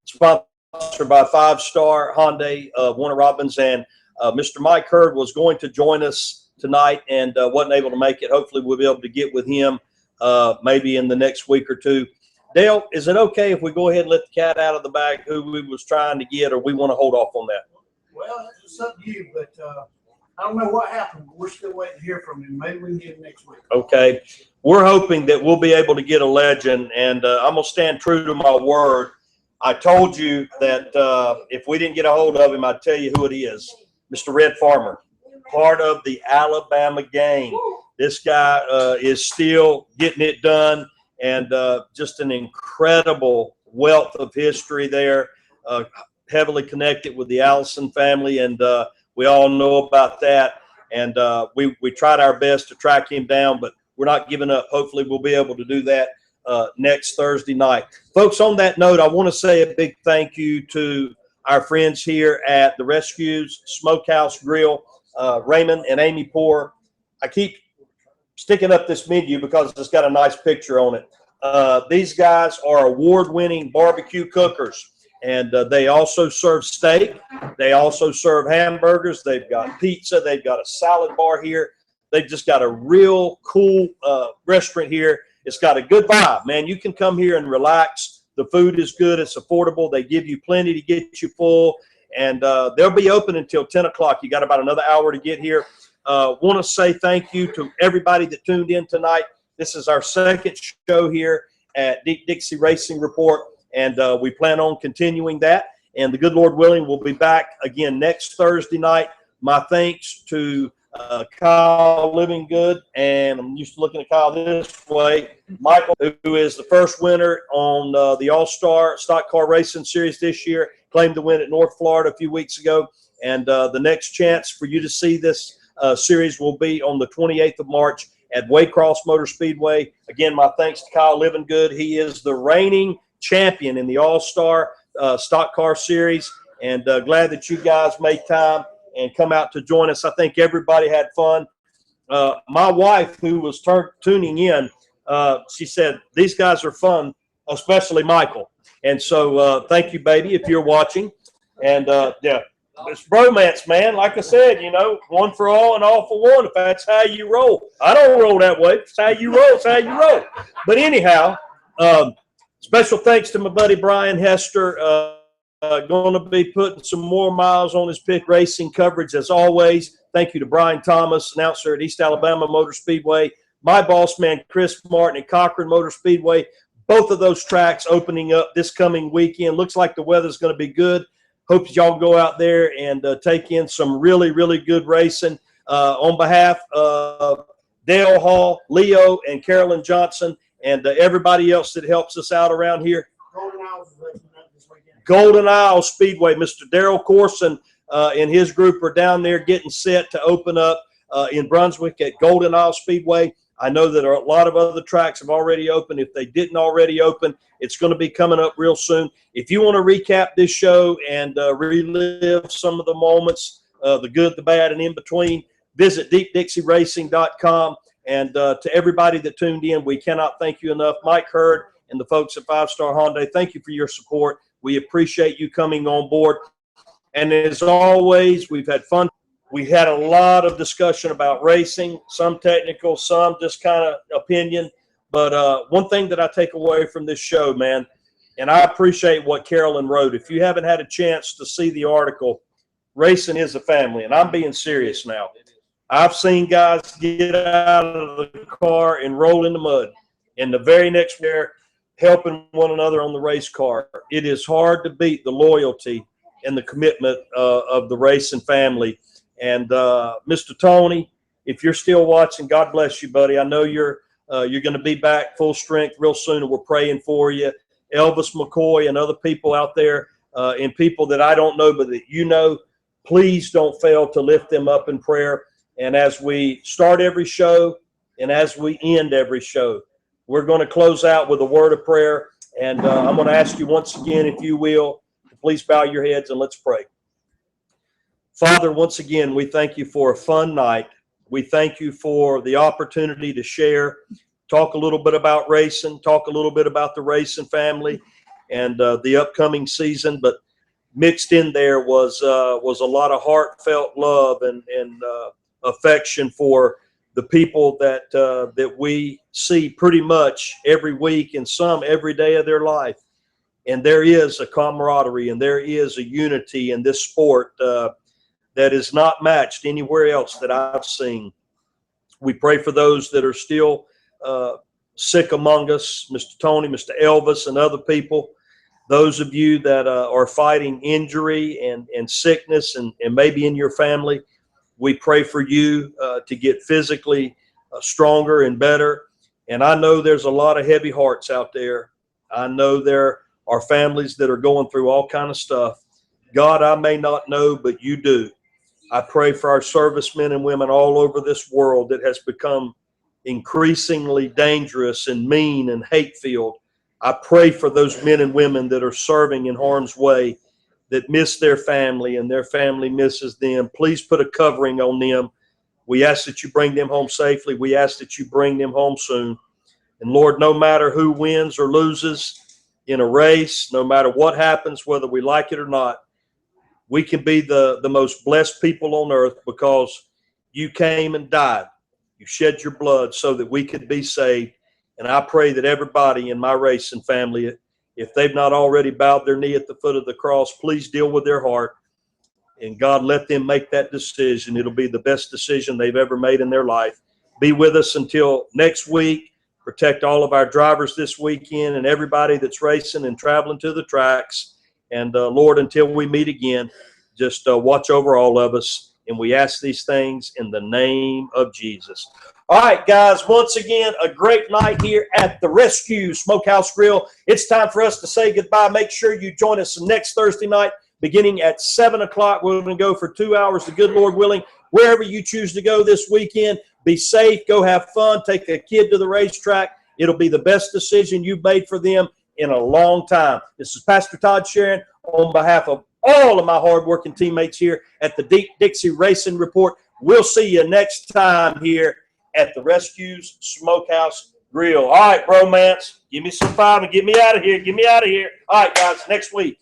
sponsored by 5 Star Hyundai of Warner Robins. And Mr. Mike Hurd was going to join us tonight and wasn't able to make it. Hopefully we'll be able to get with him maybe in the next week or 2. Dale, is it okay if we go ahead and let the cat out of the bag who we was trying to get, or we want to hold off on that? Well, it's up to you, but I don't know what happened. We're still waiting to hear from him. Maybe we can get him next week. Okay. We're hoping that we'll be able to get a legend, and I'm going to stand true to my word. I told you that if we didn't get a hold of him, I'd tell you who it is. Mr. Red Farmer, part of the Alabama gang. This guy is still getting it done, and just an incredible wealth of history there, heavily connected with the Allison family, and we all know about that. And we tried our best to track him down, but we're not giving up. Hopefully we'll be able to do that next Thursday night. Folks, on that note, I want to say a big thank you to our friends here at the Rescues Smokehouse Grill, Raymond and Amy Poor. I keep sticking up this menu because it's got a nice picture on it. These guys are award-winning barbecue cookers, and they also serve steak. They also serve hamburgers. They've got pizza. They've got a salad bar here. They've just got a real cool restaurant here. It's got a good vibe, man. You can come here and relax, The food is good. It's affordable. They give you plenty to get you full. And they'll be open until 10 o'clock. You got about another hour to get here. Want to say thank you to everybody that tuned in tonight. This is our second show here at Deep Dixie Racing Report, and we plan on continuing that. And the good Lord willing, we'll be back again next Thursday night. My thanks to Kyle Livingood, and I'm used to looking at Kyle this way, Michael, who is the first winner on the All-Star Stock Car Racing Series this year, claimed the win at North Florida a few weeks ago. And the next chance for you to see this series will be on the 28th of March at Waycross Motor Speedway. Again, my thanks to Kyle Livingood. He is the reigning champion in the All-Star Stock Car Series, and glad that you guys made time and come out to join us. I think everybody had fun. My wife, who was tuning in, she said, these guys are fun, especially Michael. And so thank you, baby, if you're watching. And, yeah, it's bromance, man. Like I said, you know, one for all and all for one, if that's how you roll. I don't roll that way. It's how you roll. It's how you roll. But anyhow, special thanks to my buddy Brian Hester. Going to be putting some more miles on his pick racing coverage as always. Thank you to Brian Thomas, announcer at East Alabama Motor Speedway. My boss man, Chris Martin at Cochran Motor Speedway. Both of those tracks opening up this coming weekend. Looks like the weather's going to be good. Hope y'all go out there and take in some really, really good racing. On behalf of Dale Hall, Leo, and Carolyn Johnson, and everybody else that helps us out around here. Golden Isle Speedway, Mr. Daryl Corson and his group are down there getting set to open up in Brunswick at Golden Isle Speedway. I know that a lot of other tracks have already opened. If they didn't already open, it's going to be coming up real soon. If you want to recap this show and relive some of the moments, the good, the bad, and in between, visit deepdixieracing.com. And to everybody that tuned in, we cannot thank you enough. Mike Hurd and the folks at 5-Star Hyundai, thank you for your support. We appreciate you coming on board. And as always, we've had fun. We had a lot of discussion about racing, some technical, some just kind of opinion. But one thing that I take away from this show, man, and I appreciate what Carolyn wrote. If you haven't had a chance to see the article, racing is a family. And I'm being serious now. I've seen guys get out of the car and roll in the mud. And the very next year, helping one another on the race car. It is hard to beat the loyalty and the commitment of the racing family. And Mr. Tony, if you're still watching, God bless you, buddy. I know you're going to be back full strength real soon, and we're praying for you. Elvis McCoy and other people out there, and people that I don't know but that you know, please don't fail to lift them up in prayer. And as we start every show and as we end every show, we're going to close out with a word of prayer. And I'm going to ask you once again, if you will, to please bow your heads and let's pray. Father, once again, we thank you for a fun night. We thank you for the opportunity to share, talk a little bit about racing, talk a little bit about the racing family and the upcoming season. But mixed in there was a lot of heartfelt love and affection for the people that we see pretty much every week and some every day of their life. And there is a camaraderie and there is a unity in this sport that is not matched anywhere else that I've seen. We pray for those that are still sick among us, Mr. Tony, Mr. Elvis, and other people. Those of you that are fighting injury and sickness and maybe in your family, we pray for you to get physically stronger and better. And I know there's a lot of heavy hearts out there. I know there are families that are going through all kind of stuff. God, I may not know, but you do. I pray for our servicemen and women all over this world that has become increasingly dangerous and mean and hate-filled. I pray for those men and women that are serving in harm's way, that miss their family and their family misses them. Please put a covering on them. We ask that you bring them home safely. We ask that you bring them home soon. And Lord, no matter who wins or loses in a race, no matter what happens, whether we like it or not, we can be the most blessed people on earth because you came and died. You shed your blood so that we could be saved. And I pray that everybody in my racing family If they've not already bowed their knee at the foot of the cross, please deal with their heart. And God, let them make that decision. It'll be the best decision they've ever made in their life. Be with us until next week. Protect all of our drivers this weekend and everybody that's racing and traveling to the tracks. And Lord, until we meet again, just watch over all of us. And we ask these things in the name of Jesus. All right, guys, once again, a great night here at the Rescue Smokehouse Grill. It's time for us to say goodbye. Make sure you join us next Thursday night, beginning at 7 o'clock. We're going to go for 2 hours, the good Lord willing. Wherever you choose to go this weekend, be safe, go have fun, take a kid to the racetrack. It'll be the best decision you've made for them in a long time. This is Pastor Todd Sharon on behalf of all of my hardworking teammates here at the Deep Dixie Racing Report. We'll see you next time here at the Rescues Smokehouse Grill. All right, bromance, give me some 5 and get me out of here. Get me out of here. All right, guys, next week.